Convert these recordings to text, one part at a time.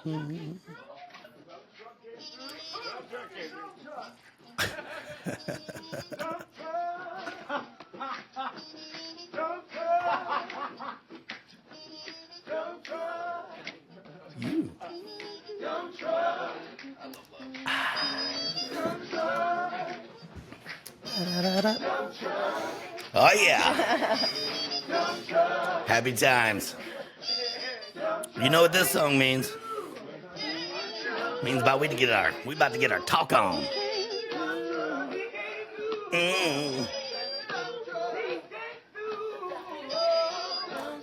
You. Oh yeah. Happy times. You know what this song means? It means we about to get our talk on.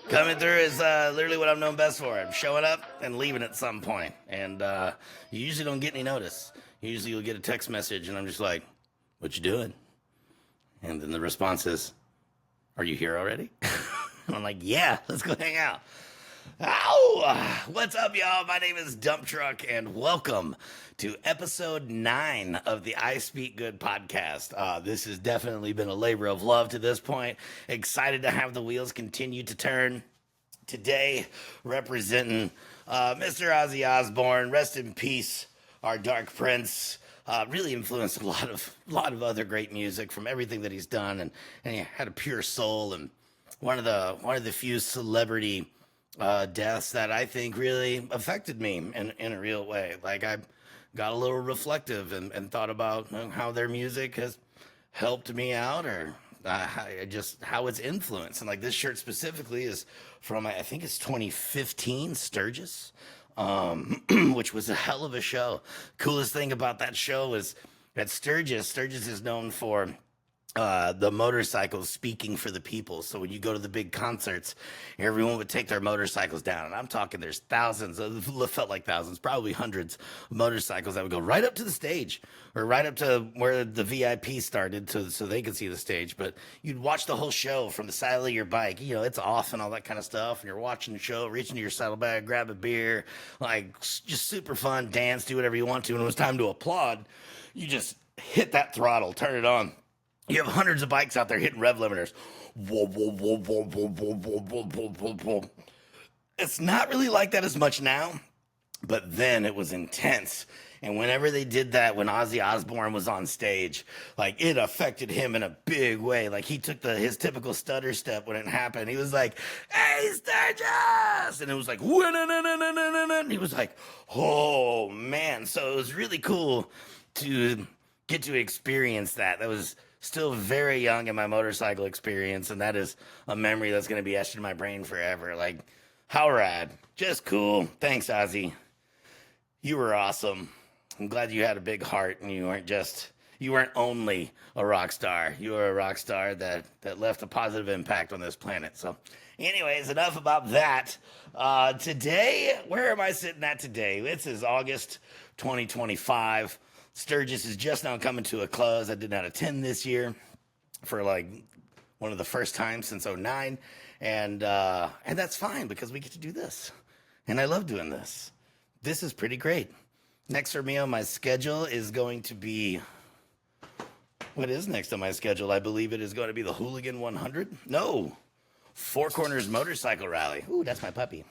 Coming through is literally what I'm known best for. I'm showing up and leaving at some point. And you usually don't get any notice. Usually you'll get a text message and I'm just like, what you doing? And then the response is, are you here already? And I'm like, yeah, let's go hang out. Ow! What's up, y'all? My name is Dump Truck, and welcome to episode 9 of the I Speak Good podcast. This has definitely been a labor of love to this point. Excited to have the wheels continue to turn. Today, representing Mr. Ozzy Osbourne. Rest in peace, our Dark Prince. Really influenced a lot of other great music from everything that he's done, and he had a pure soul, and one of the few celebrity deaths that I think really affected me in a real way. Like, I got a little reflective and thought about how their music has helped me out, or just how it's influenced. And like, this shirt specifically is from, I think it's 2015, Sturgis, which was a hell of a show. Coolest thing about that show is that Sturgis is known for the motorcycles speaking for the people. So when you go to the big concerts, everyone would take their motorcycles down. And I'm talking, there's thousands, it felt like thousands, probably hundreds of motorcycles that would go right up to the stage, or right up to where the VIP started so they could see the stage. But you'd watch the whole show from the side of your bike. You know, it's off and all that kind of stuff. And you're watching the show, reaching to your saddlebag, grab a beer, like just super fun, dance, do whatever you want to. And when it was time to applaud, you just hit that throttle, turn it on. You have hundreds of bikes out there hitting rev limiters. Whoa, whoa, whoa, whoa, whoa, whoa, whoa, whoa, whoa, whoa. It's not really like that as much now, but then it was intense. And whenever they did that, when Ozzy Osbourne was on stage, like, it affected him in a big way. Like, he took his typical stutter step when it happened. He was like, "Hey, Sturgis!" And it was like, and he was like, oh, man. So it was really cool to get to experience that. That was still very young in my motorcycle experience, and that is a memory that's going to be etched in my brain forever. Like, how rad. Just cool. Thanks, Ozzy. You were awesome. I'm glad you had a big heart, and you weren't only a rock star. You were a rock star that left a positive impact on this planet. So anyways, enough about that. Today, where am I sitting at today? This is August 2025. Sturgis is just now coming to a close. I did not attend this year for like one of the first times since 2009. And that's fine because we get to do this. And I love doing this. This is pretty great. Next for me on my schedule is going to be, what is next on my schedule? I believe it is going to be the Hooligan 100. No, Four Corners Motorcycle Rally. Ooh, that's my puppy.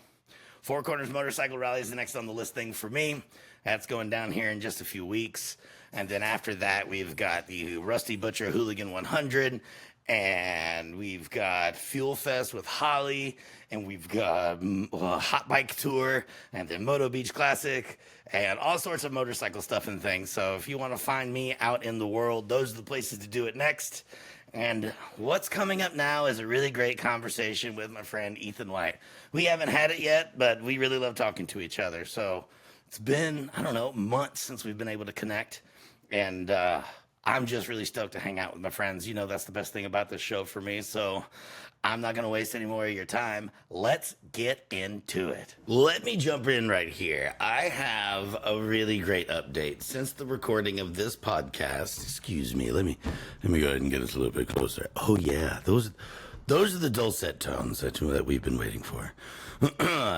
Four Corners Motorcycle Rally is the next on the list thing for me. That's going down here in just a few weeks. And then after that, we've got the Rusty Butcher Hooligan 100. And we've got Fuel Fest with Holly. And we've got a Hot Bike Tour. And then Moto Beach Classic. And all sorts of motorcycle stuff and things. So if you want to find me out in the world, those are the places to do it next. And what's coming up now is a really great conversation with my friend Ethan White. We haven't had it yet, but we really love talking to each other. So it's been, I don't know, months since we've been able to connect. And I'm just really stoked to hang out with my friends. You know, that's the best thing about this show for me. So I'm not going to waste any more of your time. Let's get into it. Let me jump in right here. I have a really great update. Since the recording of this podcast, excuse me, let me go ahead and get us a little bit closer. Oh yeah, those are the dulcet tones that we've been waiting for.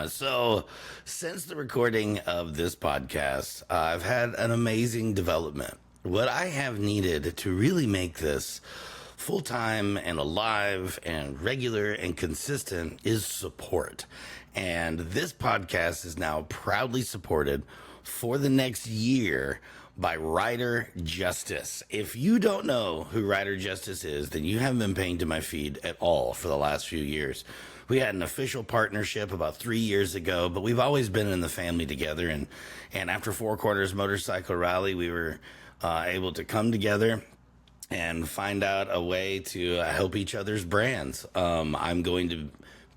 So, since the recording of this podcast, I've had an amazing development. What I have needed to really make this full time and alive and regular and consistent is support. And this podcast is now proudly supported for the next year by Rider Justice. If you don't know who Rider Justice is, then you haven't been paying to my feed at all for the last few years. We had an official partnership about 3 years ago, but we've always been in the family together. And after Four Corners Motorcycle Rally, we were able to come together and find out a way to help each other's brands. I'm going to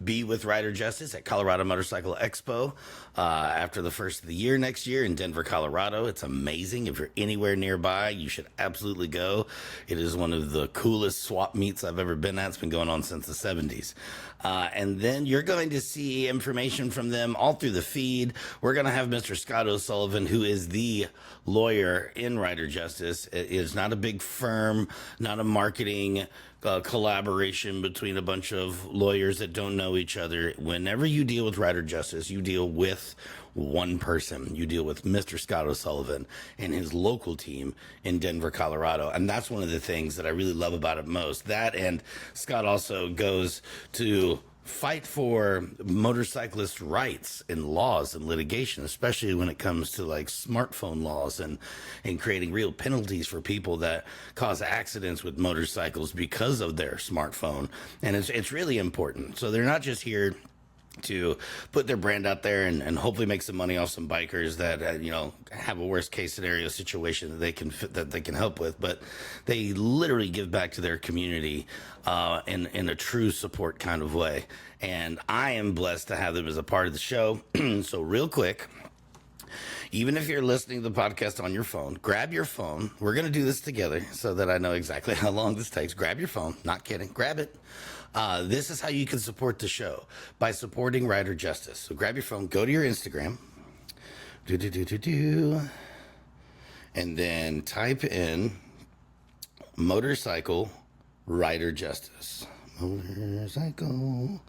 be with Rider Justice at Colorado Motorcycle Expo after the first of the year next year in Denver, Colorado. It's amazing. If you're anywhere nearby, you should absolutely go. It is one of the coolest swap meets I've ever been at. It's been going on since the 70s. And then you're going to see information from them all through the feed. We're going to have Mr. Scott O'Sullivan, who is the lawyer in Rider Justice. It is not a big firm, not a marketing collaboration between a bunch of lawyers that don't know each other. Whenever you deal with Rider Justice, you deal with one person. You deal with Mr. Scott O'Sullivan and his local team in Denver, Colorado. And that's one of the things that I really love about it most. That, and Scott also goes to fight for motorcyclist rights and laws and litigation, especially when it comes to like smartphone laws and creating real penalties for people that cause accidents with motorcycles because of their smartphone. And it's really important. So they're not just here to put their brand out there and hopefully make some money off some bikers that have a worst case scenario situation that they can help with, but they literally give back to their community in a true support kind of way. And I am blessed to have them as a part of the show. So real quick, even if you're listening to the podcast on your phone, grab your phone. We're going to do this together so that I know exactly how long this takes. Grab your phone. Not kidding. Grab it. This is how you can support the show, by supporting Rider Justice. So grab your phone, go to your Instagram, and then type in motorcycle Rider Justice. Motorcycle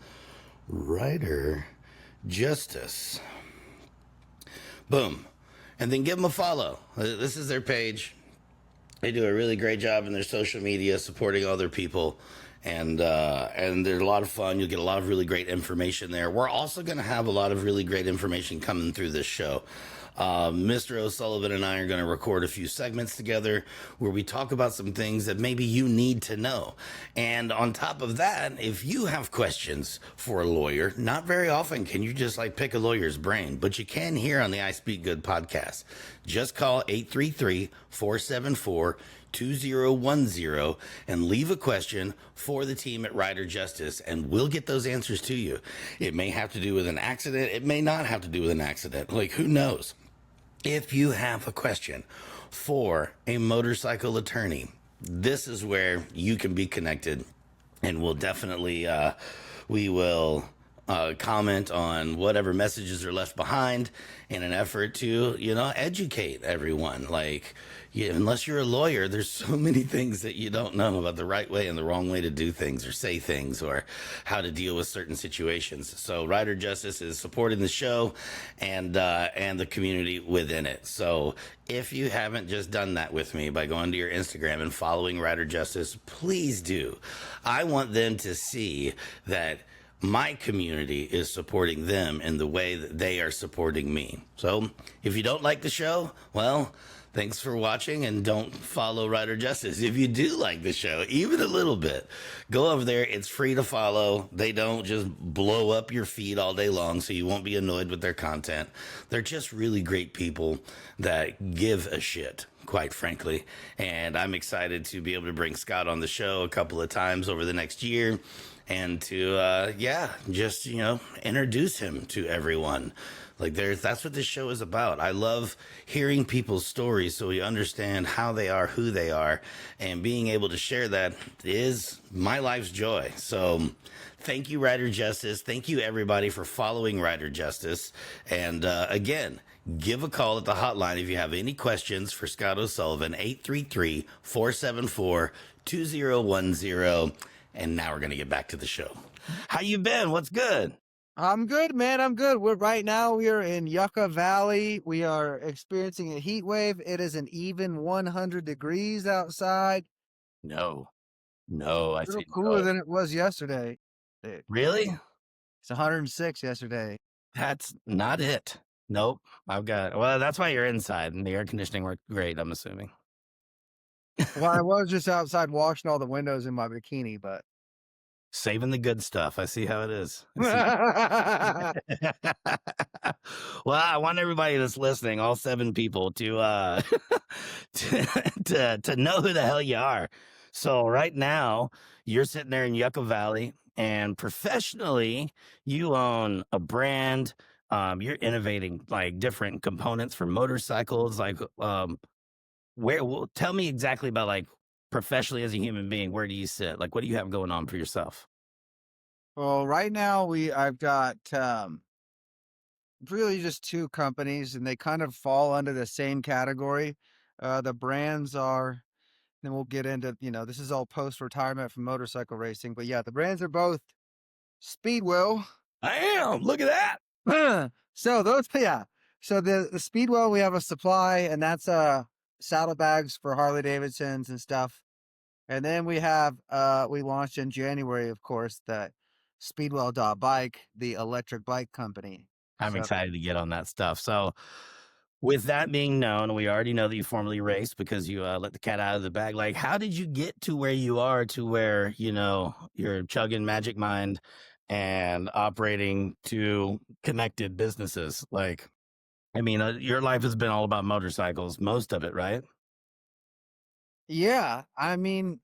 Rider Justice. Boom. And then give them a follow. This is their page. They do a really great job in their social media supporting other people. And they're a lot of fun. You'll get a lot of really great information there. We're also going to have a lot of really great information coming through this show. Mr. O'Sullivan and I are going to record a few segments together where we talk about some things that maybe you need to know. And on top of that, if you have questions for a lawyer, not very often can you just like pick a lawyer's brain, but you can here on the I Speak Good podcast. Just call 833-474-2010 and leave a question for the team at Rider Justice, and we'll get those answers to you. It may have to do with an accident. It may not have to do with an accident. Like, who knows? If you have a question for a motorcycle attorney, this is where you can be connected, and we'll definitely, we will comment on whatever messages are left behind in an effort to, educate everyone. Like, unless you're a lawyer, there's so many things that you don't know about the right way and the wrong way to do things or say things or how to deal with certain situations. So Rider Justice is supporting the show and the community within it. So if you haven't just done that with me by going to your Instagram and following Rider Justice, please do. I want them to see that my community is supporting them in the way that they are supporting me. So if you don't like the show, well, thanks for watching, and don't follow Rider Justice. If you do like the show, even a little bit, go over there. It's free to follow. They don't just blow up your feed all day long, so you won't be annoyed with their content. They're just really great people that give a shit, quite frankly. And I'm excited to be able to bring Scott on the show a couple of times over the next year and to, just, introduce him to everyone. Like, that's what this show is about. I love hearing people's stories so we understand how they are, who they are, and being able to share that is my life's joy. So thank you, Rider Justice. Thank you, everybody, for following Rider Justice. And again, give a call at the hotline if you have any questions for Scott O'Sullivan, 833-474-2010. And now we're going to get back to the show. How you been? What's good? I'm good, man. I'm good. We are in Yucca Valley. We are experiencing a heat wave. It is an even 100 degrees outside. No. No, I A little see. cooler No. than it was yesterday. It's Really? 106 yesterday. That's not it. Nope. Well, that's why you're inside and the air conditioning worked great, I'm assuming. Well, I was just outside washing all the windows in my bikini, but Saving the good stuff. I see how it is. I see. Well, I want everybody that's listening, all 7 people, to to know who the hell you are. So right now, you're sitting there in Yucca Valley, and professionally, you own a brand. You're innovating like different components for motorcycles. Like, tell me exactly about like professionally as a human being. Where do you sit? Like, what do you have going on for yourself? well, right now I've got really just 2 companies and they kind of fall under the same category. The brands are then we'll get into, this is all post retirement from motorcycle racing, but yeah, the brands are both Speedwell. I am. Look at that. So those, yeah. So the Speedwell, we have a supply, and that's saddlebags for Harley Davidsons and stuff. And then we launched in January, of course, the Speedwell Bike, the electric bike company. I'm So excited to get on that stuff. So, with that being known, we already know that you formerly raced because you let the cat out of the bag. Like, how did you get to where you are, to where you're chugging Magic Mind and operating 2 connected businesses? Like, I mean, your life has been all about motorcycles, most of it, right? yeah, I mean,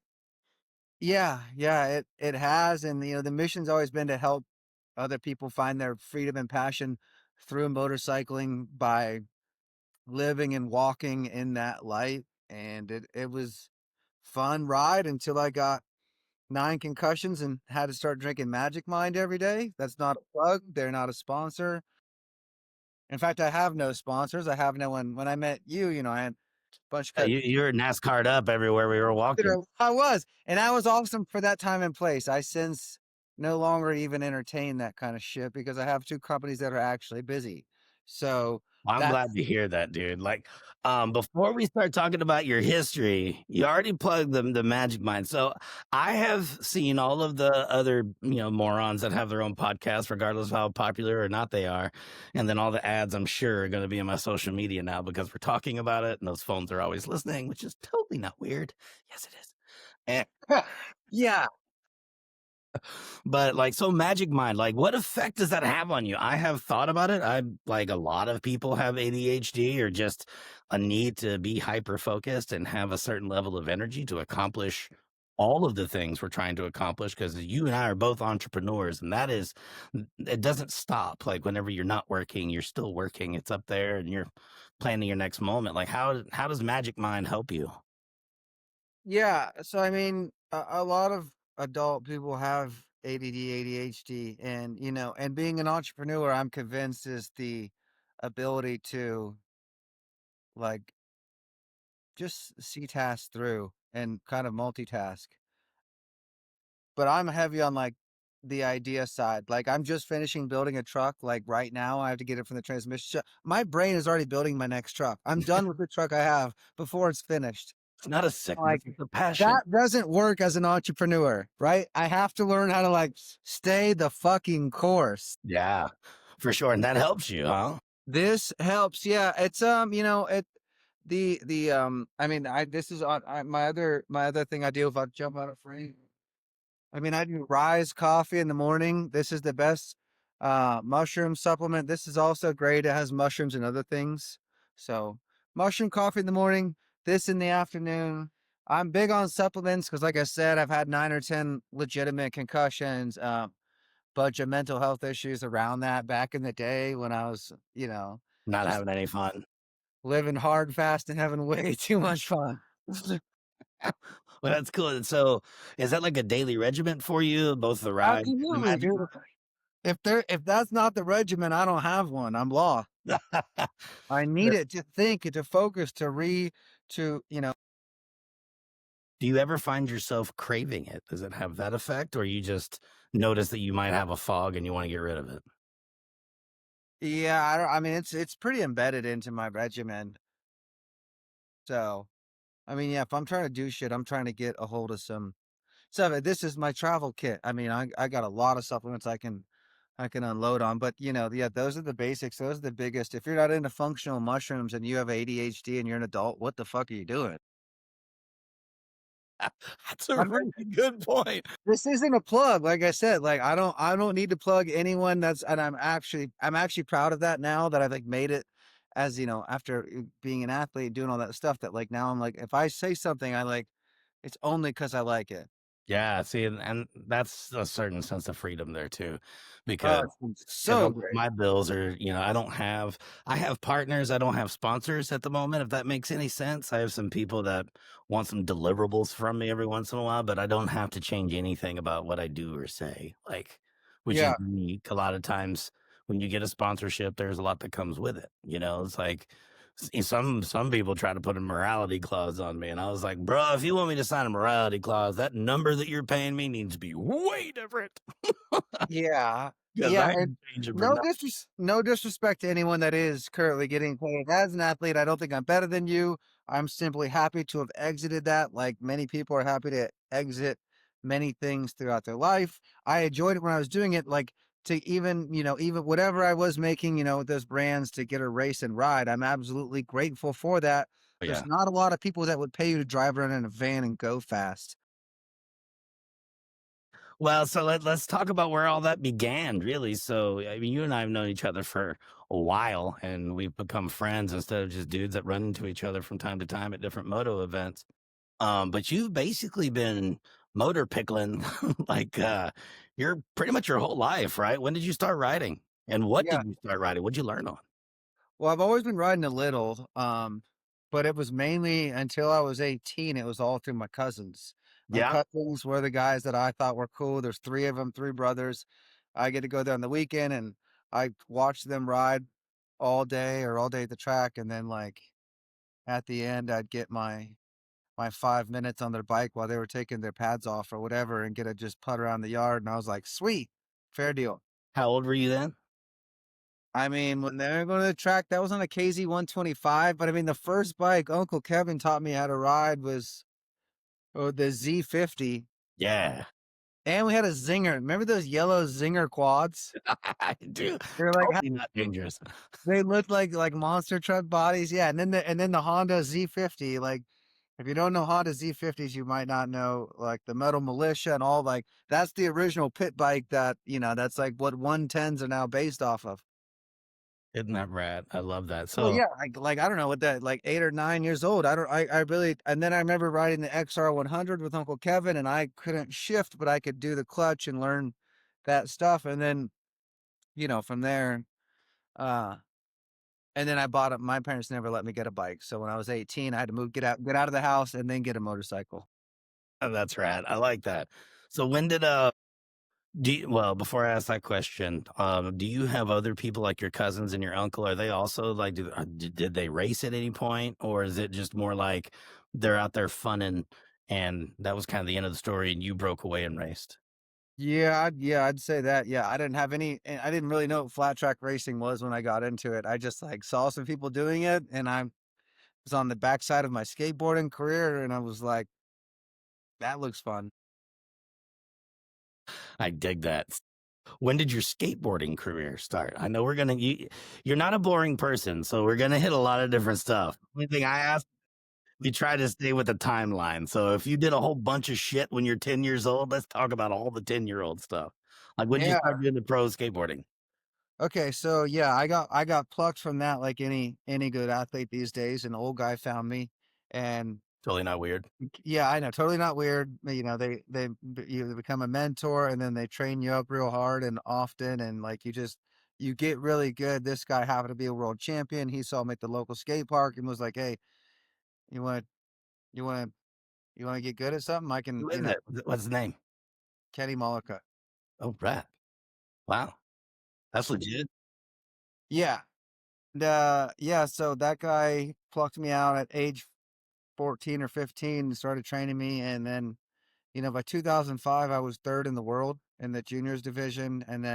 yeah, it has, and the mission's always been to help other people find their freedom and passion through motorcycling by living and walking in that light. And it was fun ride until I got 9 concussions and had to start drinking Magic Mind every day. That's not a plug. They're not a sponsor. In fact, I have no sponsors. I have no one. When I met you, I had a bunch of You're NASCAR'd up everywhere we were walking. I was, and I was awesome for that time and place. I since no longer even entertain that kind of shit because I have 2 companies that are actually busy. So Well, I'm that glad to hear that, dude. Like, before we start talking about your history, you already plugged the Magic Mind. So I have seen all of the other, morons that have their own podcasts, regardless of how popular or not they are. And then all the ads, I'm sure, are going to be in my social media now because we're talking about it, and those phones are always listening, which is totally not weird. Yes, it is. And yeah, but like, so Magic Mind, like, what effect does that have on you? I have thought about it. I like a lot of people have ADHD or just a need to be hyper focused and have a certain level of energy to accomplish all of the things we're trying to accomplish. Because you and I are both entrepreneurs, and it doesn't stop. Like, whenever you're not working, you're still working. It's up there, and you're planning your next moment. Like, how does Magic Mind help you? yeah. So I mean, a lot of adult people have ADD, ADHD, and and being an entrepreneur, I'm convinced is the ability to like just see tasks through and kind of multitask. But I'm heavy on like the idea side. Like I'm just finishing building a truck. Like right now, I have to get it from the transmission. My brain is already building my next truck. I'm done with the truck I have before it's finished. It's not a sickness; Like it's a passion. that doesn't work as an entrepreneur, right? I have to learn how to like stay the fucking course. Yeah, for sure, and that helps you, huh? This helps. Yeah, it's I mean I this is on my other thing I do if I jump out of frame. I mean, I do Rise coffee in the morning. This is the best mushroom supplement. This is also great. It has mushrooms and other things. So, mushroom coffee in the morning, this in the afternoon. I'm big on supplements because, like I said, I've had 9 or 10 legitimate concussions, bunch of mental health issues around that back in the day when I was, Not just having any fun. living hard, fast, and having way too much fun. Well, that's cool. And so, is that like a daily regiment for you, both the ride and the Absolutely, magic dude. If that's not the regimen, I don't have one. I'm lost. ride? I need it to think, to focus, to. Do you ever find yourself craving it? Does it have that effect, or you just notice that you might have a fog and you want to get rid of it? Yeah, I mean, it's pretty embedded into my regimen. So, I mean, yeah, if I'm trying to do shit, I'm trying to get a hold of some So this is my travel kit. I mean, I got a lot of supplements I can unload on, but you know, yeah, those are the basics. Those are the biggest. If you're not into functional mushrooms and you have ADHD and you're an adult, what the fuck are you doing? That's a I mean, really good point. this isn't a plug. Like I said, like I don't need to plug anyone that's and I'm actually proud of that now that I've like made it as, you know, after being an athlete, doing all that stuff that like now I'm like, if I say something I like, it's only because I like it. Yeah, see, and that's a certain sense of freedom there too, Oh, because it's you so know great. my bills are, I have partners, I don't have sponsors at the moment, if that makes any sense. I have some people that want some deliverables from me every once in a while, but I don't have to change anything about what I do or say, like, which is Yeah. unique. A lot of times when you get a sponsorship, there's a lot that comes with it. It's like some people try to put a morality clause on me, and I was like, "Bro, if you want me to sign a morality clause, that number that you're paying me needs to be way different Yeah. because Yeah, I and can change it for nothing." no disrespect to anyone that is currently getting paid as an athlete, I don't think I'm better than you. I'm simply happy to have exited that, like many people are happy to exit many things throughout their life. I enjoyed it when I was doing it, like, to even, you know, even whatever I was making, you know, with those brands to get a race and ride, I'm absolutely grateful for that. There's Yeah. not a lot of people that would pay you to drive around in a van and go fast. Well, so let's talk about where all that began, really. So, I mean, you and I have known each other for a while, and we've become friends instead of just dudes that run into each other from time to time at different moto events. But you've basically been motor pickling like you're pretty much your whole life, right? When did you start riding? And what Yeah. did you start riding? What'd you learn on? Well, I've always been riding a little, but it was mainly until I was 18, it was all through my cousins. My Yeah. cousins were the guys that I thought were cool. There's 3 of them, 3 brothers. I get to go there on the weekend and I watch them ride all day at the track, and then, like, at the end, I'd get my 5 minutes on their bike while they were taking their pads off or whatever and get to just putt around the yard, and I was like, "Sweet, fair deal." How old were you then? I mean, when they were going to the track, that was on a KZ 125. But I mean, the first bike Uncle Kevin taught me how to ride was the Z50. Yeah. And we had a Zinger. Remember those yellow Zinger quads? I do. They're like Totally not dangerous. they looked like monster truck bodies. Yeah, and then the Honda Z50. Like, if you don't know Honda Z50s, you might not know like the Metal Militia and all, like that's the original pit bike that, you know, that's like what 110s are now based off of. Isn't that rad? I love that. Well, So yeah, like, I don't know what that like 8 or 9 years old. I really and then I remember riding the XR 100 with Uncle Kevin, and I couldn't shift, but I could do the clutch and learn that stuff, and then, you know, from there, uh, and then I bought it my parents never let me get a bike, so when I was 18, I had to get out of the house and then get a motorcycle. that's rad. I like that. So when did well, before I ask that question, do you have other people like your cousins and your uncle? Are they also like, did they race at any point, or is it just more like they're out there funning, and that was kind of the end of the story, and you broke away and raced? Yeah, I'd say that. Yeah, I didn't have any and I didn't really know what flat track racing was when I got into it. I just, like, saw some people doing it, and I was on the backside of my skateboarding career, and I was like, "That looks fun." I dig that. When did your skateboarding career start? I know you're not a boring person, so we're gonna hit a lot of different stuff. Only thing I ask, we try to stay with the timeline. So if you did a whole bunch of shit when you're 10 years old, let's talk about all the 10-year-old stuff. Like, when did you Yeah. start doing the pro skateboarding? Okay, so yeah, I got plucked from that like any good athlete these days. An old guy found me, and Totally not weird. yeah, I know, totally not weird. You know, you become a mentor, and then they train you up real hard and often, and like you get really good. This guy happened to be a world champion. He saw me at the local skate park and was like, "Hey, you want you want to you want to get good at something? I can, Who you is know." it? What's his name? Kenny Mollica. Oh, Brad. Wow. That's legit. Yeah, and yeah, so that guy plucked me out at age 14 or 15 and started training me. And then, you know, by 2005, I was third in the world in the juniors division. And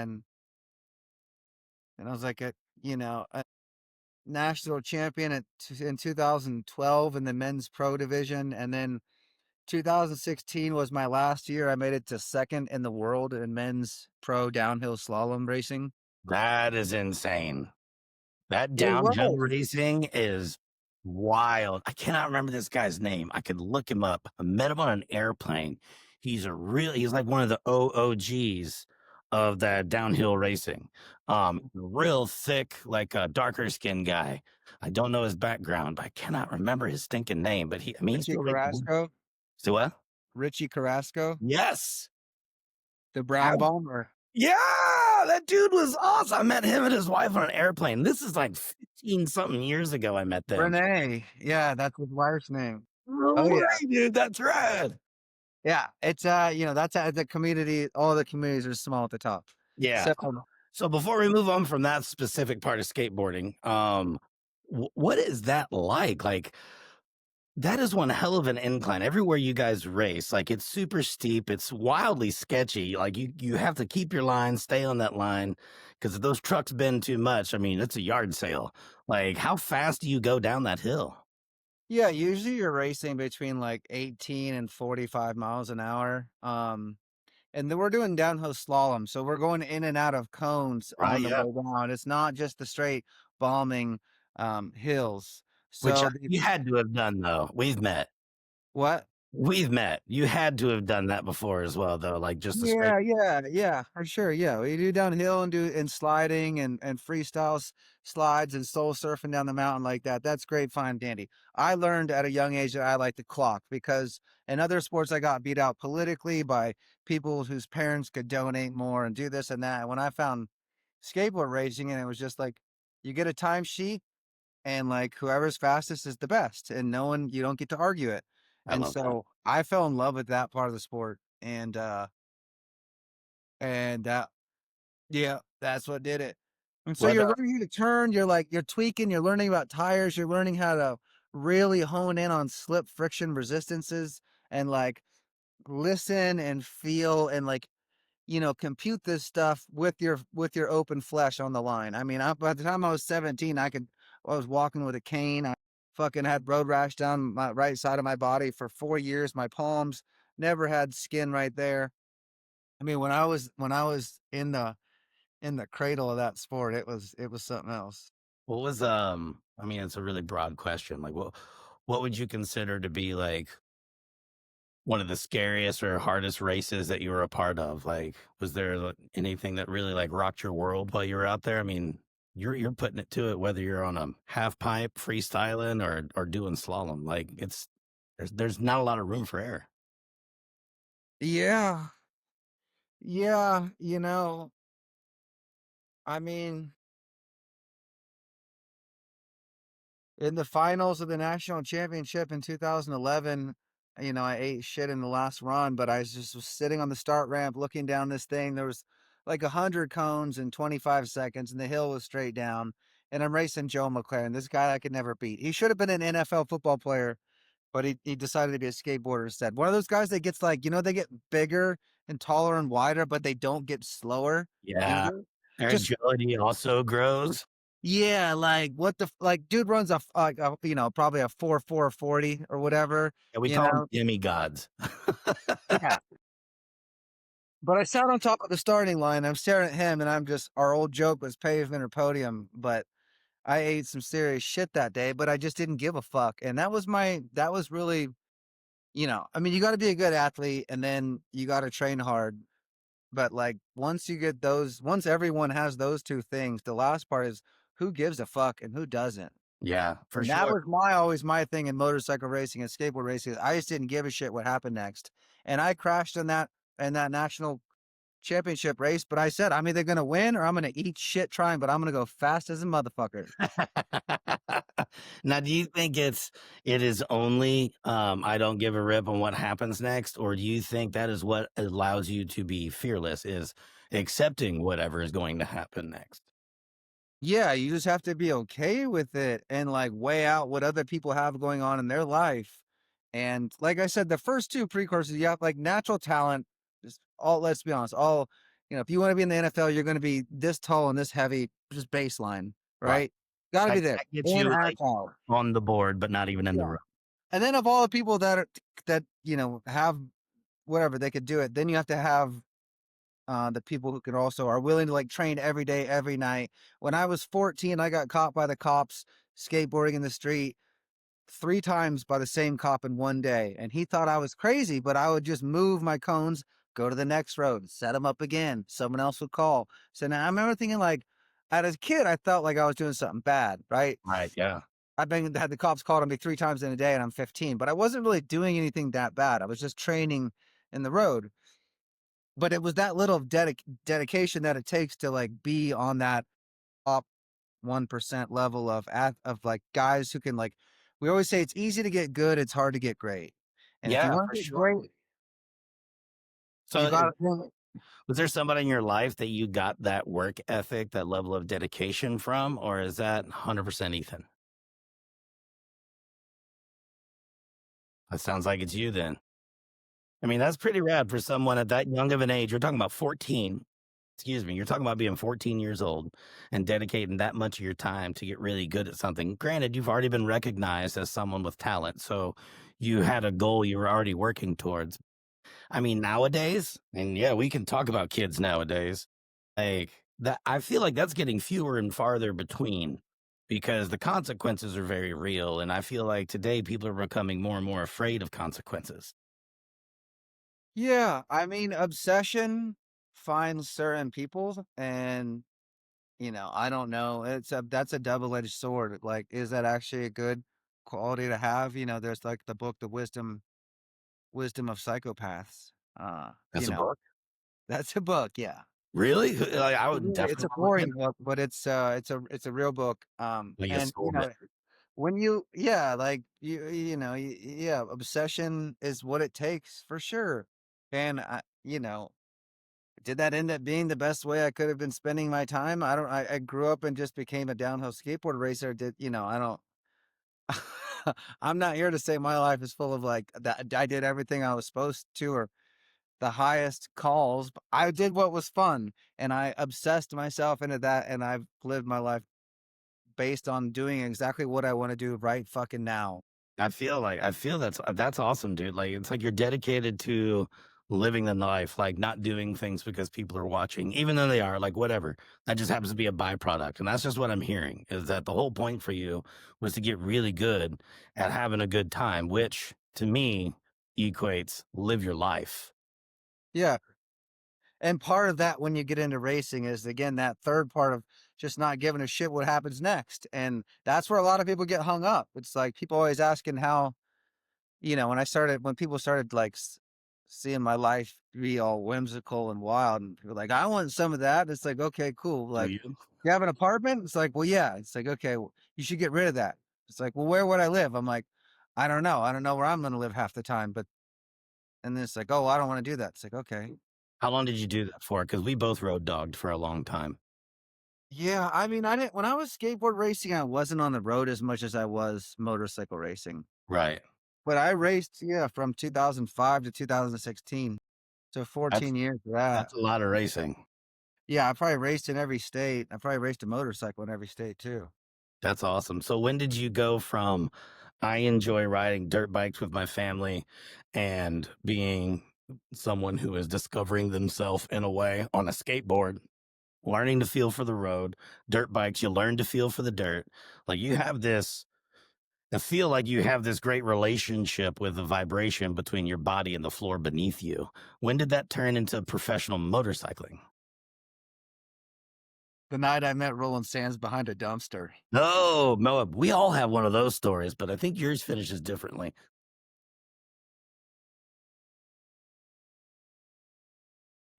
I was like, a national champion in 2012 in the men's pro division. And then 2016 was my last year. I made it to second in the world in men's pro downhill slalom racing. That is insane. That It downhill was. racing is wild. I cannot remember this guy's name. I could look him up. I met him on an airplane. He's like one of the OOGs of that downhill racing. Real thick, like a darker skinned guy. I don't know his background, but I cannot remember his stinking name. But he Richie still races. Carrasco. So what? Richie Carrasco, Yes. the brown bomber. Yeah, that dude was awesome. I met him and his wife on an airplane. This is like 15 something years ago I met them. Renee. Yeah, that's his wife's name. No Oh, way, yeah. dude. That's rad. Yeah, it's, that's the community all the communities are small at the top. Yeah. So So before we move on from that specific part of skateboarding, what is that like? Like that is one hell of an incline. Everywhere you guys race, like it's super steep. It's wildly sketchy. Like you have to keep your line, stay on that line, because if those trucks bend too much, I mean, it's a yard sale. Like how fast do you go down that hill? yeah, usually you're racing between like 18 and 45 miles an hour. And then we're doing downhill slalom, so we're going in and out of cones Right. on the Yeah. way down. It's not just the straight bombing hills. Which So the you had to have done though. We've met. what? We've met. You had to have done that before as well, though. Like just a straight. Yeah, for sure. Yeah, we do downhill and do and sliding and freestyle slides and soul surfing down the mountain like that. That's great, fine, and dandy. I learned at a young age that I like to clock because in other sports I got beat out politically by people whose parents could donate more and do this and that. When I found skateboard racing and it was just like you get a timesheet and like whoever's fastest is the best and no one you don't get to argue it. I And love that. so I fell in love with that part of the sport and yeah, that's what did it. And so What? you're learning to turn, you're tweaking, you're learning about tires, you're learning how to really hone in on slip friction resistances and like listen and feel and like, compute this stuff with your open flesh on the line. I mean, by the time I was 17, I was walking with a cane. I fucking had road rash down my right side of my body for 4 years. My palms never had skin right there. I mean, when I was in the cradle of that sport, it was something else. What was I mean, it's a really broad question. Like what would you consider to be like one of the scariest or hardest races that you were a part of? Like, was there anything that really like rocked your world while you were out there? I mean, you're putting it to it whether you're on a half pipe freestyling or doing slalom. Like it's there's not a lot of room for error. Yeah. Yeah, I mean, in the finals of the national championship in 2011, I ate shit in the last run, but I was sitting on the start ramp looking down this thing. There was like 100 cones in 25 seconds, and the hill was straight down. And I'm racing Joe McLaren, this guy I could never beat. He should have been an NFL football player, but he decided to be a skateboarder instead. One of those guys that gets like, they get bigger and taller and wider, but they don't get slower Yeah. either. Their Just agility also grows. yeah, like what the like dude runs like a probably a 4.40 or whatever, And we you call them know? demigods. Yeah. But I sat on top of the starting line. I'm staring at him and I'm just our old joke was pavement or podium, but I ate some serious shit that day, but I just didn't give a fuck. And that was really, I mean, you got to be a good athlete and then you got to train hard. But like once everyone has those two things, the last part is who gives a fuck and who doesn't. Yeah, for And that sure. was always my thing in motorcycle racing and skateboard racing. I just didn't give a shit what happened next. And I crashed in that national championship race, but I said I'm either gonna win or I'm gonna eat shit trying, but I'm gonna go fast as a motherfucker. Now, do you think it is only I don't give a rip on what happens next, or do you think that is what allows you to be fearless, is accepting whatever is going to happen next? Yeah, you just have to be okay with it and like weigh out what other people have going on in their life. And like I said, the first two precursors, you have like natural talent, just all let's be honest, all if you want to be in the NFL, you're gonna be this tall and this heavy, just baseline, Right. right? Gotta be there. That gets And you like agile. on the board, but not even in the Yeah. room. And then of all the people that are that, have whatever, they could do it, then you have to have the people who can also are willing to like train every day, every night. When I was 14, I got caught by the cops skateboarding in the street 3 times by the same cop in one day. And he thought I was crazy, but I would just move my cones, go to the next road, set them up again. Someone else would call. So now I remember thinking like, as a kid, I felt like I was doing something bad, right? Right. Yeah. I've been had the cops called on me 3 times in a day and I'm 15, but I wasn't really doing anything that bad. I was just training in the road. But it was that little dedication that it takes to like be on that top 1% level of like guys who can like we always say it's easy to get good, it's hard to get great. And if you Yeah, want for to get sure. great, So, you got to was there somebody in your life that you got that work ethic, that level of dedication from, or is that 100% Ethan? That sounds like it's you then. I mean, that's pretty rad for someone at that young of an age. You're talking about 14. Excuse me. You're talking about being 14 years old and dedicating that much of your time to get really good at something. Granted, you've already been recognized as someone with talent. So you had a goal you were already working towards. I mean, nowadays, and yeah, we can talk about kids nowadays. Like that, I feel like that's getting fewer and farther between because the consequences are very real. And I feel like today people are becoming more and more afraid of consequences. Yeah, I mean, obsession finds certain people and I don't know. That's a double-edged sword. Like, is that actually a good quality to have? There's like the book, The Wisdom of Psychopaths. That's a book. That's a book, yeah. Really? Like, I would It's a definitely look at boring book, but it's a real book. like a And school bit. when yeah, like yeah, obsession is what it takes for sure. And did that end up being the best way I could have been spending my time? I don't. I grew up and just became a downhill skateboard racer. I don't. I'm not here to say my life is full of like that. I did everything I was supposed to, or the highest calls. But I did what was fun, and I obsessed myself into that, and I've lived my life based on doing exactly what I want to do right fucking now. I feel that's awesome, dude. Like it's like you're dedicated to living the life, like not doing things because people are watching, even though they are, like whatever. That just happens to be a byproduct. And that's just what I'm hearing is that the whole point for you was to get really good at having a good time, which to me equates live your life. Yeah, and part of that when you get into racing is again that third part of just not giving a shit what happens next, and that's where a lot of people get hung up. It's like people always asking how when people started like seeing my life be all whimsical and wild, and people were like, I want some of that. It's like, okay, cool. Do Like, you? you have an apartment? It's like, well, yeah. It's like, okay, well, you should get rid of that. It's like, well, where would I live? I'm like, I don't know. I don't know where I'm going to live half the time. But, and then it's like, oh, I don't want to do that. It's like, okay. How long did you do that for? Because we both road dogged for a long time. Yeah. I mean, I didn't, when I was skateboard racing, I wasn't on the road as much as I was motorcycle racing. Right. But I raced, yeah, from 2005 to 2016. So That's 14 years of that. that's a lot of racing. Yeah, I probably raced in every state. I probably raced a motorcycle in every state too. That's awesome. So when did you go from I enjoy riding dirt bikes with my family and being someone who is discovering themselves in a way on a skateboard, learning to feel for the road, dirt bikes, you learn to feel for the dirt. Like you have this, I feel like you have this great relationship with the vibration between your body and the floor beneath you. When did that turn into professional motorcycling? The night I met Roland Sands behind a dumpster. No, Moab, we all have one of those stories, but I think yours finishes differently.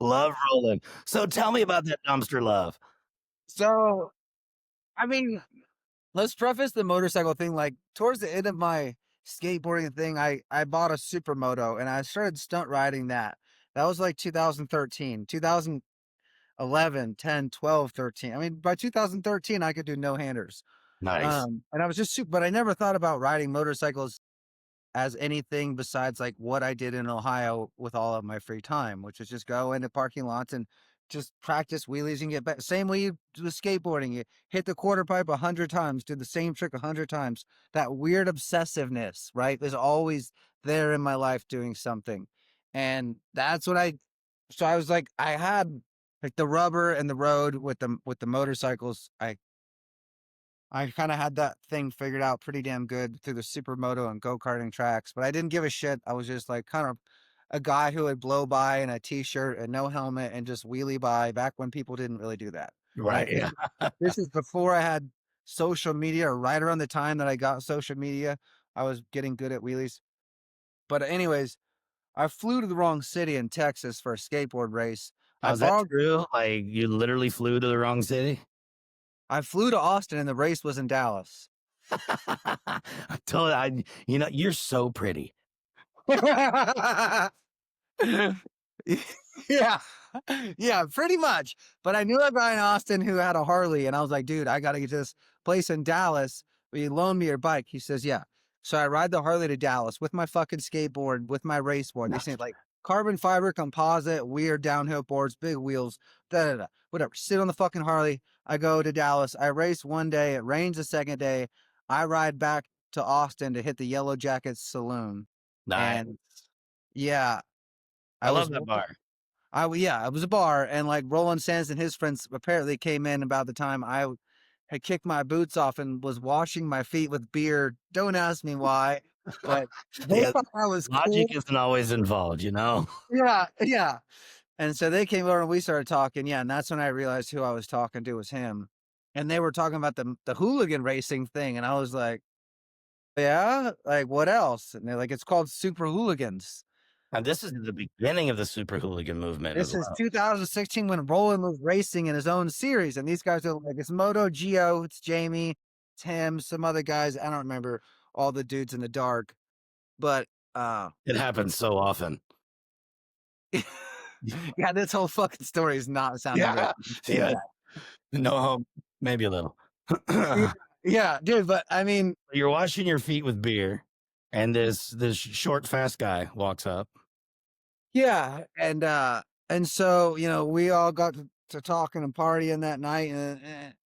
Love rolling. So tell me about that dumpster love. So, I mean, let's preface the motorcycle thing. Like towards the end of my skateboarding thing, I bought a supermoto and I started stunt riding that. That was like 2013, 2011, 10, 12, 13. I mean, by 2013, I could do no handers. Nice. And I was just super, but I never thought about riding motorcycles as anything besides like what I did in Ohio with all of my free time, which was just go into parking lots and just practice wheelies and get better. Same way you do with skateboarding. You hit the quarter pipe 100 times, do the same trick 100 times. That weird obsessiveness, right, is always there in my life doing something. And that's what so I was like, I had like the rubber and the road with the motorcycles. I kind of had that thing figured out pretty damn good through the supermoto and go-karting tracks, but I didn't give a shit. I was just like kind of a guy who would blow by in a t-shirt and no helmet and just wheelie by back when people didn't really do that. Right. Yeah. This is before I had social media, or right around the time that I got social media. I was getting good at wheelies. But anyways, I flew to the wrong city in Texas for a skateboard race. I Is that borrowed true? Like you literally flew to the wrong city? I flew to Austin and the race was in Dallas. I told you're so pretty. Yeah. Yeah, pretty much. But I knew a guy in Austin who had a Harley, and I was like, dude, I gotta get to this place in Dallas. Will you loan me your bike? He says, yeah. So I ride the Harley to Dallas with my fucking skateboard, with my race board. They say like carbon fiber composite, weird downhill boards, big wheels, whatever. Sit on the fucking Harley. I go to Dallas. I race one day. It rains the second day. I ride back to Austin to hit the Yellow Jackets saloon. Nice. And yeah, I I love was that bar. yeah, it was a bar, and like Roland Sands and his friends apparently came in about the time I had kicked my boots off and was washing my feet with beer. Don't ask me why, but they Yeah, thought I was cool. logic isn't always involved, you know? Yeah, yeah. And so they came over and we started talking. Yeah, and that's when I realized who I was talking to was him. And they were talking about the hooligan racing thing, and I was like, yeah, like what else? And they're like, it's called Super Hooligans. And this is the beginning of the super hooligan movement as This is well. 2016 when Roland was racing in his own series, and these guys are like, it's Moto Geo, it's Jamie, it's him, some other guys. I don't remember all the dudes in the dark, but uh, It happens so often. yeah, this whole fucking story is not sounding good. Yeah. Yeah. No hope. Maybe a little. Yeah, yeah, dude. But I mean, You're washing your feet with beer, and this short, fast guy walks up. yeah, and so we all got to talking and partying that night,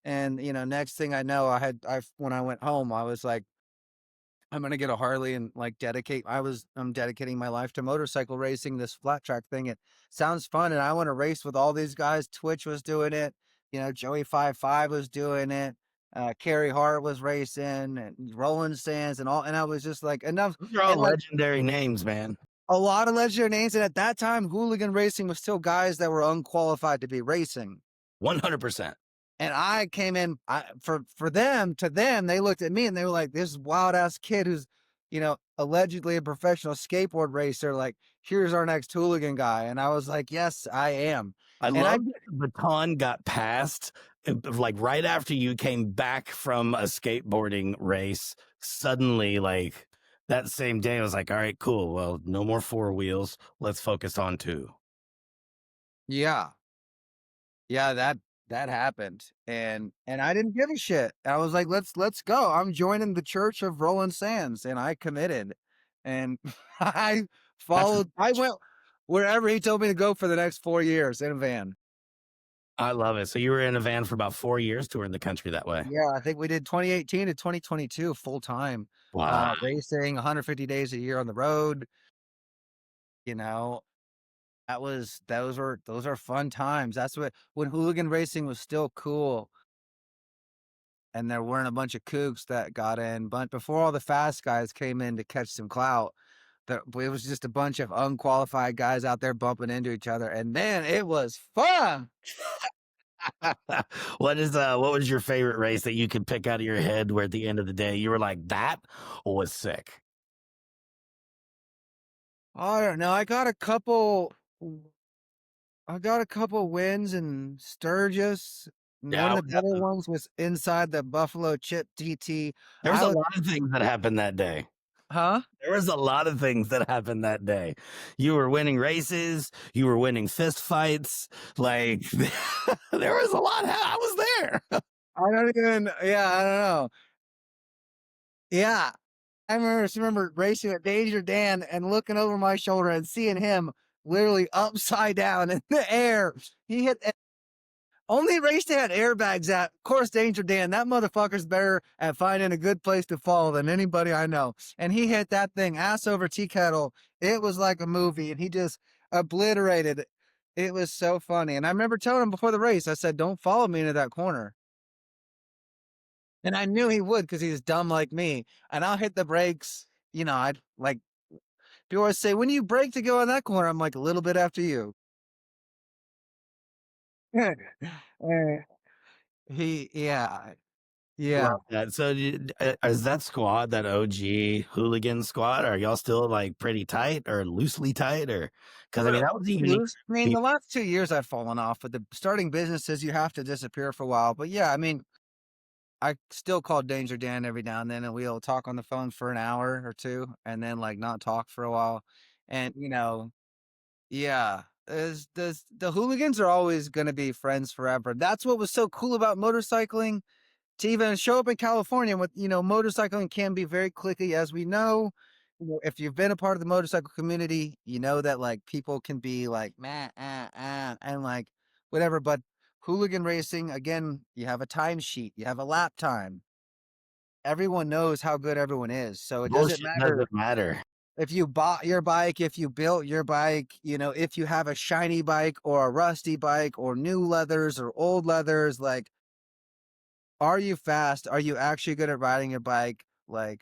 and next thing I know, I when I went home, I was like, I'm gonna get a Harley and like I'm dedicating my life to motorcycle racing, this flat track thing. It sounds fun and I want to race with all these guys. Twitch was doing it, Joey 55 was doing it, Carrie Hart was racing and Roland Sands and all, and I was just like enough. Those are all And like legendary names, man. a lot of legendary names, and at that time hooligan racing was still guys that were unqualified to be racing. 100%. And I came in for them, to them, they looked at me and they were like, this wild ass kid who's, allegedly a professional skateboard racer. Like, here's our next hooligan guy. And I was like, yes, I am. I And I, love that the baton got passed, like right after you came back from a skateboarding race. Suddenly, like that same day, I was like, all right, cool. Well, no more four wheels. Let's focus on two. yeah, yeah, that happened. And I didn't give a shit. I was like, let's go. I'm joining the Church of Roland Sands. And I committed. And I That's I went wherever he told me to go for the next 4 years in a van. I love it. So you were in a van for about 4 years touring the country that way. Yeah, I think we did 2018 to 2022 full time, Wow. racing 150 days a year on the road. You know, those are fun times. That's when hooligan racing was still cool, and there weren't a bunch of kooks that got in. But before all the fast guys came in to catch some clout, it was just a bunch of unqualified guys out there bumping into each other, and man, it was fun. What was your favorite race that you could pick out of your head where at the end of the day you were like, that was sick? I don't know. I got a couple wins in Sturgis. And one Yeah, of the better ones was inside the Buffalo Chip TT. there was I a was, lot of things that happened that day. huh? There was a lot of things that happened that day. You were winning races, you were winning fist fights. Like there was a lot. I was there. I don't even. Yeah, I don't know. Yeah, I remember racing with Danger Dan and looking over my shoulder and seeing him literally upside down in the air. He hit only race they had airbags at. Of course, Danger Dan, that motherfucker's better at finding a good place to fall than anybody I know. And he hit that thing ass over tea kettle. It was like a movie, and he just obliterated it. It was so funny. And I remember telling him before the race, I said, "Don't follow me into that corner." And I knew he would because he's dumb like me. And I'll hit the brakes. I'd like people always say, "When you brake to go in that corner?" I'm like, "A little bit after you." Eh, yeah, yeah. Love that. So, is that squad, that OG hooligan squad, are y'all still like pretty tight or loosely tight? Or because I mean, that was a unique. Loose. I mean, the last 2 years I've fallen off, but the starting businesses, you have to disappear for a while. But yeah, I mean, I still call Danger Dan every now and then, and we'll talk on the phone for an hour or two, and then like not talk for a while. And yeah, the hooligans are always going to be friends forever. That's what was so cool about motorcycling. To even show up in California with, motorcycling can be very cliquey, as we know. If you've been a part of the motorcycle community, you know that like people can be like, meh, and like whatever. But hooligan racing, again, you have a timesheet, you have a lap time. Everyone knows how good everyone is. So it doesn't Bullshit matter doesn't matter. if you bought your bike, if you built your bike, if you have a shiny bike or a rusty bike or new leathers or old leathers, like, are you fast? Are you actually good at riding your bike? Like,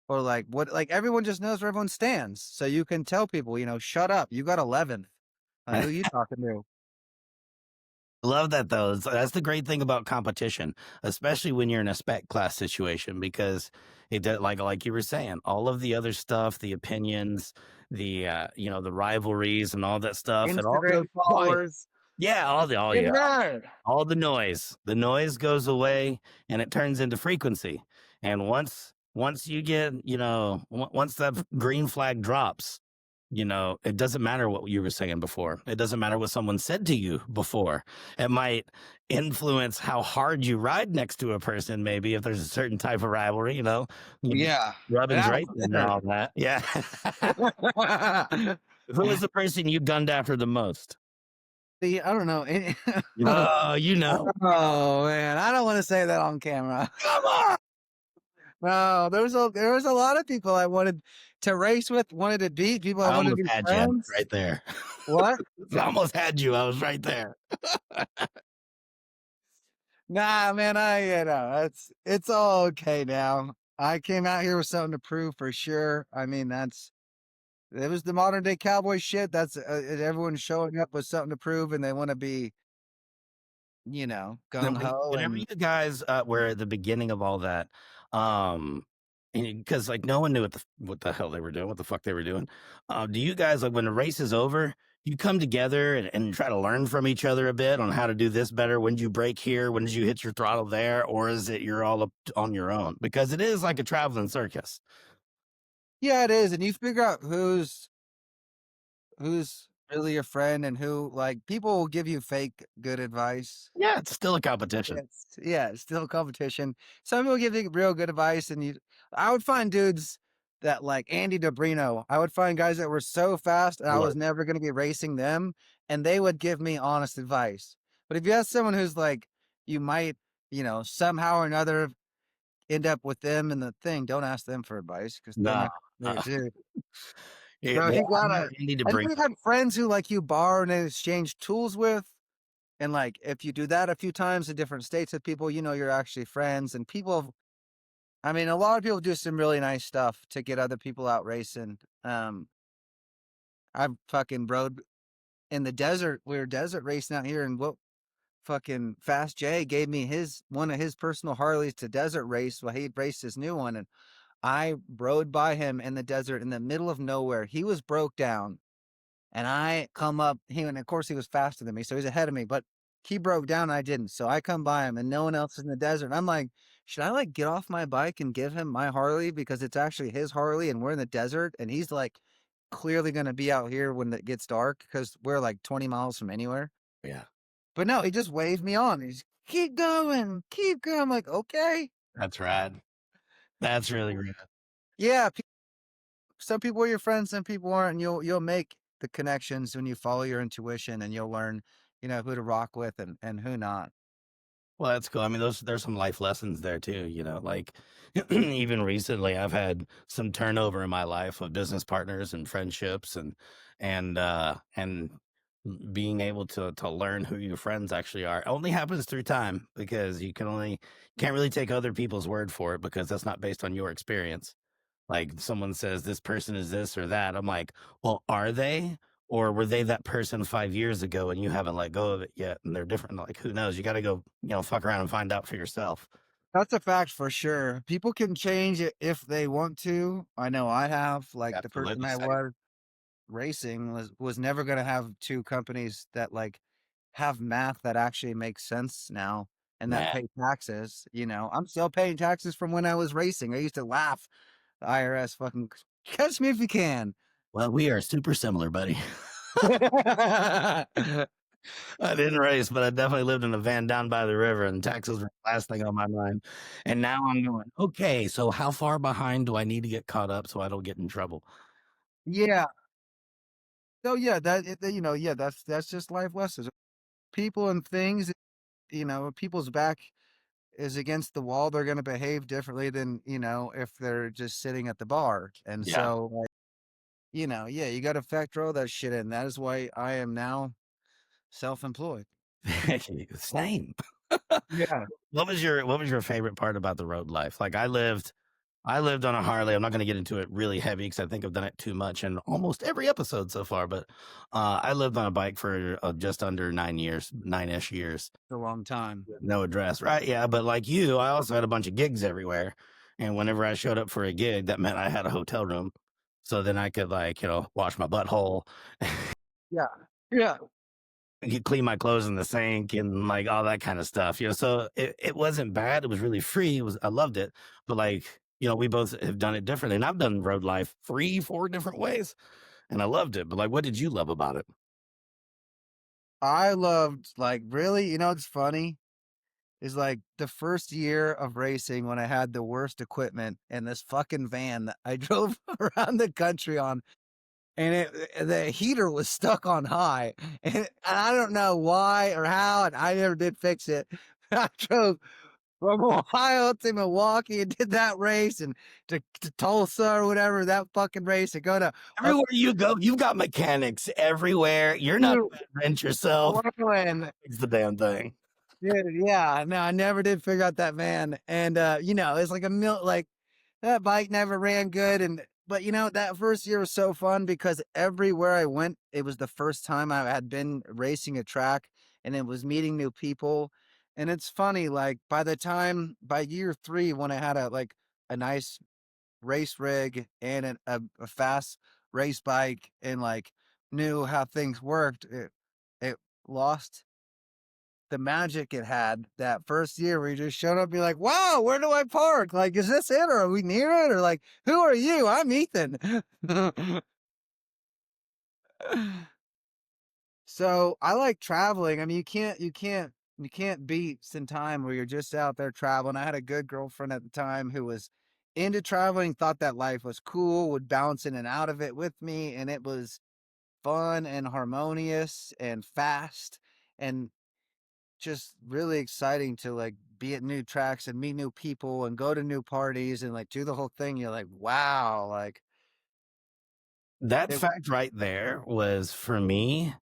or like what? Like everyone just knows where everyone stands, so you can tell people, shut up. You got 11th. Who you talking to? Love that though. That's the great thing about competition, especially when you're in a spec class situation, because like you were saying, all of the other stuff, the opinions, the rivalries and all that stuff, it all goes Instagram quiet. followers. Yeah, Good yeah, night. all the noise goes away and it turns into frequency. And once you get, once that green flag drops, it doesn't matter what you were saying before. It doesn't matter what someone said to you before. It might influence how hard you ride next to a person, maybe if there's a certain type of rivalry, you get Yeah. rubbing Yeah. drinking and all that. Yeah. Who was the person you gunned after the most? See, I don't know. Oh, you know. Oh man, I don't want to say that on camera. Come on. No, there was a lot of people I wanted to race with, wanted to beat, people I I wanted almost to be had you friends. right there. What? I almost had you. I was right there. Nah, man, it's all okay now. I came out here with something to prove for sure. I mean, it was the modern day cowboy shit. That's everyone's showing up with something to prove, and they want to be, Now, gung ho. whenever And you guys were at the beginning of all that, um, because like no one knew what the hell they were doing, what the fuck they were doing. Do you guys like when the race is over, you come together and try to learn from each other a bit on how to do this better? When did you break here? When did you hit your throttle there? Or is it you're all up on your own? Because it is like a traveling circus. yeah, it is. And you figure out who's really a friend and who, like, people will give you fake good advice. Yeah, it's still a competition. It's still competition. Some people give you real good advice, and I would find dudes that like Andy Dobrino. I would find guys that were so fast, and I was Lord, never going to be racing them, and they would give me honest advice. But if you ask someone who's like, you might, somehow or another end up with them in the thing, don't ask them for advice because they're no, not there too. yeah, Bro, yeah, you I know gotta. you need to Have bring. you had friends who like you borrow and exchange tools with? And like, if you do that a few times in different states with people, you're actually friends. And people, I mean, a lot of people do some really nice stuff to get other people out racing. I fucking rode in the desert. We were desert racing out here, and what fucking Fast J gave me one of his personal Harleys to desert race while he raced his new one, and I rode by him in the desert in the middle of nowhere. He was broke down. And I come up, and of course he was faster than me, so he's ahead of me, but he broke down, and I didn't. So I come by him and no one else is in the desert. And I'm like, should I like get off my bike and give him my Harley because it's actually his Harley and we're in the desert and he's like clearly gonna be out here when it gets dark because we're like 20 miles from anywhere. Yeah, But no, he just waved me on. He's keep going, keep going. I'm like, okay. that's rad. That's really rad. Yeah, some people are your friends, some people aren't, and you'll make the connections when you follow your intuition, and you'll learn, who to rock with and who not. Well, that's cool. I mean, those there's some life lessons there too, like even recently I've had some turnover in my life of business partners and friendships and being able to learn who your friends actually are only happens through time because can't really take other people's word for it because that's not based on your experience. Like someone says this person is this or that. I'm like, well, are they? Or were they that person 5 years ago and you haven't let go of it yet? And they're different. Like, who knows? You got to go, fuck around and find out for yourself. That's a fact for sure. People can change it if they want to. I know I have. Like the person Absolutely. I Same. was racing was never gonna have two companies that like have math that actually makes sense now and that Yeah. pay taxes. I'm still paying taxes from when I was racing. I used to laugh. The IRS fucking catch me if you can. Well, we are super similar, buddy. I didn't race, but I definitely lived in a van down by the river, and taxes were the last thing on my mind. And now I'm going, okay, so how far behind do I need to get caught up so I don't get in trouble? Yeah. So yeah, yeah, that's just life lessons. People and things, people's back is against the wall, they're gonna behave differently than, if they're just sitting at the bar. And Yeah. so, like, yeah, you gotta factor all that shit in. That is why I am now self-employed. Same. Yeah. What was your favorite part about the road life? Like I lived on a Harley. I'm not going to get into it really heavy because I think I've done it too much in almost every episode so far. But I lived on a bike for just under 9 years, 9-ish years, It's a long time. no address. Right? Yeah. But like you, I also had a bunch of gigs everywhere, and whenever I showed up for a gig, that meant I had a hotel room, so then I could wash my butthole, Yeah. Yeah. you clean my clothes in the sink and like all that kind of stuff. So it wasn't bad. It was really free. I loved it. But we both have done it differently. And I've done road life 3, 4 different ways. And I loved it. But like, what did you love about it? I loved, like, really, it's funny is like the first year of racing when I had the worst equipment and this fucking van that I drove around the country on, and the heater was stuck on high, and I don't know why or how, and I never did fix it. I drove from Ohio to Milwaukee and did that race, and to Tulsa or whatever, that fucking race, and go to Everywhere you go, you've got mechanics everywhere. You're not Upstate a wrench yourself. Portland. Fix the damn thing. Dude, yeah, no, I never did figure out that van, and, it's like like, that bike never ran good, but, that first year was so fun because everywhere I went, it was the first time I had been racing a track, and it was meeting new people, and it's funny, like, by year 3, when I had a nice race rig and a fast race bike and, like, knew how things worked, it lost the magic it had that first year where you just showed up and be like, wow, where do I park? Like, is this it? Or are we near it? Or like, who are you? I'm Ethan. So I like traveling. I mean, you can't beat some time where you're just out there traveling. I had a good girlfriend at the time who was into traveling, thought that life was cool, would bounce in and out of it with me, and it was fun and harmonious and fast. And just really exciting to like be at new tracks and meet new people and go to new parties and like do the whole thing. You're like, wow, like That it, fact right there was, for me,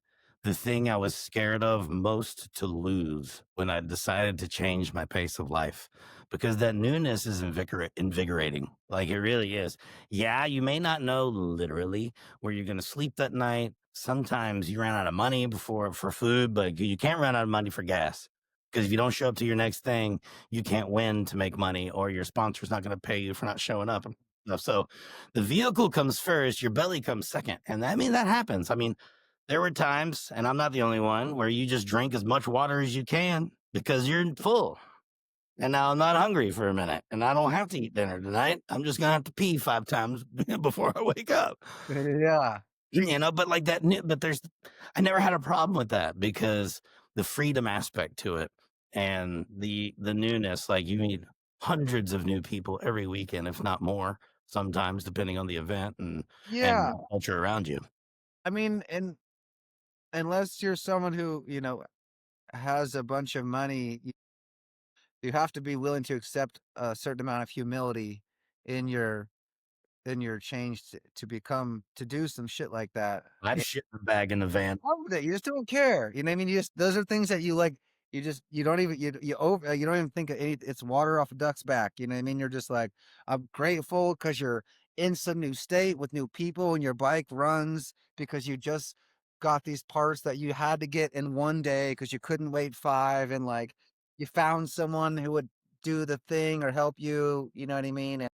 the thing I was scared of most to lose when I decided to change my pace of life, because that newness is invigorating. Like, it really is. Yeah, you may not know literally where you're going to sleep that night. Sometimes you ran out of money before for food, but you can't run out of money for gas. Because if you don't show up to your next thing, you can't win to make money, or your sponsor's not going to pay you for not showing up. So the vehicle comes first, your belly comes second. And that happens. I mean, there were times, and I'm not the only one, where you just drink as much water as you can because you're full. And now I'm not hungry for a minute, and I don't have to eat dinner tonight. I'm just gonna have to pee 5 times before I wake up. yeah. But like that, but I never had a problem with that because the freedom aspect to it and the newness, like you meet hundreds of new people every weekend, if not more, sometimes depending on the event and Yeah. the culture around you. I mean, and unless you're someone who, has a bunch of money, you have to be willing to accept a certain amount of humility in your change to become to do some shit like that. I've shit in a bag in the van. Wrong with it. You just don't care. You know what I mean? You just those are things that you like. You don't even you don't even think of any. It's water off a duck's back. You know what I mean? You're just like I'm grateful because you're in some new state with new people and your bike runs because you just got these parts that you had to get in one day because you couldn't wait five and like you found someone who would do the thing or help you. You know what I mean? And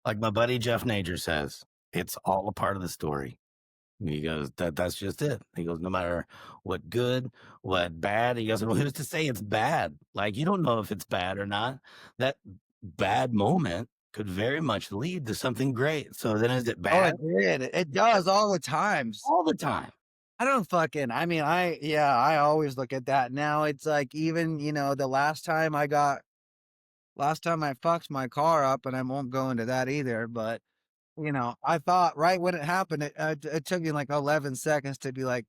Like my buddy Jeff Nager says, it's all a part of the story. He goes, that's just it. He goes, no matter what good, what bad, he goes, well, who's to say it's bad? Like, you don't know if it's bad or not. That bad moment could very much lead to something great. So then is it oh, bad? it did. It does all the times. All the time. I don't fucking I mean, I always look at that now. It's like even, the last time I fucked my car up, and I won't go into that either, but, I thought right when it happened, it took me like 11 seconds to be like,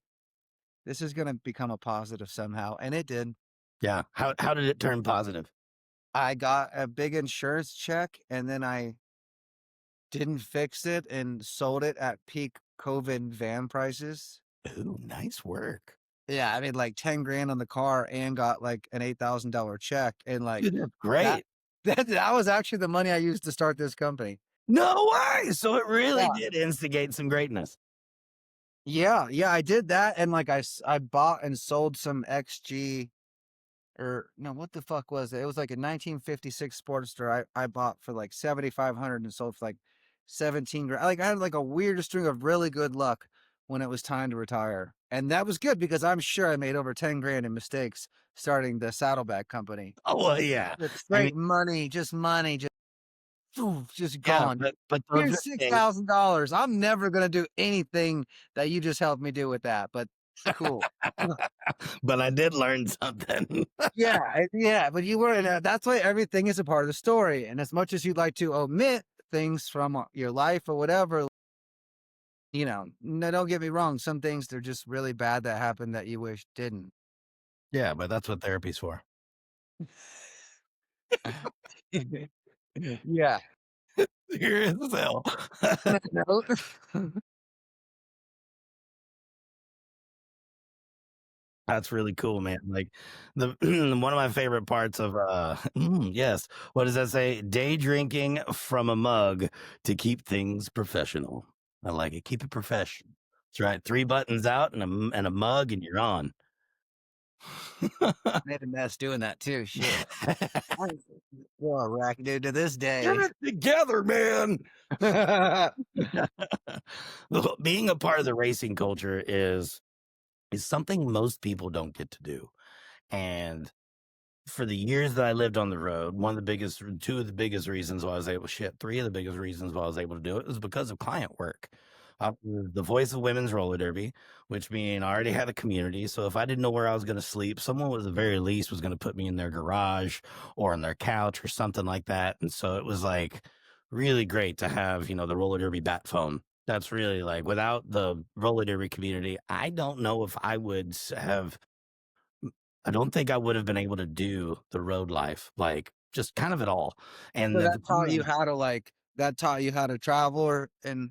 this is gonna become a positive somehow, and it did. Yeah. How did it turn positive? I got a big insurance check, and then I didn't fix it and sold it at peak COVID van prices. Ooh, nice work. Yeah, I made like 10 grand on the car and got like an $8,000 check, and like Dude, that's that great. that was actually the money I used to start this company. No way. So it really Yeah. did instigate some greatness. Yeah, yeah, I did that, and like I bought and sold some XG, or no, what the fuck was it? It was like a 1956 Sportster I bought for like 7,500 and sold for like 17 grand. Like I had like a weird string of really good luck when it was time to retire. And that was good because I'm sure I made over 10 grand in mistakes starting the saddlebag company. Oh, well, yeah. It's I mean, straight money, just poof, just yeah, gone. but those Here's are six things. thousand dollars. I'm never gonna do anything that you just helped me do with that, but cool. But I did learn something. Yeah, yeah, but you were that's why everything is a part of the story, and as much as you'd like to omit things from, your life or whatever, no, don't get me wrong, some things they're just really bad that happened that you wish didn't. Yeah, but that's what therapy's for. Yeah. Here is hell. On that note That's really cool, man. Like the one of my favorite parts of yes, what does that say? Day drinking from a mug to keep things professional. I like it. Keep it professional. That's right. 3 buttons out and a mug and you're on. made a mess doing that too, shit. I'm still a wreck, dude, to this Get day. it together, man. Being a part of the racing culture is something most people don't get to do. And for the years that I lived on the road, two of the biggest reasons why I was able, shit, three of the biggest reasons why I was able to do it was because of client work. I was the voice of women's roller derby, which mean I already had a community. So if I didn't know where I was going to sleep, someone was at the very least was going to put me in their garage or on their couch or something like that. And so it was like really great to have, the roller derby bat phone. That's really like without the roller derby community, I don't know if I would have I don't think I would have been able to do the road life, like, just kind of at all, and So at the time, that taught you how to travel and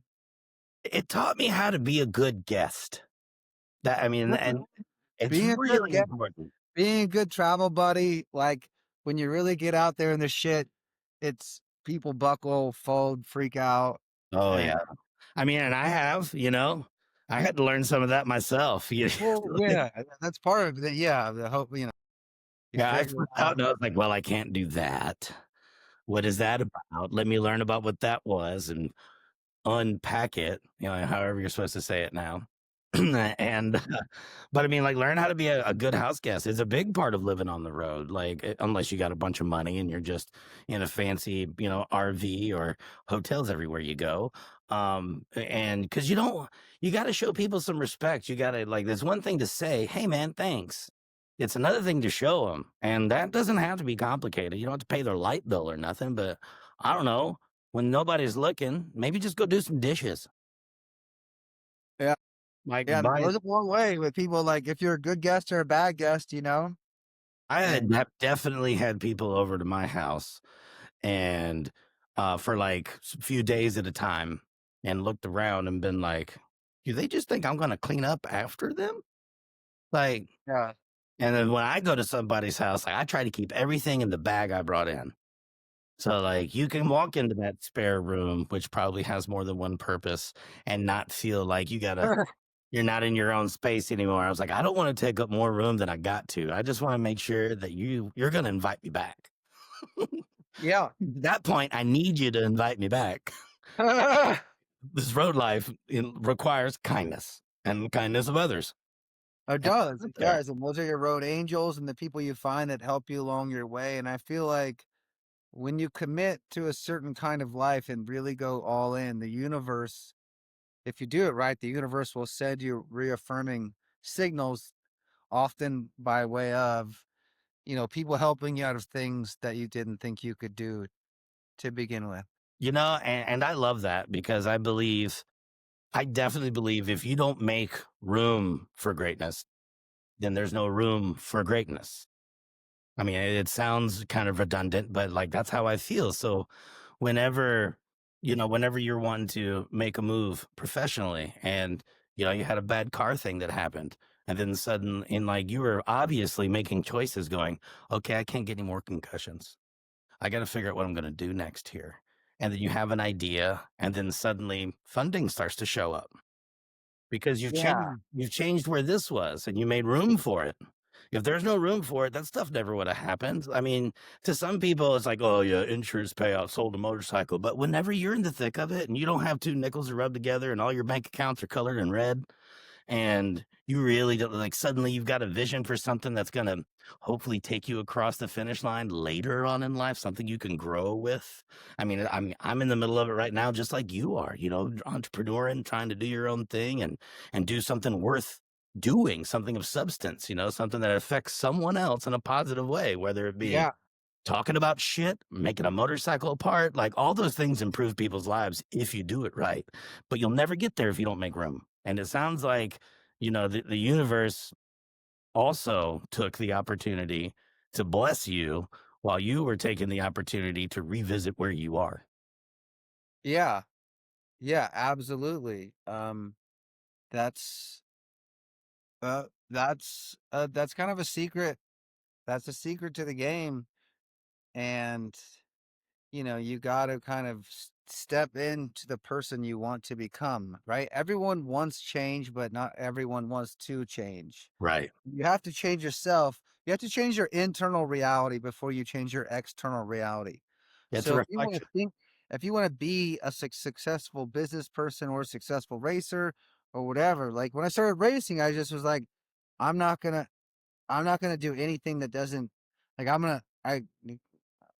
it taught me how to be a good guest. That I mean, and it's being a good really guest, important. being a good travel buddy, like when you really get out there in the shit, it's people buckle, fold, freak out, Oh, and yeah. I mean, and I had to learn some of that myself, well, yeah, that's part of it. Yeah, the hope, you Yeah, I figure it flipped out out. and I was like, "Well, I can't do that. What is that about? Let me learn about what that was and unpack it," however you're supposed to say it now. And but I mean, like, learn how to be a good house guest is a big part of living on the road. Like, unless you got a bunch of money and you're just in a fancy, RV or hotels everywhere you go. And because you got to show people some respect. You got to like. There's one thing to say, "Hey, man, thanks." It's another thing to show them, and that doesn't have to be complicated. You don't have to pay their light bill or nothing. But I don't know when nobody's looking, maybe just go do some dishes. Yeah. Like Yeah, and it by goes a long way with people, like, if you're a good guest or a bad guest, I had and definitely had people over to my house and for like a few days at a time and looked around and been like, do they just think I'm gonna clean up after them? Like, yeah. and then when I go to somebody's house, like I try to keep everything in the bag I brought in. So like you can walk into that spare room, which probably has more than one purpose, and not feel like you're not in your own space anymore. I was like, I don't want to take up more room than I got to. I just want to make sure that you're gonna invite me back. Yeah. At that point, I need you to invite me back. This road life requires kindness and kindness of others. It And does, out it there. does, and those are your road angels and the people you find that help you along your way, and I feel like when you commit to a certain kind of life and really go all in, the universe, if you do it right, the universe will send you reaffirming signals, often by way of, people helping you out of things that you didn't think you could do to begin with. And I love that because I definitely believe if you don't make room for greatness, then there's no room for greatness. I mean, it sounds kind of redundant, but like that's how I feel. So whenever, whenever you're wanting to make a move professionally and, you had a bad car thing that happened, and then sudden and like you were obviously making choices going, okay, I can't get any more concussions. I got to figure out what I'm going to do next here. And then you have an idea, and then suddenly funding starts to show up because Yeah, you've changed where this was and you made room for it. If there's no room for it, that stuff never would have happened. I mean, to some people, it's like, oh yeah, insurance payout, sold a motorcycle. But whenever you're in the thick of it and you don't have two nickels to rub together and all your bank accounts are colored in red, and you really don't like suddenly you've got a vision for something that's going to hopefully take you across the finish line later on in life, something you can grow with. I'm in the middle of it right now just like you are, entrepreneur and trying to do your own thing and do something worth doing, something of substance, something that affects someone else in a positive way, whether it be yeah, talking about shit, making a motorcycle apart, like all those things improve people's lives if you do it right. But you'll never get there if you don't make room. And it sounds like, the universe also took the opportunity to bless you while you were taking the opportunity to revisit where you are. yeah, yeah, absolutely. That's that's kind of a secret. That's a secret to the game, and you got to kind of step into the person you want to become, right? Everyone wants change, but not everyone wants to change. Right. You have to change yourself. You have to change your internal reality before you change your external reality. It's a So if you want to reflection. think, if you want to be a successful business person or a successful racer or whatever, like when I started racing, I just was like, I'm not gonna, I'm not gonna do anything that doesn't, like I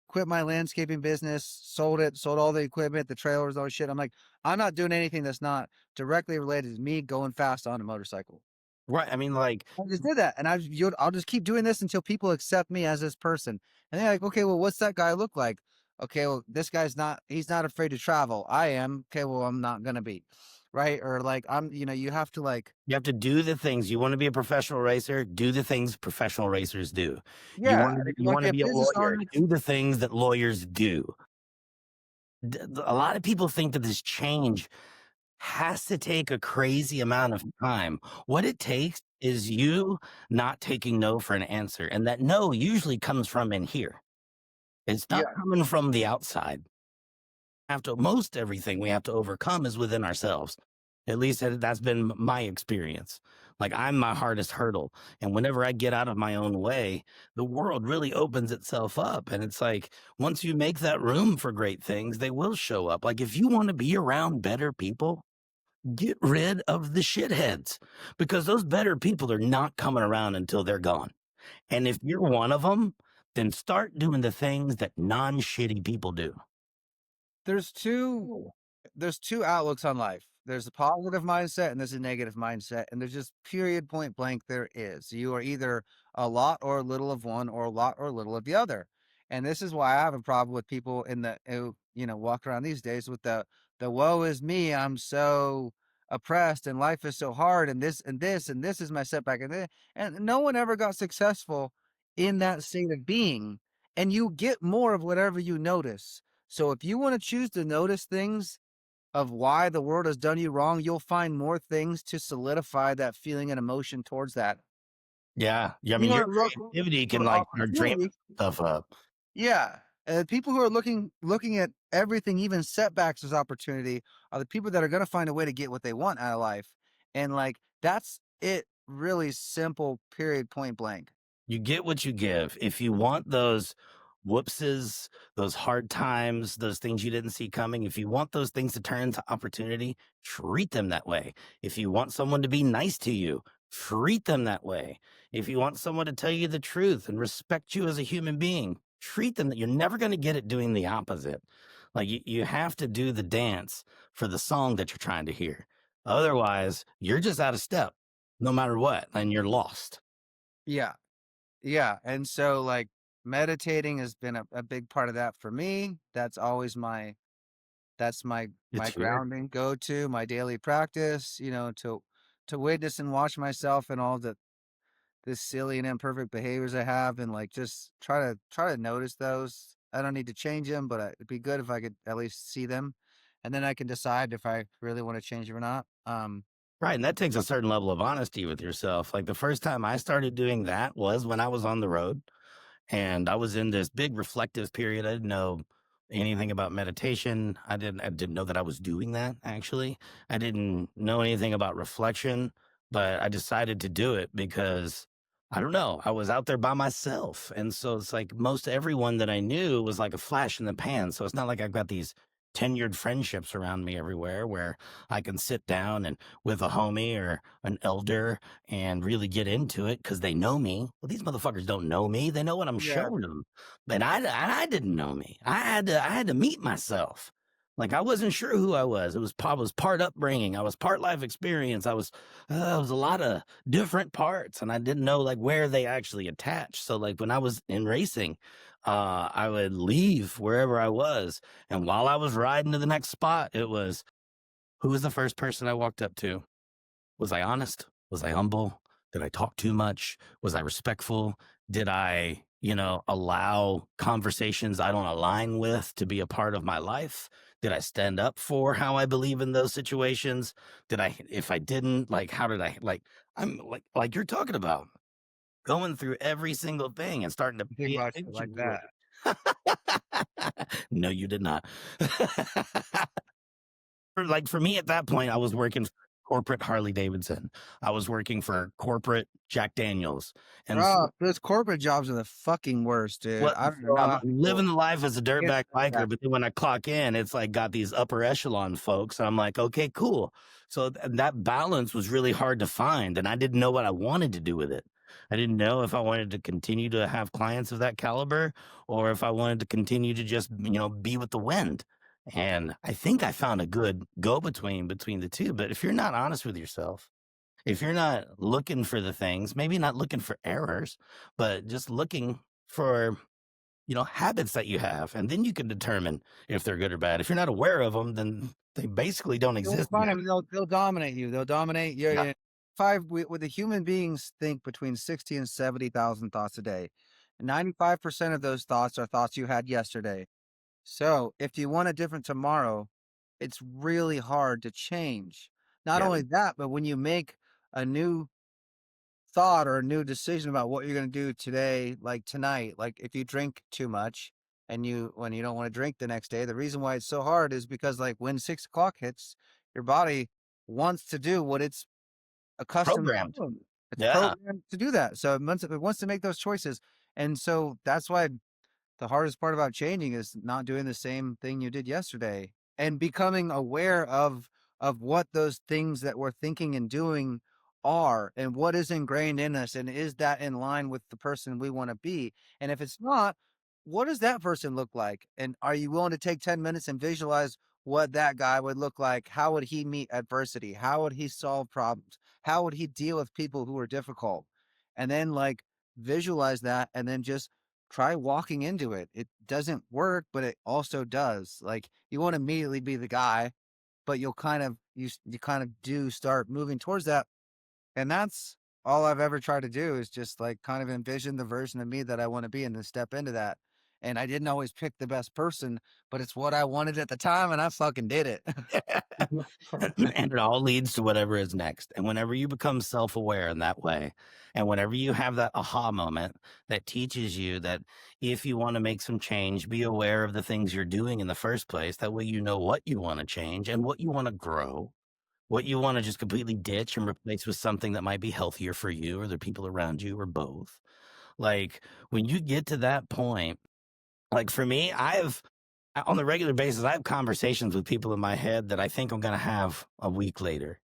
quit my landscaping business, sold it, sold all the equipment, the trailers, all the shit. I'm like, I'm not doing anything that's not directly related to me going fast on a motorcycle. Right. I mean, like, I just did that, and I'll just keep doing this until people accept me as this person. And they're like, okay, well, what's that guy look like? Okay, well, this guy's not. He's not afraid to travel. I am. Okay, well, I'm not gonna be, right? Or like I'm. You have to like, you have to do the things you want to be a professional racer, do the things professional racers do. You yeah. want to And if you you want want to to be a be a business lawyer, owner, do the things that lawyers do. A lot of people think that this change has to take a crazy amount of time. What it takes is you not taking no for an answer, and that no usually comes from in here. It's not yeah, coming from the outside. Most everything we have to overcome is within ourselves. At least that's been my experience. Like I'm my hardest hurdle. And whenever I get out of my own way, the world really opens itself up. And it's like, once you make that room for great things, they will show up. Like if you want to be around better people, get rid of the shitheads because those better people are not coming around until they're gone. And if you're one of them, then start doing the things that non shitty people do. there's two there's two outlooks on life. There's a positive mindset and there's a negative mindset. And there's just period point blank there is. You are either a lot or a little of one or a lot or a little of the other. And this is why I have a problem with people in the who, walk around these days with the woe is me. I'm so oppressed and life is so hard and this and this and this is my setback and no one ever got successful in that state of being. And you get more of whatever you notice. So if you want to choose to notice things of why the world has done you wrong, you'll find more things to solidify that feeling and emotion towards that. Yeah. Yeah. I mean, You your are looking creativity can for like start dreaming opportunity. stuff up. Yeah, people who are looking at everything, even setbacks as opportunity, are the people that are gonna find a way to get what they want out of life, and, like, that's it, really simple, period, point blank. You get what you give. If you want those whoopses, those hard times, those things you didn't see coming, if you want those things to turn into opportunity, treat them that way. If you want someone to be nice to you, treat them that way. If you want someone to tell you the truth and respect you as a human being, treat them that you're never going to get it doing the opposite. Like you have to do the dance for the song that you're trying to hear. Otherwise, you're just out of step no matter what, and you're lost. Yeah, yeah, and so, like, meditating has been a big part of that for me. That's always that's my It's here. grounding go-to, my daily practice, to witness and watch myself and all the silly and imperfect behaviors I have and like just try to notice those. I don't need to change them, but it'd be good if I could at least see them, and then I can decide if I really want to change them or not. Right, and that takes a certain level of honesty with yourself. Like, the first time I started doing that was when I was on the road, and I was in this big reflective period. I didn't know anything about meditation. I didn't know that I was doing that, actually. I didn't know anything about reflection, but I decided to do it because, I don't know, I was out there by myself, and so it's like most everyone that I knew was like a flash in the pan, so it's not like I've got these tenured friendships around me everywhere where I can sit down and with a homie or an elder and really get into it because they know me. Well, these motherfuckers don't know me. They know what I'm Yeah, showing them, but I didn't know me. I had to meet myself. Like I wasn't sure who I was. I was part upbringing. I was part life experience. I was a lot of different parts, and I didn't know like where they actually attached. So like when I was in racing, I would leave wherever I was, and while I was riding to the next spot, it was who was the first person I walked up to? Was I honest? Was I humble? Did I talk too much? Was I respectful? Did I, allow conversations I don't align with to be a part of my life? Did I stand up for how I believe in those situations? If I didn't, like, how did I, like, I'm like you're talking about going through every single thing and starting to think paint about a shit picture like for that. it. No, you did not. For me at that point, I was working for corporate Harley Davidson. I was working for corporate Jack Daniels. And so, Oh, those corporate jobs are the fucking worst, dude. what I don't so know I'm how living people the life as a get dirtbag that. biker, but then when I clock in, it's like got these upper echelon folks. I'm like, okay, cool. So that balance was really hard to find, and I didn't know what I wanted to do with it. I didn't know if I wanted to continue to have clients of that caliber or if I wanted to continue to just, be with the wind. And I think I found a good go between the two. But if you're not honest with yourself, if you're not looking for the things, maybe not looking for errors, but just looking for habits that you have, and then you can determine if they're good or bad. If you're not aware of them, then they basically don't You'll exist find yet. 'em, they'll dominate you. They'll dominate you. Yeah. Yeah. Five with the human beings think between 60 and 70,000 thoughts a day. 95% of those thoughts are thoughts you had yesterday. So, if you want a different tomorrow, it's really hard to change. Not Yeah. only that, but when you make a new thought or a new decision about what you're going to do today, like tonight, like if you drink too much and when you don't want to drink the next day, the reason why it's so hard is because like when 6 o'clock hits, your body wants to do what it's accustomed to Programmed. doing. It's Yeah. programmed to do that. So it wants to make those choices. And so that's why the hardest part about changing is not doing the same thing you did yesterday and becoming aware of what those things that we're thinking and doing are and what is ingrained in us and is that in line with the person we want to be, and if it's not, what does that person look like, and are you willing to take 10 minutes and visualize what that guy would look like? How would he meet adversity? How would he solve problems? How would he deal with people who are difficult? And then like visualize that and then just try walking into it. It doesn't work, but it also does. Like, you won't immediately be the guy, but you'll kind of you kind of do start moving towards that. And that's all I've ever tried to do is just like kind of envision the version of me that I want to be and then step into that. And I didn't always pick the best person, but it's what I wanted at the time and I fucking did it. And it all leads to whatever is next. And whenever you become self aware in that way, and whenever you have that aha moment that teaches you that if you want to make some change, be aware of the things you're doing in the first place. That way, you know what you want to change and what you want to grow, what you want to just completely ditch and replace with something that might be healthier for you or the people around you or both. Like when you get to that point, like for me, on a regular basis, I have conversations with people in my head that I think I'm going to have a week later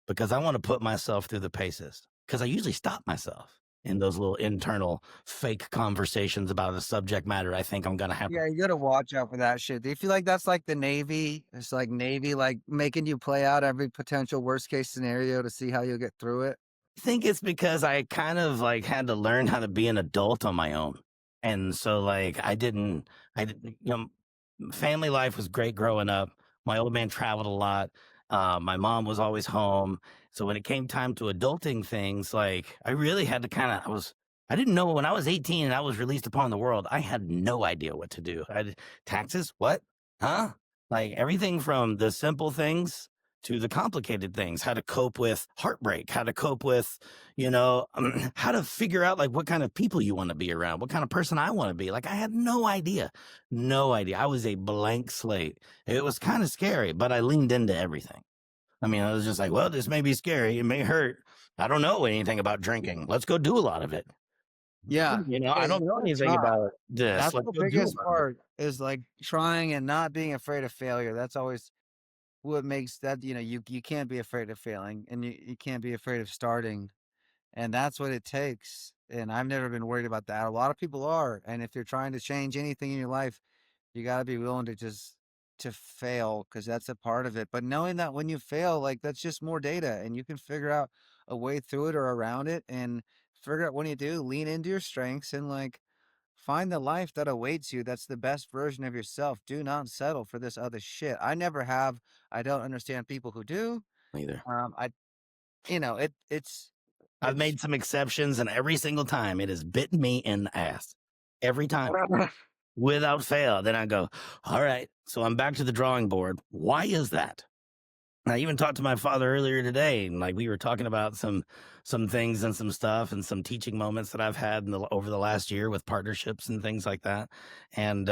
because I want to put myself through the paces. Because I usually stop myself in those little internal fake conversations about a subject matter I think I'm going to have. Yeah, you gotta watch out for that shit. Do you feel like that's like the Navy? It's like Navy, like making you play out every potential worst case scenario to see how you'll get through it. I think it's because I kind of like had to learn how to be an adult on my own. And so like I didn't, family life was great growing up. My old man traveled a lot. My mom was always home. So when it came time to adulting things, like I really had to I didn't know when I was 18 and I was released upon the world, I had no idea what to do. Taxes? What? Huh? Like everything from the simple things to the complicated things, how to cope with heartbreak, how to cope with, how to figure out like what kind of people you want to be around, what kind of person I want to be. Like I had no idea. No idea. I was a blank slate. It was kind of scary, but I leaned into everything. I mean, I was just like, well, this may be scary. It may hurt. I don't know anything about drinking. Let's go do a lot of it. Yeah, I don't know it's anything not. about this. That's Let's the go do a biggest lot of it. part is like trying and not being afraid of failure. That's always what makes that, you can't be afraid of failing and you can't be afraid of starting. And that's what it takes. And I've never been worried about that. A lot of people are. And if you're trying to change anything in your life, you got to be willing to just to fail because that's a part of it. But knowing that when you fail, like that's just more data and you can figure out a way through it or around it and figure out when you do, lean into your strengths and like find the life that awaits you. That's the best version of yourself. Do not settle for this other shit. I never have. I don't understand people who do. Either. I, I've it's made some exceptions, and every single time it has bitten me in the ass. Every time. Without fail. Then I go, all right, so I'm back to the drawing board. Why is that? I even talked to my father earlier today, and like we were talking about some things and some stuff and some teaching moments that I've had over the last year with partnerships and things like that. And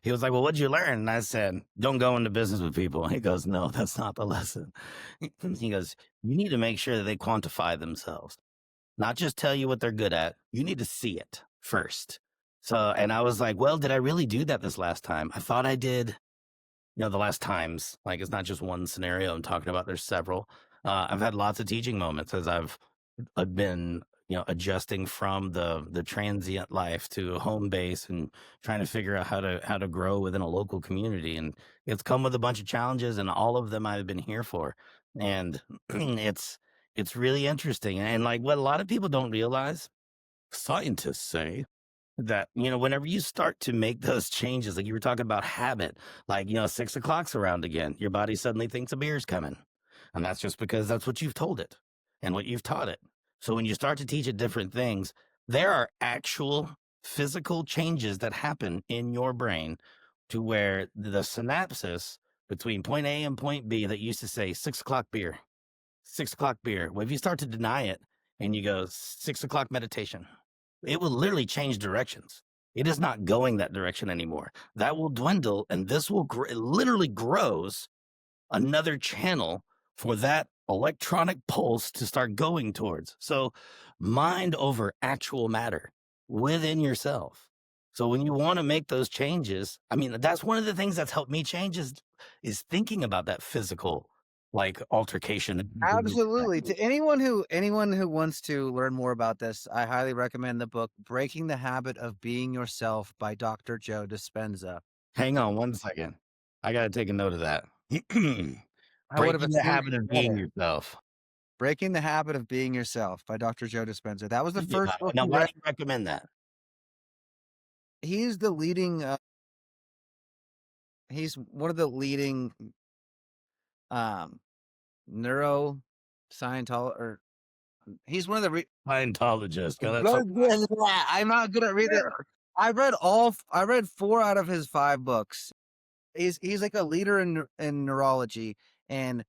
he was like, "Well, what'd you learn?" And I said, "Don't go into business with people." He goes, "No, that's not the lesson." He goes, "You need to make sure that they quantify themselves, not just tell you what they're good at. You need to see it first." So, and I was like, "Well, did I really do that this last time? I thought I did." The last times, like it's not just one scenario I'm talking about, there's several. I've had lots of teaching moments as I've been, adjusting from the transient life to home base and trying to figure out how to grow within a local community. And it's come with a bunch of challenges, and all of them I've been here for. And it's really interesting. And like what a lot of people don't realize, scientists say that whenever you start to make those changes, like you were talking about habit, like 6 o'clock's around again, your body suddenly thinks a beer's coming, and that's just because that's what you've told it and what you've taught it. So when you start to teach it different things, there are actual physical changes that happen in your brain to where the synapses between point A and point B that used to say 6 o'clock beer, 6 o'clock beer, well, if you start to deny it and you go 6 o'clock meditation, it will literally change directions. It is not going that direction anymore. That will dwindle, and this will it literally grows another channel for that electronic pulse to start going towards. So, mind over actual matter within yourself. So when you want to make those changes, I mean, that's one of the things that's helped me change is thinking about that physical like altercation. absolutely. To anyone who wants to learn more about this, I highly recommend the book Breaking the Habit of Being Yourself by Dr. Joe Dispenza. Hang on one second. I got to take a note of that. I would have Breaking the assumed habit you of read being it. yourself. Breaking the Habit of Being Yourself by Dr. Joe Dispenza. That was the Yeah. first book Now, he why read. do you recommend that? He's the leading he's one of the leading um, neuro Scientologist, or he's one of the Scientologist. Good, good, yeah, I'm not good at reading. I read 4 out of his 5 books. He's like a leader in neurology and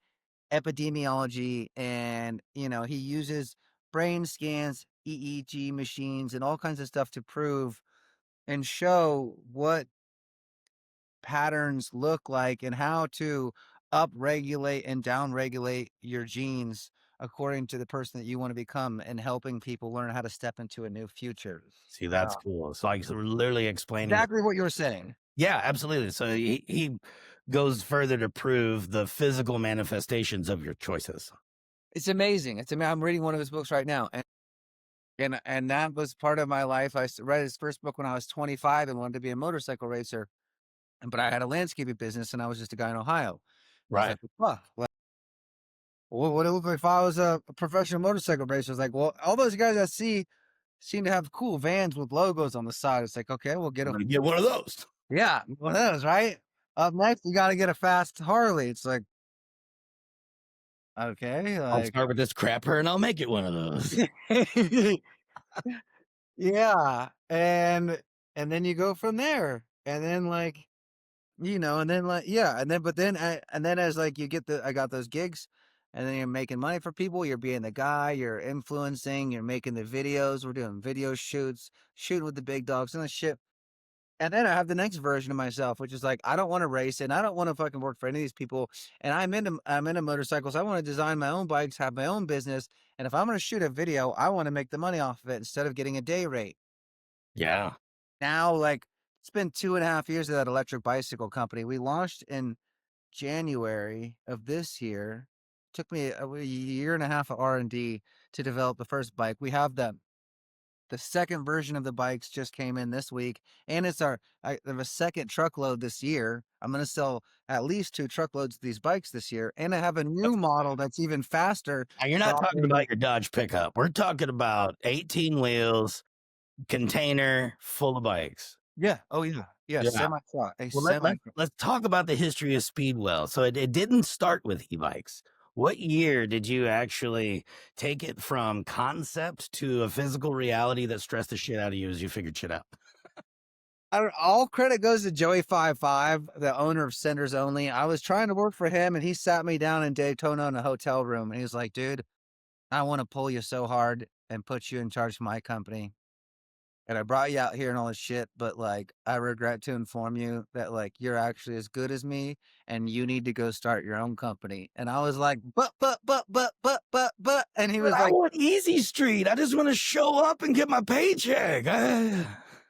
epidemiology, and, he uses brain scans, EEG machines, and all kinds of stuff to prove and show what patterns look like and how to upregulate and downregulate your genes according to the person that you want to become, and helping people learn how to step into a new future. See, that's Oh, cool. It's like literally explaining. exactly what you were saying. Yeah, absolutely. So he goes further to prove the physical manifestations of your choices. It's amazing. I'm reading one of his books right now, and that was part of my life. Read his first book when I was 25 and wanted to be a motorcycle racer, but I had a landscaping business and I was just a guy in Ohio. I was Right. like, "Huh, what would it look like if I was a professional motorcycle racer?" I was like, "Well, all those guys I see seem to have cool vans with logos on the side." It's like, okay, we'll get I'm them. gonna get one of those. Yeah, one of those, right? Up next, you got to get a fast Harley. It's like, okay, I'll like, start with this crapper and I'll make it one of those. yeah, and then you go from there, and then like, and then like, yeah, and then and then as like you get I got those gigs, and then you're making money for people. You're being the guy. You're influencing. You're making the videos. We're doing video shoots, shooting with the big dogs and the shit. And then I have the next version of myself, which is like, I don't want to race and I don't want to fucking work for any of these people. And I'm into motorcycles. I want to design my own bikes, have my own business. And if I'm going to shoot a video, I want to make the money off of it instead of getting a day rate. Yeah. Now, like, it's been 2.5 years of that electric bicycle company. We launched in January of this year. Took me a year and a half of R&D to develop the first bike. We have the second version of the bikes just came in this week, and I have a second truckload this year. I'm going to sell at least 2 truckloads of these bikes this year, and I have a new model that's even faster. And you're not talking dropping- about your Dodge pickup. We're talking about 18 wheels, container full of bikes. Yeah. Oh yeah. Yeah. Yeah. Semi truck. A Well, semi. let's talk about the history of Speedwell. So it didn't start with e-bikes. What year did you actually take it from concept to a physical reality that stressed the shit out of you as you figured shit out? All credit goes to Joey 55, the owner of Senders Only. I was trying to work for him, and he sat me down in Daytona in a hotel room, and he was like, "Dude, I want to pull you so hard and put you in charge of my company. And I brought you out here and all this shit, but like, I regret to inform you that like you're actually as good as me, and you need to go start your own company." And I was like, but, and he But was I like, want easy street. I just want to show up and get my paycheck. "Oh,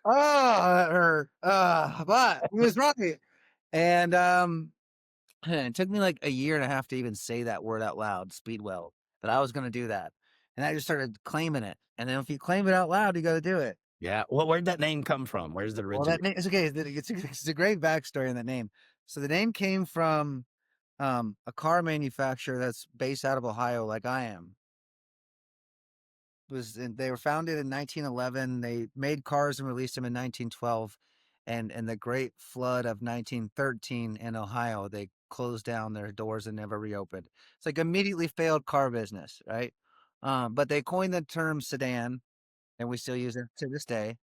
that hurt." But he was right. And it took me like a year and a half to even say that word out loud, Speedwell, that I was going to do that. And I just started claiming it. And then if you claim it out loud, you got to do it. Yeah. Well, where'd that name come from? Where's the Well, original? that name it's okay. It's a great backstory in that name. So the name came from a car manufacturer that's based out of Ohio, like I am. They were founded in 1911. They made cars and released them in 1912, and in the Great Flood of 1913 in Ohio, they closed down their doors and never reopened. It's like immediately failed car business, right? But they coined the term sedan, and we still use it to this day.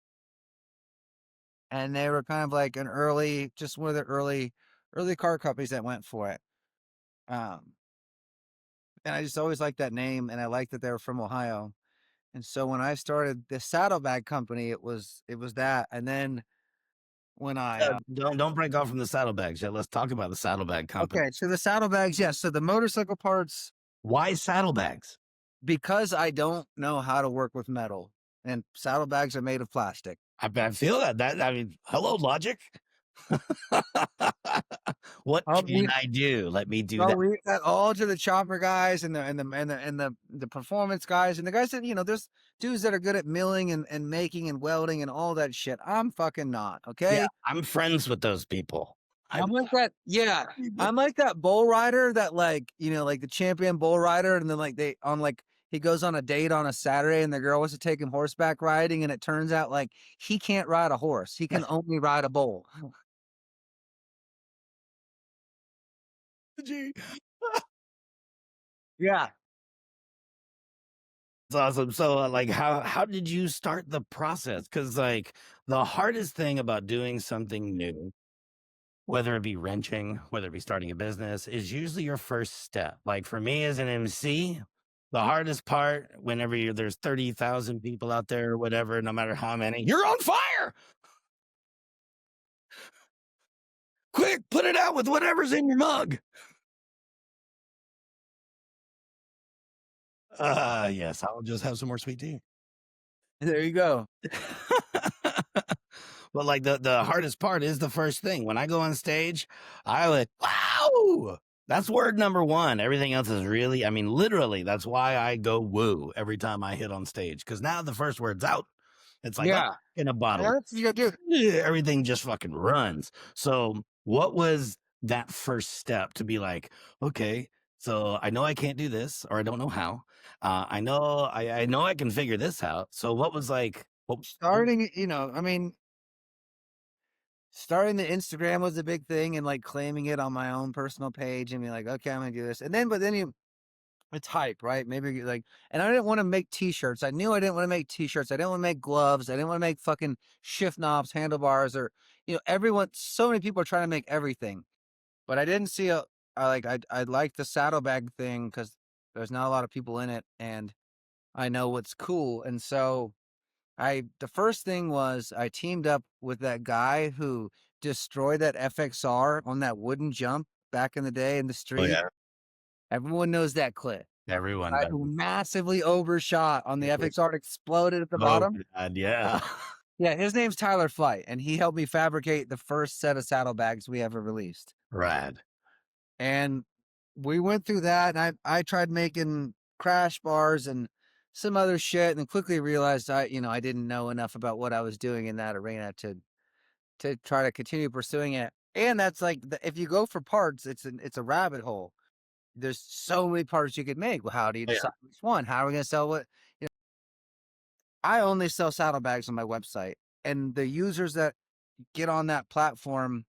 And they were kind of like just one of the early car companies that went for it. Um, and I just always liked that name, and I liked that they were from Ohio. And so when I started the saddlebag company, it was that. And then when Don't break off from the saddlebags yet. Let's talk about the saddlebag company. okay, so the saddlebags, yes. So the motorcycle parts, Why saddlebags? because I don't know how to work with metal, and saddlebags are made of plastic. I feel that. I mean, hello, logic. What Oh, can I do? Let me do no, that. we leave that all to the chopper guys and the performance guys and the guys that there's dudes that are good at milling and making and welding and all that shit. I'm fucking not. Yeah, Okay. I'm friends with those people. I'm like that. Yeah. I'm like that bull rider that like the champion bull rider. And then like he goes on a date on a Saturday and the girl wants to take him horseback riding. And it turns out like he can't ride a horse. He can only ride a bull. Gee. Yeah. It's awesome. So, like, how did you start the process? Because like the hardest thing about doing something new, whether it be wrenching, whether it be starting a business, is usually your first step. Like for me as an MC, the hardest part, whenever there's 30,000 people out there or whatever, no matter how many, you're on fire. Quick, put it out with whatever's in your mug. Yes, I'll just have some more sweet tea. There you go. But like the hardest part is the first thing. When I go on stage, I would wow. That's word number one. Everything else is really, I mean, literally, that's why I go woo every time I hit on stage. Because now the first word's out. It's like, like Yeah. in a bottle. That's what you gotta do. Everything just fucking runs. So, what was that first step to be like, okay, so I know I can't do this, or I don't know how. I know I can figure this out. So, what was like, what Starting, I mean, starting the Instagram was a big thing and like claiming it on my own personal page and being like, okay, I'm gonna do this. And then, but then it's hype, right? Maybe like, and I didn't want to make t-shirts. I knew I didn't want to make t-shirts. I didn't want to make gloves. I didn't want to make fucking shift knobs, handlebars, or, everyone, so many people are trying to make everything, but I didn't see I like the saddlebag thing because there's not a lot of people in it and I know what's cool. And so the first thing was I teamed up with that guy who destroyed that FXR on that wooden jump back in the day in the oh street. yeah, Everyone knows that clip. everyone Guy does. who massively overshot on the It was FXR and exploded at the so bottom. bad, yeah. Yeah, his name's Tyler Flight, and he helped me fabricate the first set of saddlebags we ever released. Rad. And we went through that, and I tried making crash bars and some other shit, and quickly realized I didn't know enough about what I was doing in that arena to try to continue pursuing it. And that's like if you go for parts, it's a rabbit hole. There's so many parts you could make. Well, how do you Oh, yeah. decide which one? How are we gonna sell what? I only sell saddlebags on my website, and the users that get on that platform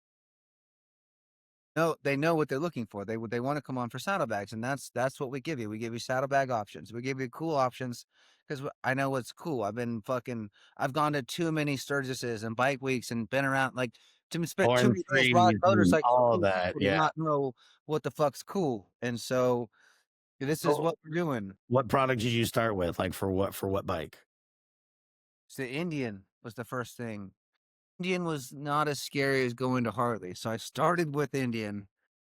know what they're looking for. They want to come on for saddlebags, and that's what we give you. We give you saddlebag options. We give you cool options because I know what's cool. I've gone to too many Sturgises and bike weeks and been around like to spent too Born many days riding free and motorcycles with all cool that. people to Yeah. not know what the fuck's cool. And so this is So, what we're doing. what product did you start with? Like for what bike? So Indian was the first thing. Indian was not as scary as going to Harley, so I started with Indian.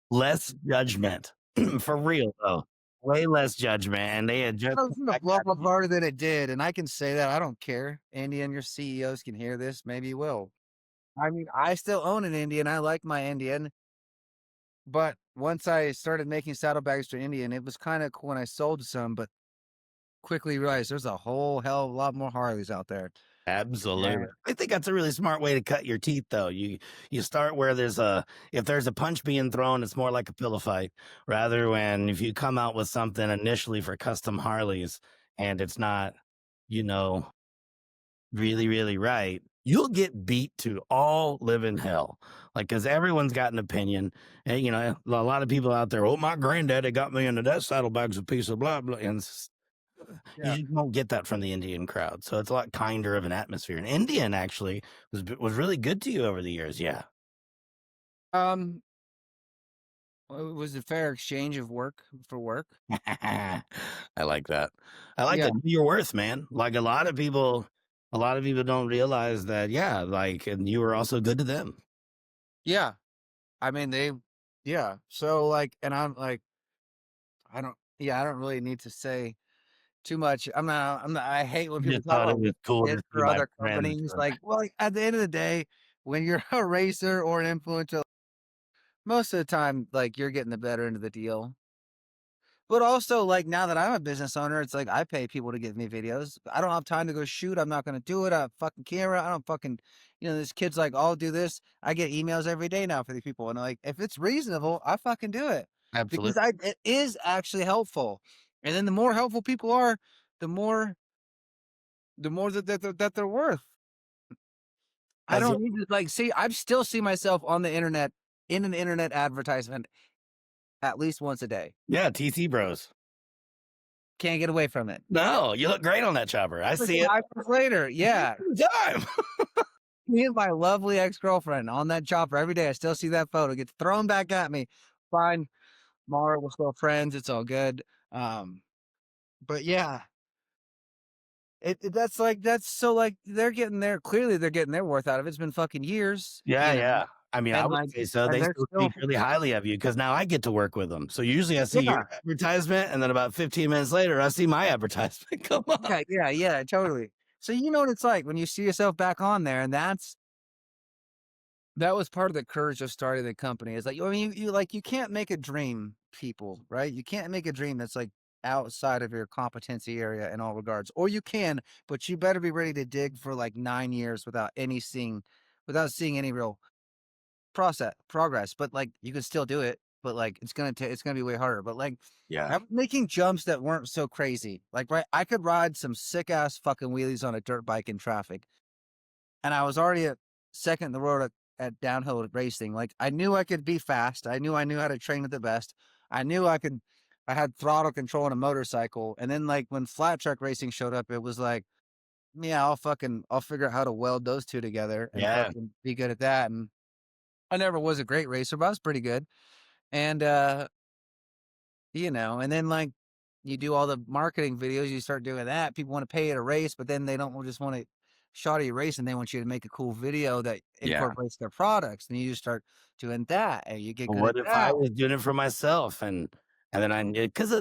Less judgment. For real though. Way less judgment. And they had just It was the gonna fact blow that up harder than it did, and I can say that, I don't care. Indian, your CEOs can hear this, maybe you will. I mean, I still own an Indian, I like my Indian, but once I started making saddlebags for Indian, it was kinda cool when I sold some, but quickly realized there's a whole hell of a lot more Harleys out there. absolutely. And I think that's a really smart way to cut your teeth though. You start where if there's a punch being thrown, it's more like a pillow fight rather when if you come out with something initially for custom Harleys and it's not, you know, really, really right, you'll get beat to all living hell. Like, cause everyone's got an opinion. And a lot of people out there, oh, my granddaddy got me into that saddlebag's a piece of blah blah. And you yeah. just won't get that from the Indian crowd. So it's a lot kinder of an atmosphere. And Indian actually was really good to you over the years. Yeah. Um, it was a fair exchange of work for work. I like that. I like Yeah. that. Your worth, man. Like a lot of people don't realize that, yeah, like, and you were also good to them. Yeah. I mean, yeah. So, like, and I'm like, I don't really need to say too much. I hate when You people just talk thought it about was what cool they to did see for my other friends. companies. Like, well, like, at the end of the day, when you're a racer or an influencer, most of the time, like, you're getting the better end of the deal. But also, like, now that I'm a business owner, it's like I pay people to give me videos. I don't have time to go shoot. I'm not going to do it. I have a fucking camera. I don't fucking, this kid's like, I'll do this. I get emails every day now for these people. And like, if it's reasonable, I fucking do it because Absolutely. it is actually helpful. And then the more helpful people are, the more, that they're worth. I As don't need to like see, I still see myself on the internet in an internet advertisement at least once a day. yeah, TC Bros. Can't get away from it. No, you look great on that chopper. I see Freaking it 5 months later, yeah. all the time. Me and my lovely ex-girlfriend on that chopper every day. I still see that photo, gets thrown back at me. Fine, Mara, we're still friends, it's all good. Um, but yeah, that's like that's so like they're getting their clearly they're getting their worth out of it. It's been fucking years, Yeah, you know, yeah. I mean, I and would like say so. and They they're still still speak really highly of you because now I get to work with them. So usually I see your yeah, advertisement, and then about 15 minutes later, I see my advertisement come up. yeah, totally. So you know what it's like when you see yourself back on there, and that was part of the courage of starting the company. Is like, I mean, you like you can't make a dream, people, right? You can't make a dream that's like outside of your competency area in all regards. Or you can, but you better be ready to dig for like 9 years without seeing any real progress. But like you can still do it, but like it's gonna be way harder. But like Yeah. I'm making jumps that weren't so crazy. Like right, I could ride some sick ass fucking wheelies on a dirt bike in traffic, and I was already at second in the world at downhill racing. Like I knew I could be fast. I knew how to train at the best. I knew I had throttle control on a motorcycle. And then like when flat track racing showed up, it was like, yeah, I'll figure out how to weld those two together and Yeah. fucking be good at that. And I never was a great racer, but I was pretty good. And you know, and then like you do all the marketing videos, you start doing that. People want to pay you to race, but then they don't just want to shot of you racing. They want you to make a cool video that Yeah. incorporates their products. And you just start doing that and you get But good at what if I that. was doing it for myself and then I because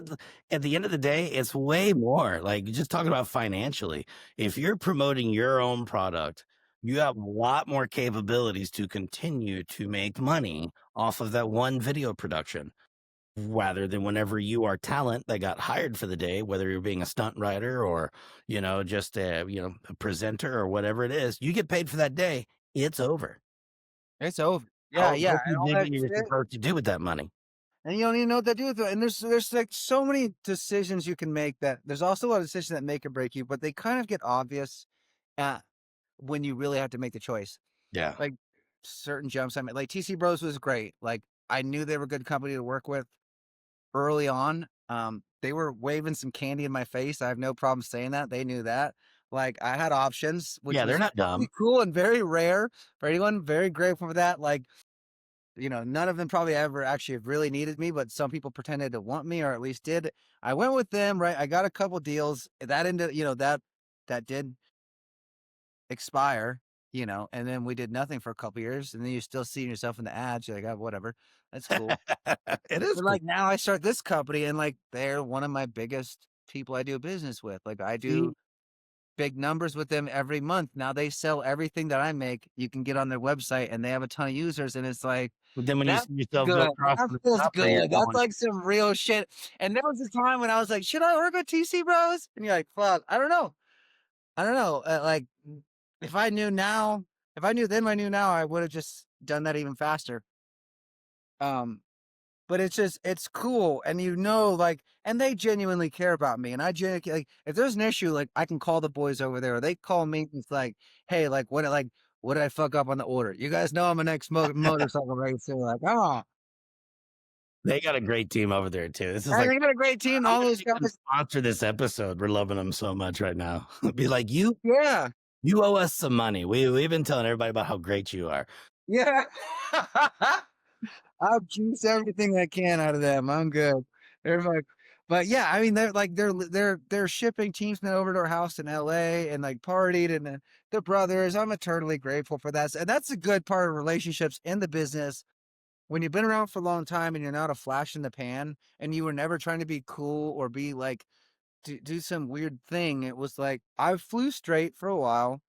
at the end of the day, it's way more like just talking about financially. If you're promoting your own product, you have a lot more capabilities to continue to make money off of that one video production rather than whenever you are talent that got hired for the day, whether you're being a stunt rider or, just a presenter or whatever it is, you get paid for that day. It's over. It's over. Yeah, How yeah. what And you all did that what you were shit. supposed to do with that money. And you don't even know what to do with it. And there's like so many decisions you can make that there's also a lot of decisions that make or break you, but they kind of get obvious uh, when you really have to make the choice. Yeah. Like certain jumps I made, like TC Bros was great. Like I knew they were a good company to work with early on. They were waving some candy in my face. I have no problem saying that. They knew that. Like I had options, which Yeah, they're was not pretty dumb. cool and very rare for anyone. Very grateful for that. Like, none of them probably ever actually really needed me, but some people pretended to want me or at least did. I went with them, right? I got a couple deals that ended, that did expire, and then we did nothing for a couple years, and then you still see yourself in the ads. You're like, oh, whatever. That's cool. It is But, cool. like, now I start this company and, like, they're one of my biggest people I do business with. Like, I do See? big numbers with them every month. Now they sell everything that I make. You can get on their website and they have a ton of users and it's like, But then when you that's see yourself go good. across That to the feels top there, you're good. That's going, like some real shit. And there was a time when I was like, should I work with TC Bros? And you're like, fuck, I don't know. I don't know. If I knew now, if I knew then, I knew now, I would have just done that even faster. Um, But it's just it's cool, and like, and they genuinely care about me, and I genuinely like, if there's an issue, like, I can call the boys over there, or they call me, and it's like, "Hey, what did I fuck up on the order? You guys know I'm an motorcycle racer." Like, "Oh." they got a great team over there too. This is And like, they got a great team, I'm all gonna those make them guys. sponsor this episode. We're loving them so much right now. Be like, Yeah, you owe us some money. We've been telling everybody about how great you are. yeah. I'll juice everything I can out of them. I'm good. They're like, but yeah, I mean, they're shipping teamsmen over to our house in LA and like partied and the brothers. I'm eternally grateful for that. And that's a good part of relationships in the business. When you've been around for a long time and you're not a flash in the pan and you were never trying to be cool or be like, do some weird thing. It was like, I flew straight for a while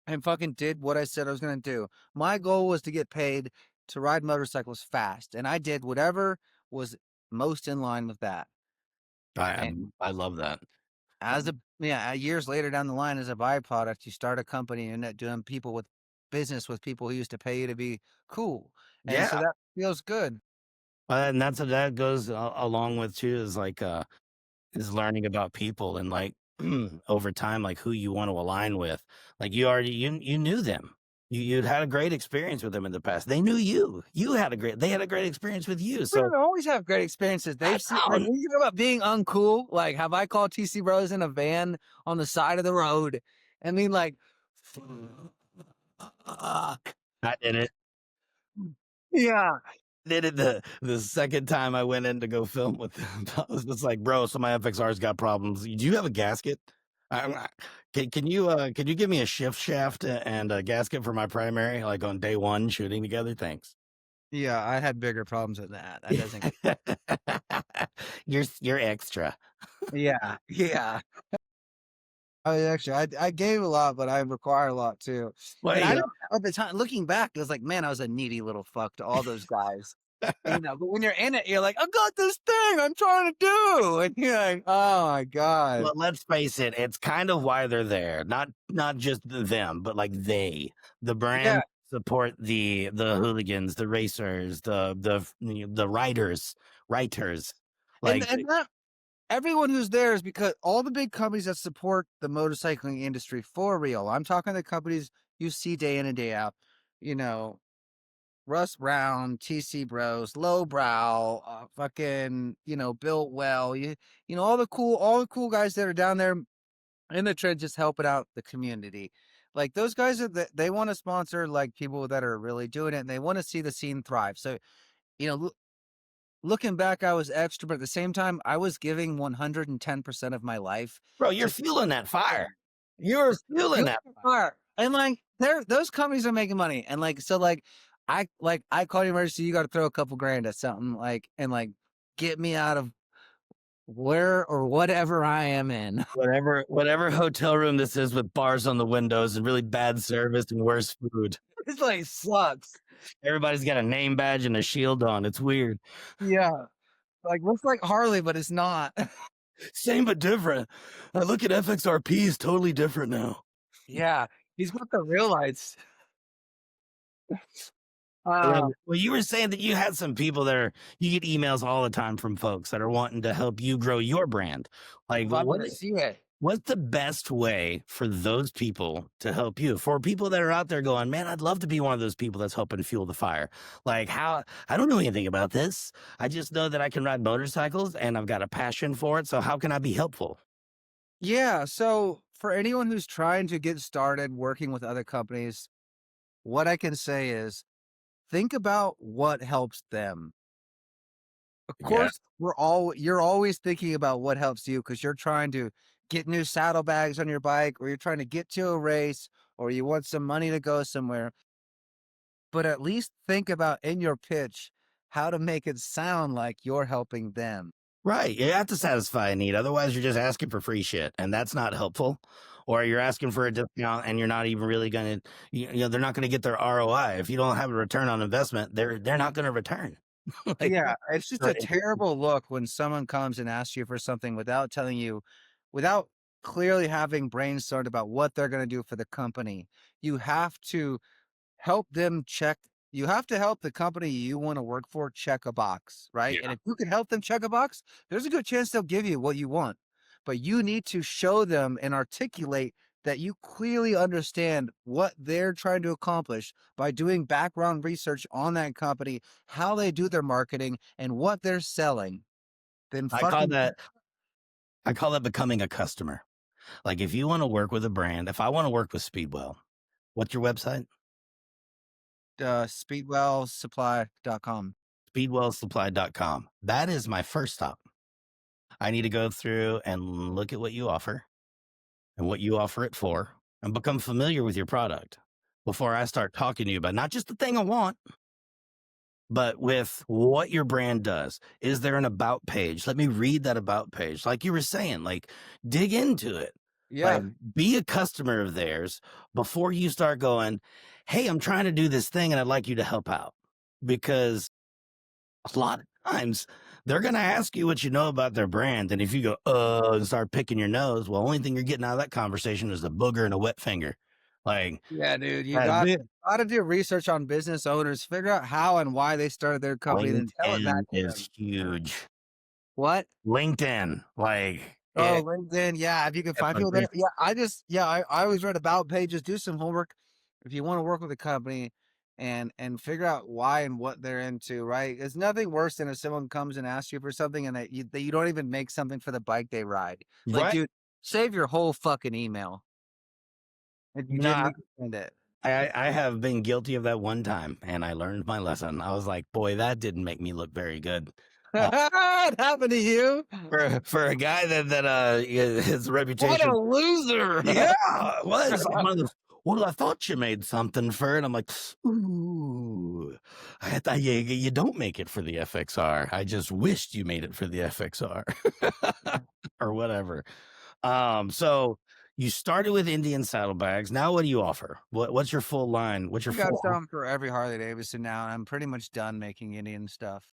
and fucking did what I said I was gonna do. My goal was to get paid to ride motorcycles fast, and I did whatever was most in line with that. And I love that. as a yeah, years later down the line, as a byproduct, you start a company and end up doing people with business with people who used to pay you to be cool, and so Yeah, that feels good. and that goes along with too is like is learning about people and like over time like who you want to align with. Like you already you knew them. You'd had a great experience with them in the past. They knew you. They had a great experience with you. We So don't always have great experiences. I They've seen like don't when you talk about being uncool, like have I called TC Bros in a van on the side of the road? I mean, like, fuck. I did it. Yeah. Did it the second time I went in to go film with them. I was just like, bro, so my FXR's got problems. Do you have a gasket? Can you give me a shift shaft and a gasket for my primary, like on day one shooting together? Thanks. Yeah, I had bigger problems than that. That doesn't. You're extra. Yeah, yeah. I actually, I gave a lot, but I require a lot too. Well, And I you didn't at the time looking back, it was like, man, I was a needy little fuck to all those guys. You know, but when you're in it, you're like, I got this thing I'm trying to do. And you're like, oh my God. well, let's face it, it's kind of why they're there. Not just them, but like the Yeah. brand support the hooligans, the racers, the writers. Like And that everyone who's there is because all the big companies that support the motorcycling industry for real. I'm talking the companies you see day in and day out, you know, Russ Brown, TC Bros, Lowbrow, fucking, you know, Built Well, you know, all the cool guys that are down there in the trenches helping out the community. Like those guys they want to sponsor like people that are really doing it and they want to see the scene thrive. So, you know, looking back, I was extra, but at the same time, I was giving 110% of my life bro, you're to fueling that fire. You're just fueling fuel that the fire. fire. And like those companies are making money. And like so I call the emergency, you gotta throw a couple grand at something like and like get me out of where or whatever I am in. Whatever hotel room this is with bars on the windows and really bad service and worse food. This place sucks. Everybody's got a name badge and a shield on. It's weird. Yeah. Like looks like Harley, but it's not. Same but different. I look at FXRP is totally different now. Yeah. He's got the real lights. I love Uh it. Well, you were saying that you had some people that are you get emails all the time from folks that are wanting to help you grow your brand. Like love to see it. what's the best way for those people to help you? For people that are out there going, man, I'd love to be one of those people that's helping fuel the fire. Like how I don't know anything about this. I just know that I can ride motorcycles and I've got a passion for it. So how can I be helpful? Yeah, so for anyone who's trying to get started working with other companies, what I can say is think about what helps them. Of Yeah. course, you're always thinking about what helps you because you're trying to get new saddlebags on your bike or you're trying to get to a race or you want some money to go somewhere. But at least think about in your pitch how to make it sound like you're helping them. Right. You have to satisfy a need. Otherwise, you're just asking for free shit, and that's not helpful. Or you're asking for a discount, and you're not even really going to, they're not going to get their ROI. If you don't have a return on investment, they're not going to return. like, Yeah, it's just a right. terrible look when someone comes and asks you for something without telling you, without clearly having brainstormed about what they're going to do for the company. You have to help them check. You have to help the company you want to work for check a box, right? And Yeah. if you can help them check a box, there's a good chance they'll give you what you want. But you need to show them and articulate that you clearly understand what they're trying to accomplish by doing background research on that company, how they do their marketing, and what they're selling. Then I call fucking that I call that becoming a customer. Like if you want to work with a brand, if I want to work with Speedwell, what's your website? speedwellsupply.com. Speedwellsupply.com. That is my first stop. I need to go through and look at what you offer and what you offer it for and become familiar with your product before I start talking to you about not just the thing I want, but with what your brand does. Is there an about page? Let me read that about page. Like you were saying, like dig into it. Like Yeah. be a customer of theirs before you start going, hey, I'm trying to do this thing and I'd like you to help out. Because a lot of times they're going to ask you what you know about their brand. And if you go, and start picking your nose, well, only thing you're getting out of that conversation is a booger and a wet finger. Like, Yeah, dude, you that's it. gotta do research on business owners, figure out how and why they started their company, then tell it back LinkedIn to them. is huge. What? LinkedIn, like, Oh, it, LinkedIn, yeah, if you can it's find a people there. great, Yeah, I always read about pages, do some homework. if you want to work with a company and figure out why and what they're into, right? There's nothing worse than if someone comes and asks you for something and that you don't even make something for the bike they ride. Like, Right? dude, save your whole fucking email if you didn't No, even send it. I have been guilty of that one time, and I learned my lesson. I was like, boy, that didn't make me look very good. Uh, It happened to you? for a guy his What a reputation. loser. Yeah, it was. Well, I thought you made something for it. I'm like, ooh, I thought you don't make it for the FXR. I just wished you made it for the FXR or whatever. So you started with Indian saddlebags. Now, what do you offer? What's your full line? What's your I got full some for every Harley Davidson now, and I'm pretty much done making Indian stuff.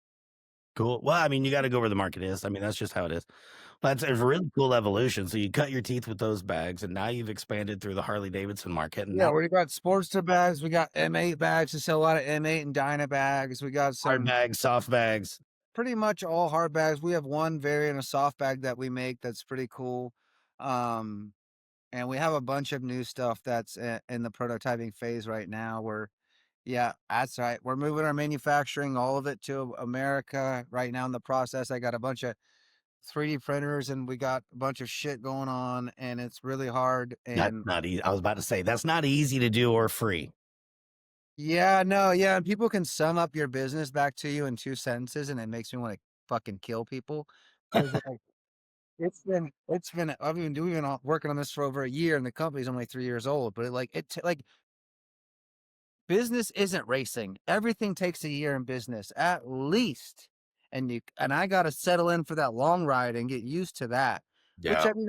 cool? Well, I mean, you got to go where the market is. I mean, that's just how it is. That's a really cool evolution. So you cut your teeth with those bags, and now you've expanded through the Harley Davidson market, and Yeah, now we got Sportster bags. We got M8 bags. We sell a lot of M8 and Dyna bags. We got hard some bags, soft bags. pretty much all hard bags. We have one variant of soft bag that we make that's pretty cool. Um, and we have a bunch of new stuff that's in the prototyping phase right now. Yeah, that's right. We're moving our manufacturing, all of it to America right now in the process. I got a bunch of 3D printers and we got a bunch of shit going on, and it's really hard. That's And not easy. I was about to say that's not easy to do or free. yeah, no, yeah, and people can sum up your business back to you in 2 sentences, and it makes me wanna fucking kill people. 'Cause, like, I've been doing working on this for over a year, and the company's only 3 years old, but business isn't racing. Everything takes a year in business, at least, and I gotta settle in for that long ride and get used to that, which, Yeah. I mean,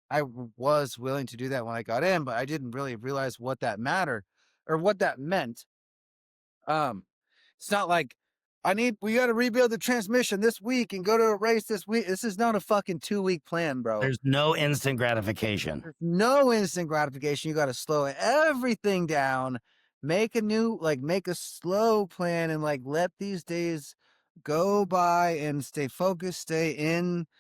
I was willing to do that when I got in, but I didn't really realize what that mattered or what that meant. Um, it's not like we got to rebuild the transmission this week and go to a race this week. This is not a fucking 2-week plan, bro. There's no instant gratification. There's no instant gratification. You got to slow everything down, make a slow plan, and like let these days go by and stay focused,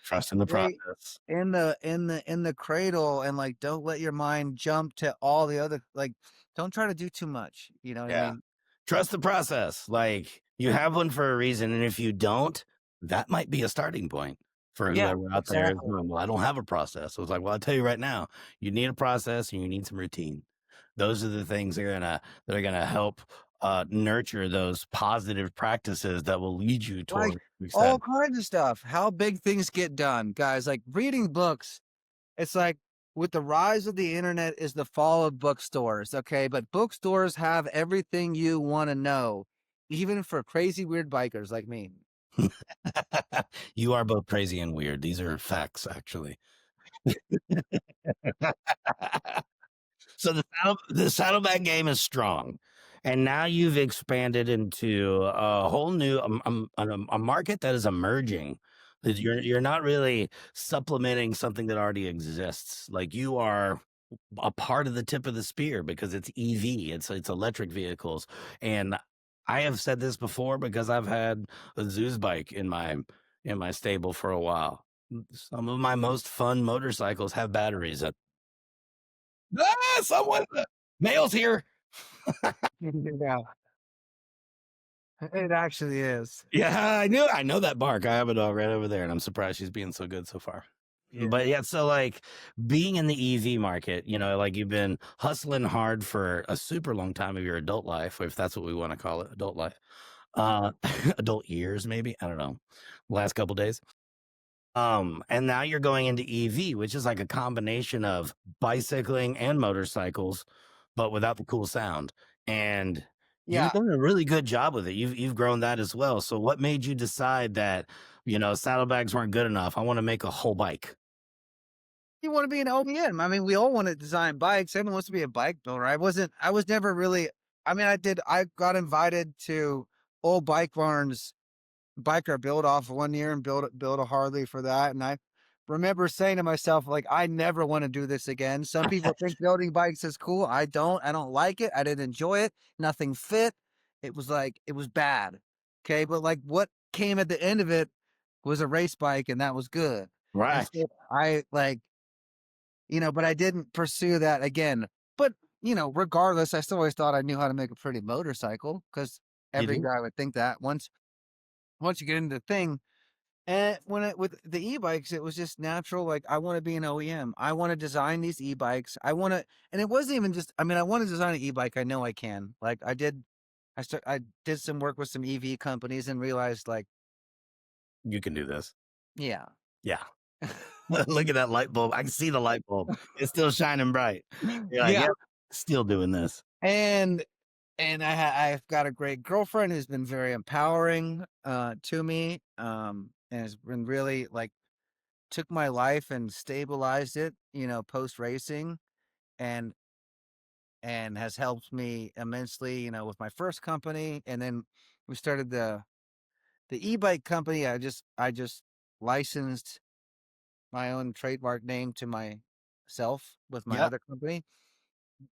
Trust in the stay process. in the cradle, and like don't let your mind jump to all the other, like don't try to do too much. You know what I Yeah. mean? Trust the process. Like you have one for a reason. And if you don't, that might be a starting point for Yeah, whoever out there is exactly. going, well, I don't have a process. I was like, well, I'll tell you right now, you need a process and you need some routine. Those are the things that are gonna help nurture those positive practices that will lead you Like, toward success. all kinds of stuff. How big things get done, guys. Like reading books, it's like with the rise of the internet is the fall of bookstores, okay? But bookstores have everything you want to know, even for crazy weird bikers like me. You are both crazy and weird. These are facts, actually. So the saddlebag game is strong, and now you've expanded into a whole new a market that is emerging. That you're not really supplementing something that already exists. Like you are a part of the tip of the spear because it's EV, it's electric vehicles, and I have said this before because I've had a Zeus bike in my stable for a while. Some of my most fun motorcycles have batteries. Someone, mail's here. Yeah, it actually is. Yeah, I know that bark. I have a dog right over there, and I'm surprised she's being so good so far. Yeah. But yeah, so like being in the EV market, like you've been hustling hard for a super long time of your adult life, if that's what we want to call it, adult life. Uh adult years, maybe. I don't know. Last couple days. And now you're going into EV, which is like a combination of bicycling and motorcycles, but without the cool sound. And you've Yeah. done a really good job with it. You've grown that as well. So what made you decide that, saddlebags weren't good enough? I want to make a whole bike. You want to be an OEM. I mean, we all want to design bikes. Everyone wants to be a bike builder. I was never really, I mean, I got invited to old bike barns biker build off 1 year and build a Harley for that. And I remember saying to myself, like, I never want to do this again. Some people think building bikes is cool. I don't. I don't like it. I didn't enjoy it. Nothing fit. It was bad. Okay. But like what came at the end of it was a race bike, and that was good. And Right. so I like, but I didn't pursue that again. But regardless, I still always thought I knew how to make a pretty motorcycle because You every do? guy would think that once you get into the thing. And when it with the e-bikes, it was just natural. Like I want to be an OEM. I want to design these e-bikes. And it wasn't even just. I mean, I want to design an e-bike. I know I can. Like I did some work with some EV companies and realized, like, You can do this. yeah, Yeah. Look at that light bulb. I can see the light bulb. It's still shining bright. You're like, yeah. "Yep, still doing this." And I've got a great girlfriend who's been very empowering to me, and has been really like took my life and stabilized it, post racing, and has helped me immensely, with my first company, and then we started the e-bike company. I just licensed my own trademark name to myself with my Yep. other company,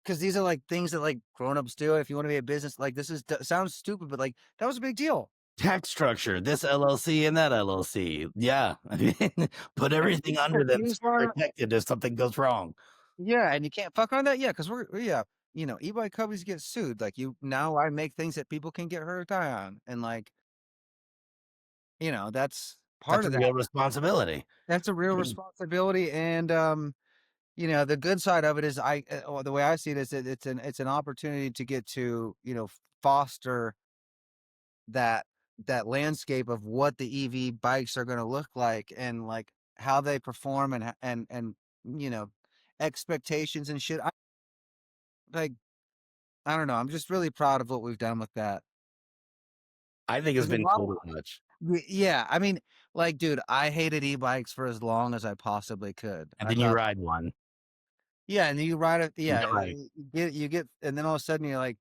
because these are like things that like grown-ups do. If you want to be a business, like this is sounds stupid, but like that was a big deal. Tax structure, this LLC and that LLC. Yeah. I mean, put And you everything can't under them use so they're protected if something goes wrong. yeah, and you can't fuck on that. Yeah, because yeah, e-bike companies get sued. Like now I make things that people can get hurt or die on, and like that's part That's a of that. real responsibility. That's a real responsibility, and the good side of it is the way I see it is that it's an opportunity to get to foster that landscape of what the EV bikes are going to look like, and like how they perform, and you know expectations and shit. Like I don't know. I'm just really proud of what we've done with that. I think it's There's a been lot of cool to watch. yeah. I mean, like, dude, I hated e-bikes for as long as I possibly could. And I then you thought, ride one yeah, and then you ride it, and yeah, die. you get, and then all of a sudden you're like,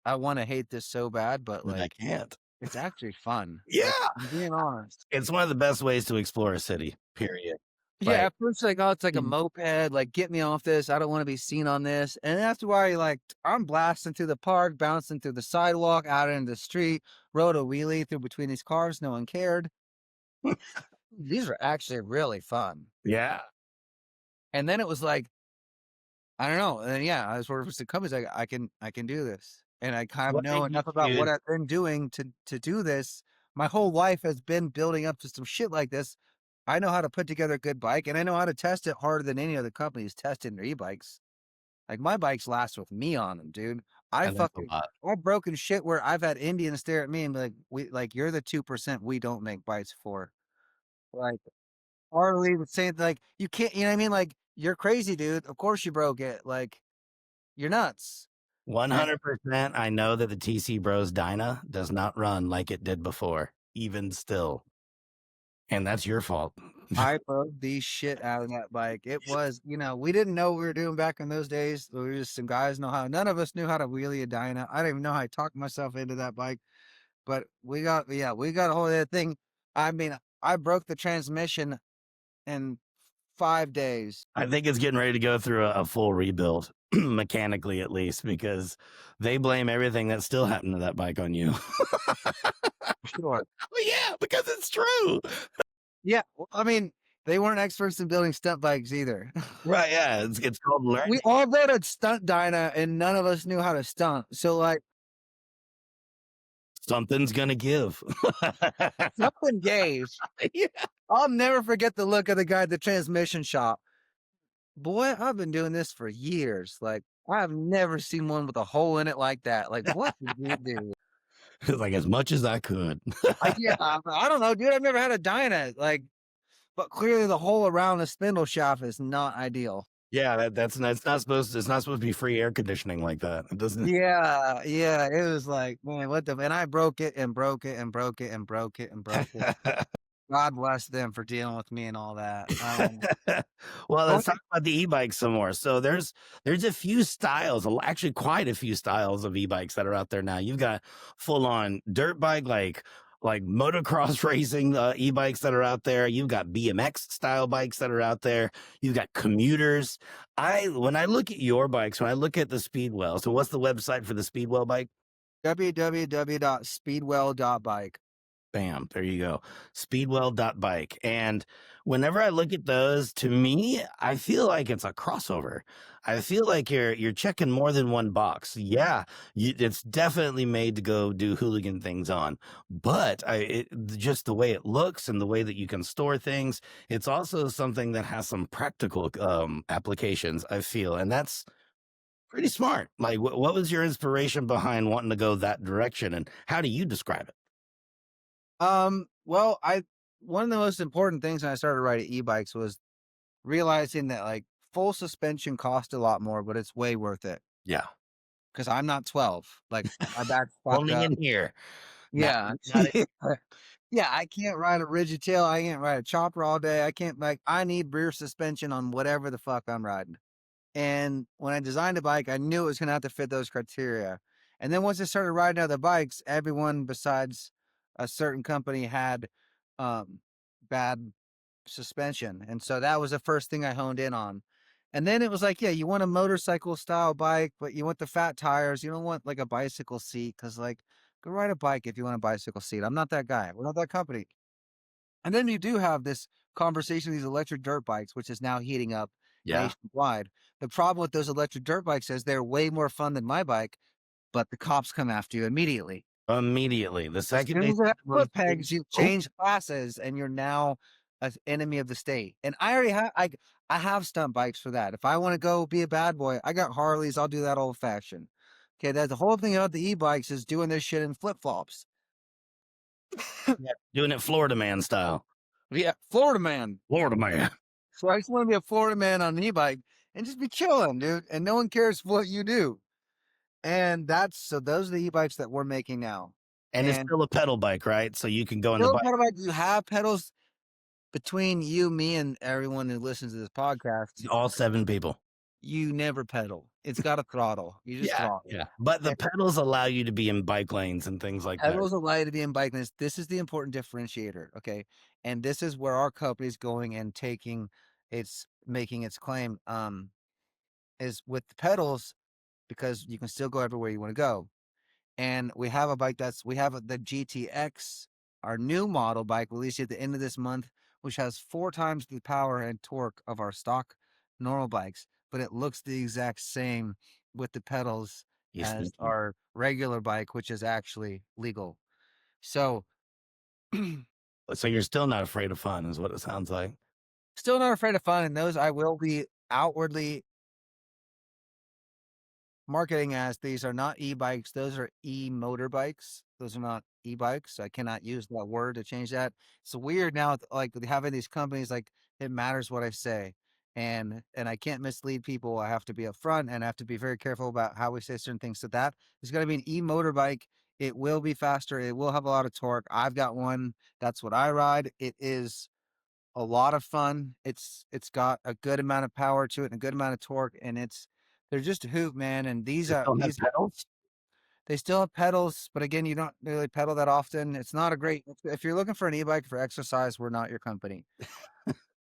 I want to hate this so bad, but But I like, can't. it's actually fun. Like, Yeah. I'm being honest. It's one of the best ways to explore a city, period. Yeah, Like, at first like, oh, it's like a mm, moped, like get me off this. I don't want to be seen on this. And after a while, you're like, I'm blasting through the park, bouncing through the sidewalk, out into the street, rode a wheelie through between these cars, no one cared. These were actually really fun. yeah. And then it was like, I don't know. And then yeah, I was working for some companies. Like I can do this, and I kind of What know made you enough about what choose I've been doing to do this. My whole life has been building up to some shit like this. I know how to put together a good bike, and I know how to test it harder than any other company's testing their e-bikes. Like my bikes last with me on them, dude. and that's a lot. I've broken shit where I've had Indians stare at me and be like, "We like you're the 2% we don't make bikes for." Like Harley would say like, "You can't," you know what I mean? Like you're crazy, dude. Of course you broke it. Like you're nuts. And 100%, I know that the TC Bros Dyna does not run like it did before, even still, and that's your fault. I broke the shit out of that bike. It was, we didn't know what we were doing back in those days. We were just some guys know how. None of us knew how to wheelie a Dyna. I didn't even know how I talked myself into that bike. But we got a hold of that thing. I mean, I broke the transmission in 5 days. I think it's getting ready to go through a full rebuild, mechanically at least, because they blame everything that still happened to that bike on you. Sure. Well, yeah, because it's true. Yeah. Well, I mean, they weren't experts in building stunt bikes either. Right, yeah, it's called We learning. all rode a stunt Dyna and none of us knew how to stunt. So like Something's gonna give. something gave. Yeah. I'll never forget the look of the guy at the transmission shop. Boy, I've been doing this for years. Like, I've never seen one with a hole in it like that. Like, what did you do? It's like as much as I could. Yeah, I don't know, dude. I've never had a Dyna. Like, but clearly the hole around the spindle shaft is not ideal. Yeah, that's not supposed to, it's not supposed to be free air conditioning like that. It doesn't. Yeah, yeah. It was like, man, what the? And I broke it and broke it and broke it and broke it and broke it. God bless them for dealing with me and all that. Well, But let's talk about the e-bikes some more. So there's a few styles, actually quite a few styles of e-bikes that are out there now. You've got full on dirt bike, like motocross racing e-bikes that are out there. You've got BMX style bikes that are out there. You've got commuters. When I look at your bikes, when I look at the Speedwell, so what's the website for the Speedwell bike? www.speedwell.bike. Bam, there you go. Speedwell.bike. And whenever I look at those, to me, I feel like it's a crossover. I feel like you're checking more than one box. Yeah, it's definitely made to go do hooligan things on, but just the way it looks and the way that you can store things, it's also something that has some practical applications, I feel, and that's pretty smart. Like, what was your inspiration behind wanting to go that direction, and how do you describe it? Well, I one of the most important things when I started riding e-bikes was realizing that like full suspension cost a lot more, but it's way worth it Yeah. because I'm not 12. Like my back's fucked Only up. in here. Not Yeah. not it. Yeah, I can't ride a rigid tail. I can't ride a chopper all day. I can't like I need rear suspension on whatever the fuck I'm riding. And when I designed a bike, I knew it was gonna have to fit those criteria. And then once I started riding other bikes, everyone besides a certain company had um bad suspension. And so that was the first thing I honed in on. And then it was like, yeah, you want a motorcycle style bike, but you want the fat tires. You don't want like a bicycle seat because, like, go ride a bike if you want a bicycle seat. I'm not that guy. We're not that company. And then you do have this conversation of these electric dirt bikes, which is now heating up Yeah, nationwide. The problem with those electric dirt bikes is they're way more fun than my bike, but the cops come after you immediately. immediately. The As second soon they as you have see one foot of those, pegs, you oh, change classes and you're now an enemy of the state. And I already have I have stunt bikes for that. If I want to go be a bad boy, I got Harleys, I'll do that old fashioned. Okay, that's the whole thing about the e-bikes is doing this shit in flip-flops. yeah, doing it Florida man style. Yeah, Florida man. Florida man. So I just want to be a Florida man on an e-bike and just be chilling, dude. And no one cares what you do. And that's so those are the e-bikes that we're making now. And it's And still a pedal bike, right? So you can go in the still a bike pedal bike, you have pedals between you, me, and everyone who listens to this podcast. all 7 people. You never pedal. It's got a throttle. You just Yeah, throttle. yeah. But the And pedals allow you to be in bike lanes and things like that. pedals allow you to be in bike lanes. This is the important differentiator. Okay. And this is where our company's going and taking its making its claim. Is with the pedals because you can still go everywhere you want to go. And we have a bike we have the GTX, our new model bike released at the end of this month, which has 4 times the power and torque of our stock normal bikes, but it looks the exact same with the pedals You as sneaky. our regular bike, which is actually legal. So So you're still not afraid of fun is what it sounds like. still not afraid of fun, and those I will be outwardly marketing as these are not e-bikes, those are e-motorbikes. Those are not e-bikes. I cannot use that word to change that. It's weird now, like having these companies, like it matters what I say, and I can't mislead people. I have to be upfront and I have to be very careful about how we say certain things. So that is going to be an e-motorbike. It will be faster. It will have a lot of torque. I've got one. That's what I ride. It is a lot of fun. It's got a good amount of power to it and a good amount of torque, and they're just a hoot, man. And They still have these pedals? they still have pedals, but again, you don't really pedal that often. It's not a great if you're looking for an e-bike for exercise, we're not your company.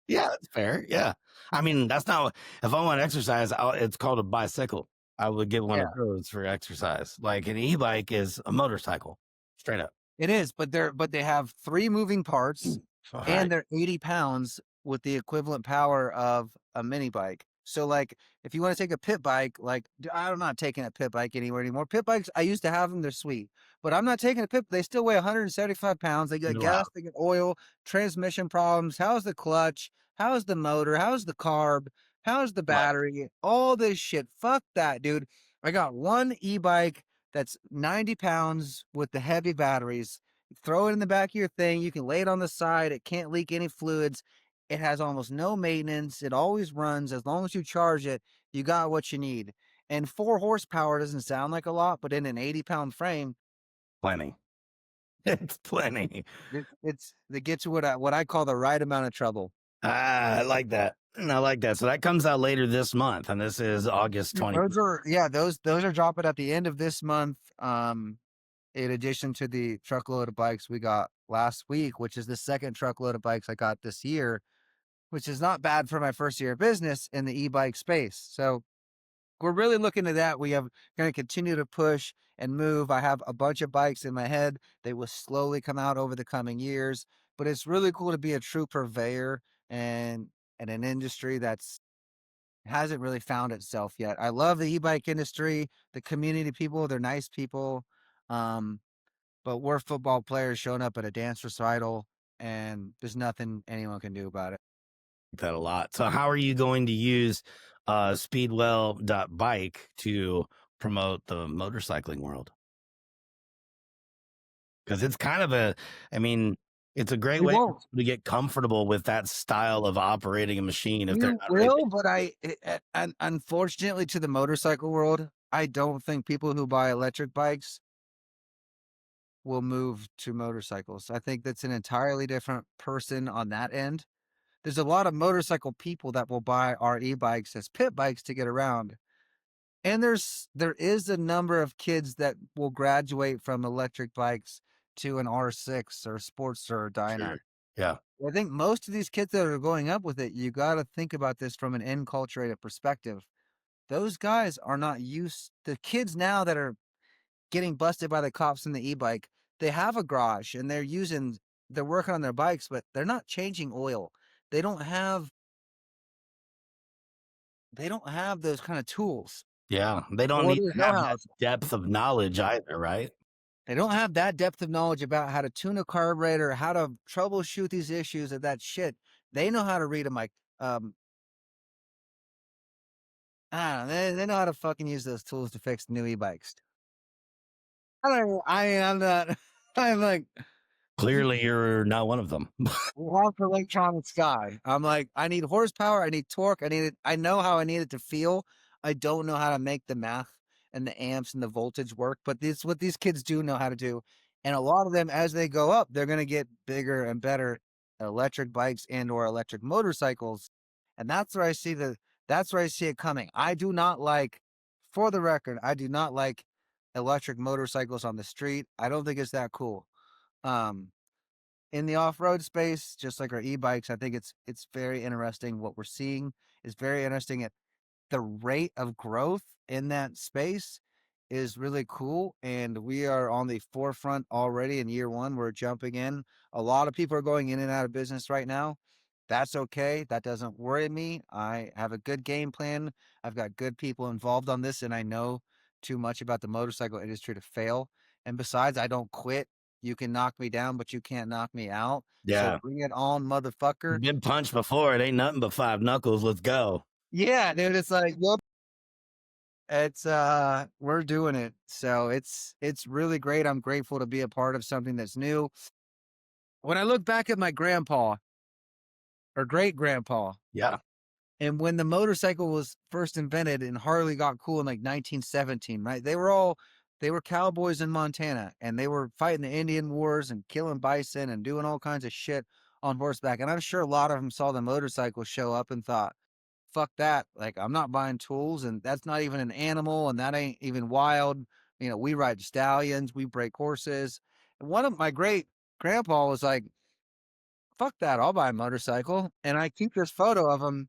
Yeah, that's fair. Yeah. I mean, that's not if I want to exercise, it's called a bicycle. I would get one of Yeah. those for exercise. Like an e-bike is a motorcycle, straight up. It is, but they have 3 moving parts, All right. and they're 80 pounds with the equivalent power of a mini bike. So, like, if you wanna take a pit bike, like, I'm not taking a pit bike anywhere anymore. Pit bikes, I used to have them, they're sweet, but I'm not taking a pit they still weigh 175 pounds, they get No out. gas, they get oil, transmission problems, how's the clutch, how's the motor, how's the carb, how's the Right. battery, all this shit. Fuck that, dude. I got one e-bike that's 90 pounds with the heavy batteries. Throw it in the back of your thing. You can lay it on the side. It can't leak any fluids. It has almost no maintenance. It always runs. As long as you charge it, you got what you need. And 4 horsepower doesn't sound like a lot, but in an 80-pound frame, Plenty. It's plenty. it's it gets you what I call the right amount of trouble. Ah, I like that. I like that. So that comes out later this month, and this is August 20. Those are dropping at the end of this month. In addition to the truckload of bikes we got last week, which is the second truckload of bikes I got this year, which is not bad for my first year of business in the e-bike space. So we're really looking at that. We have going to continue to push and move. I have a bunch of bikes in my head. They will slowly come out over the coming years, but it's really cool to be a true purveyor and in an industry that's hasn't really found itself yet. I love the e-bike industry, the community people, they're nice people. Um, but we're football players showing up at a dance recital and there's nothing anyone can do about it. That a lot. So how are you going to use speedwell.bike to promote the motorcycling world? Because it's kind of a, I mean, it's a great We way for won't. people to get comfortable with that style of operating a machine if We they're not really. will, but unfortunately to the motorcycle world, I don't think people who buy electric bikes will move to motorcycles. I think that's an entirely different person on that end. There's a lot of motorcycle people that will buy our e-bikes as pit bikes to get around. And there is a number of kids that will graduate from electric bikes to an R6 or Sportster or Dyna. Sure. Yeah. I think most of these kids that are going up with it, you got to think about this from an enculturated perspective. Those guys are not used. The kids now that are getting busted by the cops in the e-bike, they have a garage and they're working on their bikes, but they're not changing oil. They don't have they don't have those kind of tools Yeah. They don't or need those to have that know-hows. depth of knowledge either, right? They don't have that depth of knowledge about how to tune a carburetor, how to troubleshoot these issues of that shit. They know how to read a mic. I don't know. They know how to fucking use those tools to fix new e-bikes. I don't know. I'm not. I'm like, Clearly you're not one of them. walk for electronics guy. I'm like, I need horsepower, I need torque, I need it. I know how I need it to feel. I don't know how to make the math and the amps and the voltage work, but this what these kids do know how to do. And a lot of them, as they go up, they're gonna get bigger and better at electric bikes and or electric motorcycles. And that's where I see it coming. I do not like, for the record, I do not like electric motorcycles on the street. I don't think it's that cool. Um, in the off-road space, just like our e-bikes, I think it's very interesting what we're seeing. Is very interesting at the rate of growth in that space is really cool, and we are on the forefront already in year one. We're jumping in. A lot of people are going in and out of business right now. That's okay. That doesn't worry me. I have a good game plan. I've got good people involved on this, and I know too much about the motorcycle industry to fail. And besides, I don't quit. You can knock me down, but you can't knock me out. So Yeah. bring it on, motherfucker. Been punched before. It ain't nothing but five knuckles. Let's go. Yeah, dude. It's like, yep. It's we're doing it. So it's really great. I'm grateful to be a part of something that's new. When I look back at my grandpa or great grandpa, Yeah. and when the motorcycle was first invented and Harley got cool in like 1917, right? They were cowboys in Montana and they were fighting the Indian wars and killing bison and doing all kinds of shit on horseback. And I'm sure a lot of them saw the motorcycle show up and thought, fuck that. Like, I'm not buying tools, and that's not even an animal, and that ain't even wild. You know, we ride stallions, we break horses. And one of my great grandpa was like, fuck that, I'll buy a motorcycle. And I keep this photo of him,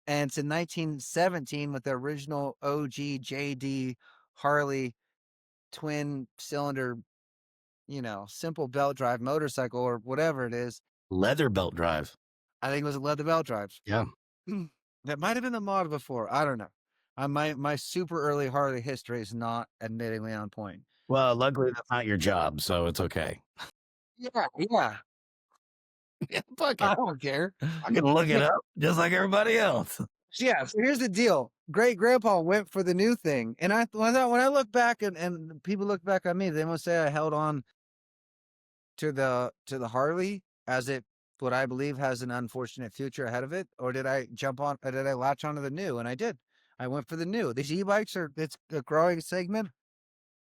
and it's in 1917 with the original OG JD Harley twin cylinder, simple belt drive motorcycle or whatever it is. Leather belt drive. I think it was a leather belt drive. Yeah. That might have been the model before. I don't know. My super early Harley history is not admittingly on point. Well, luckily that's not your job, so it's okay. Yeah, yeah. Yeah, fuck I it. don't care. I can look it up just like everybody else. Yeah. So here's the deal. Great grandpa went for the new thing. And when I look back and people look back on me, they must say I held on to the Harley as it what I believe has an unfortunate future ahead of it, or did I did I latch onto the new? And I did. I went for the new. These e-bikes it's a growing segment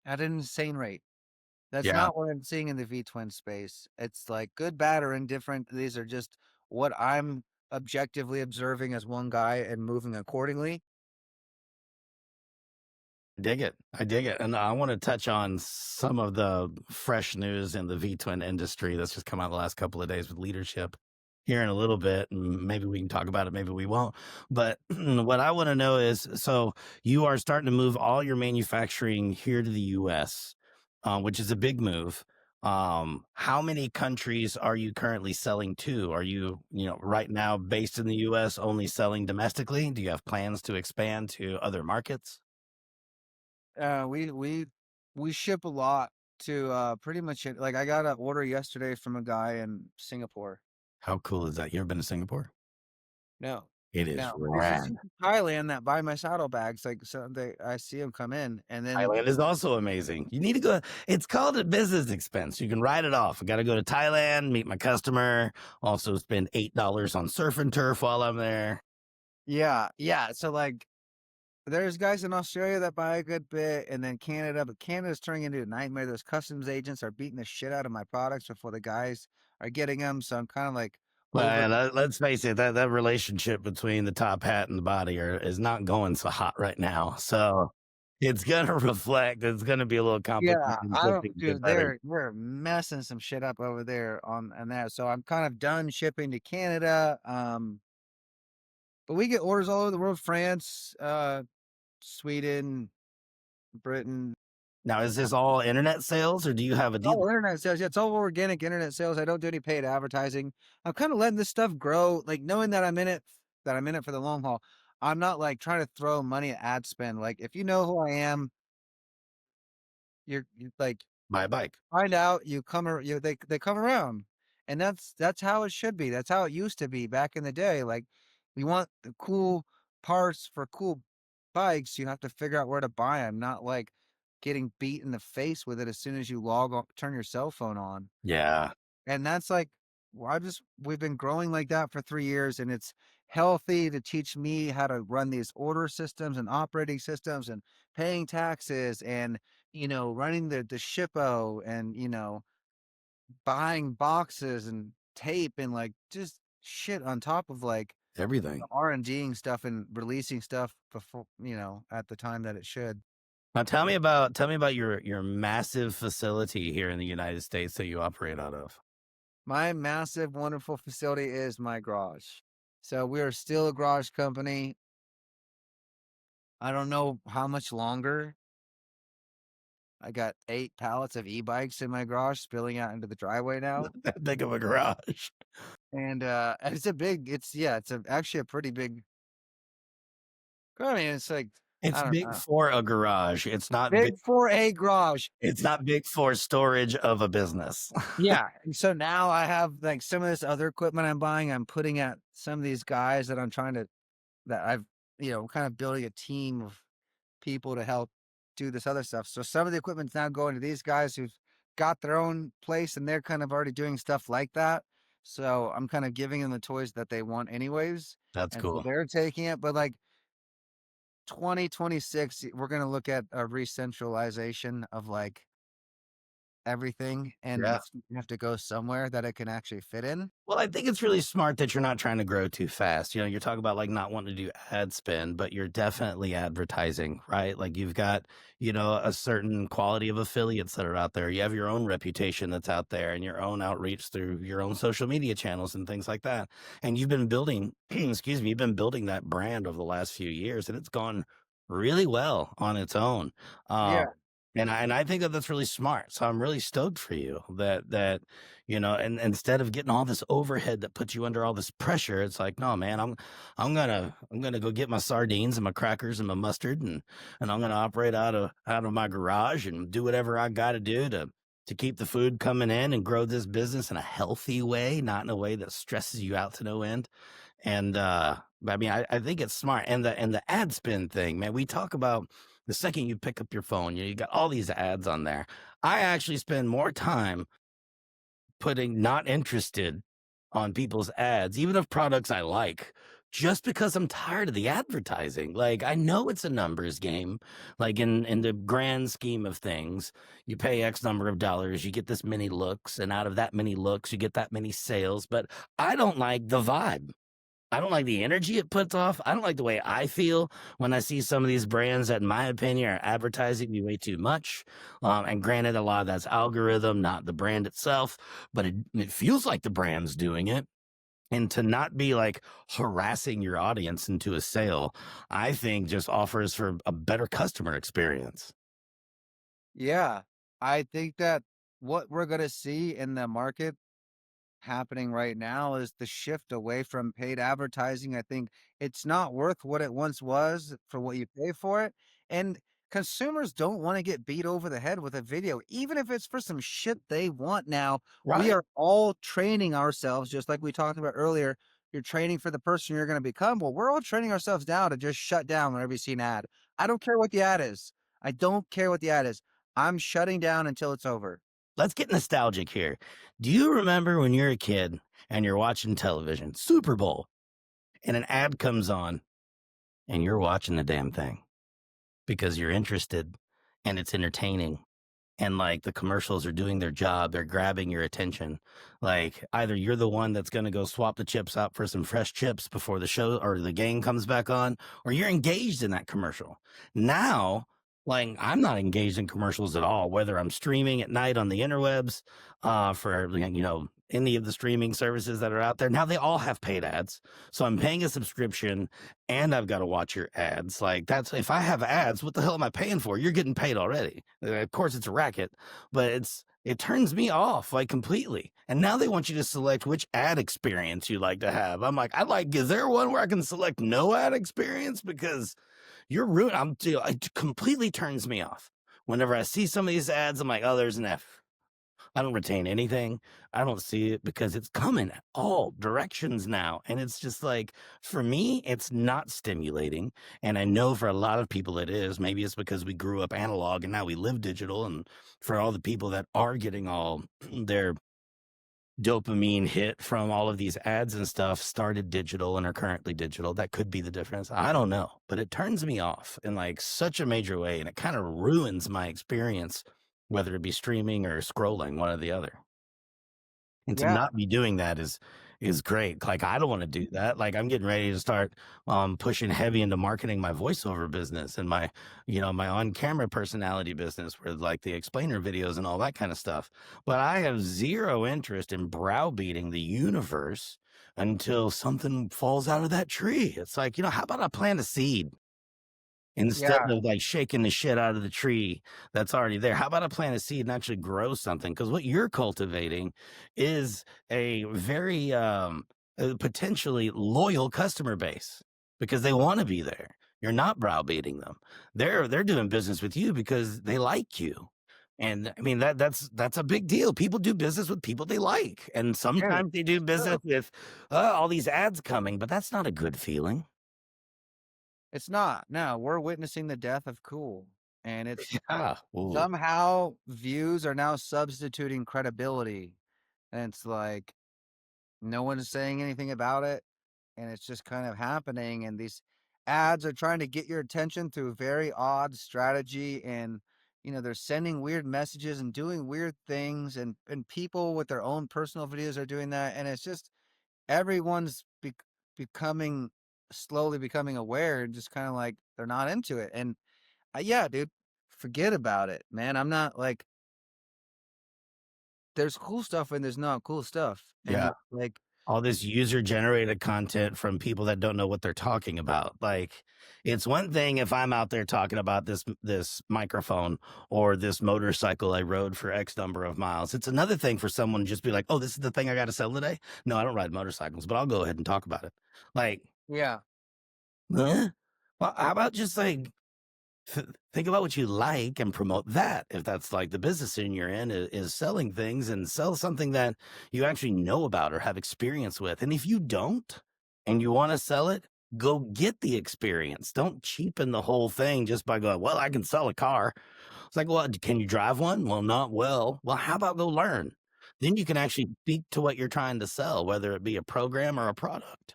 at an insane rate. That's Yeah. not what I'm seeing in the V twin space. It's like good, bad, or indifferent. These are just what I'm objectively observing as one guy and moving accordingly. Dig it. I dig it. And I want to touch on some of the fresh news in the V twin industry that's just come out the last couple of days with leadership. here in a little bit, and maybe we can talk about it, maybe we won't. But what I want to know is, so you are starting to move all your manufacturing here to the US, which is a big move. How many countries are you currently selling to? Are you, right now based in the US, only selling domestically? Do you have plans to expand to other markets? We ship a lot to pretty much like I got an order yesterday from a guy in Singapore. How cool is that? You ever been to Singapore? No, It is no, there's these rad. people in Thailand that buy my saddlebags. Like so, they I see them come in, and then Thailand is also amazing. You need to go. It's called a business expense. You can write it off. I got to go to Thailand, meet my customer, also spend $8 on surf and turf while I'm there. yeah, yeah. So like there's guys in Australia that buy a good bit, and then Canada, but Canada's turning into a nightmare. Those customs agents are beating the shit out of my products before the guys are getting them. So I'm kind of like over. Well, let's face it, that relationship between the top hat and the body is not going so hot right now. So it's going to reflect. It's going to be a little Yeah, complicated I until don't, things get dude. better. They're messing some shit up over there on and that. So I'm kind of done shipping to Canada. But we get orders all over the world: France, Sweden, Britain. Now, is this all internet sales or do you have a It's all dealer? internet sales. Yeah, it's all organic internet sales. I don't do any paid advertising. I'm kind of letting this stuff grow, like knowing that I'm in it for the long haul. I'm not like trying to throw money at ad spend. Like if you know who I am, you like Buy a bike. find out, you come you they come around. And that's how it should be. That's how it used to be back in the day. Like we want the cool parts for cool bikes, you have to figure out where to buy them, not like getting beat in the face with it as soon as you log on, turn your cell phone on. Yeah, And that's like, well, we've been growing like that for 3 years, and it's healthy to teach me how to run these order systems and operating systems and paying taxes and, running the shippo and, buying boxes and tape and like just shit on top of like everything. R&Ding stuff and releasing stuff before, at the time that it should. Now tell me about your massive facility here in the United States that you operate out of. My massive, wonderful facility is my garage. So we are still a garage company. I don't know how much longer. I got 8 pallets of e-bikes in my garage spilling out into the driveway now. That big of a garage. And actually a pretty big, I mean, it's like, It's I don't big know. for a garage. Big for a garage. It's not big for storage of a business. Yeah. And so now I have like some of this other equipment I'm buying, I'm putting at some of these guys that I'm trying to, that I've, kind of building a team of people to help do this other stuff. So some of the equipment's now going to these guys who've got their own place and they're kind of already doing stuff like that. So I'm kind of giving them the toys that they want anyways. That's And so cool. they're taking it. But like 2026, we're going to look at a re-centralization of like everything, and Yeah. it's gonna have to go somewhere that it can actually fit in. Well, I think it's really smart that you're not trying to grow too fast. You're talking about like not wanting to do ad spend, but you're definitely advertising, right? Like you've got, a certain quality of affiliates that are out there. You have your own reputation that's out there and your own outreach through your own social media channels and things like that. And you've been building, excuse me, you've been building that brand over the last few years and it's gone really well on its own. Um, Yeah. and I think that that's really smart. So I'm really stoked for you and instead of getting all this overhead that puts you under all this pressure, it's like, no, man, I'm gonna go get my sardines and my crackers and my mustard and I'm gonna operate out of my garage and do whatever I gotta do to keep the food coming in and grow this business in a healthy way, not in a way that stresses you out to no end. And I mean, I think it's smart. And the ad spend thing, man, we talk about the second you pick up your phone, you got all these ads on there. I actually spend more time putting not interested on people's ads, even of products I like, just because I'm tired of the advertising. Like I know it's a numbers game. Like in the grand scheme of things, you pay X number of dollars, you get this many looks, and out of that many looks, you get that many sales. But I don't like the vibe. I don't like the energy it puts off. I don't like the way I feel when I see some of these brands that, in my opinion, are advertising me way too much. And granted, a lot of that's algorithm, not the brand itself, but it feels like the brand's doing it. And to not be like harassing your audience into a sale, I think just offers for a better customer experience. Yeah. I think that what we're gonna see in the market happening right now is the shift away from paid advertising. I think it's not worth what it once was for what you pay for it. And consumers don't want to get beat over the head with a video, even if it's for some shit they want now. We Right. are all training ourselves, just like we talked about earlier. You're training for the person you're going to become. Well, we're all training ourselves now to just shut down whenever you see an ad. I don't care what the ad is. I don't care what the ad is. I'm shutting down until it's over. Let's get nostalgic here. Do you remember when you're a kid and you're watching television, Super Bowl, and an ad comes on and you're watching the damn thing because you're interested and it's entertaining? And like the commercials are doing their job, they're grabbing your attention. Like either you're the one that's going to go swap the chips out for some fresh chips before the show or the game comes back on, or you're engaged in that commercial. Now, like I'm not engaged in commercials at all, whether I'm streaming at night on the interwebs, for any of the streaming services that are out there. Now they all have paid ads. So I'm paying a subscription and I've got to watch your ads. Like that's if I have ads, what the hell am I paying for? You're getting paid already. Of course, it's a racket, but it turns me off like completely. And now they want you to select which ad experience you like to have. I'm like, is there one where I can select no ad experience? Because you're rude. It completely turns me off. Whenever I see some of these ads, I'm like, oh, there's an F. I don't retain anything. I don't see it because it's coming all directions now. And it's just like, for me, it's not stimulating. And I know for a lot of people it is. Maybe it's because we grew up analog and now we live digital. And for all the people that are getting all their dopamine hit from all of these ads and stuff started digital and are currently digital, that could be the difference. I don't know. But it turns me off in like such a major way. And it kind of ruins my experience, whether it be streaming or scrolling, one or the other. And to Yeah. not be doing that is great. Like, I don't wanna do that. Like, I'm getting ready to start, pushing heavy into marketing my voiceover business and my on-camera personality business with, like, the explainer videos and all that kinda stuff. But I have 0 interest in browbeating the universe until something falls out of that tree. It's like, how about I plant a seed? Instead Yeah. of, like, shaking the shit out of the tree that's already there, how about I plant a seed and actually grow something? Because what you're cultivating is a very, potentially loyal customer base because they wanna be there. You're not browbeating them. They're doing business with you because they like you. And, I mean, that's a big deal. People do business with people they like, and Hey, sometimes they do it's business true. with, all these ads coming, but that's not a good feeling. It's not. No, we're witnessing the death of cool. And it's Yeah. Ooh. somehow views are now substituting credibility. And it's like no one is saying anything about it. And it's just kind of happening. And these ads are trying to get your attention through very odd strategy. And, they're sending weird messages and doing weird things. And people with their own personal videos are doing that. And it's just everyone's becoming slowly becoming aware and just kind of like they're not into it. And yeah, dude, forget about it, man. I'm not like there's cool stuff and there's not cool stuff. Yeah. And like, All this user generated content from people that don't know what they're talking about. Like, it's one thing if I'm out there talking about this microphone or this motorcycle I rode for X number of miles. It's another thing for someone to just be like, "Oh, this is the thing I got to sell today." No, I don't ride motorcycles, but I'll go ahead and talk about it. Like, yeah, huh? Well, how about just like think about what you like and promote that. If that's like the business in you're in is selling things, and sell something that you actually know about or have experience with. And if you don't and you want to sell it, go get the experience. Don't cheapen the whole thing just by going, well, I can sell a car. It's like, well, can you drive one? Well, not well. Well, how about go learn? Then you can actually speak to what you're trying to sell, whether it be a program or a product.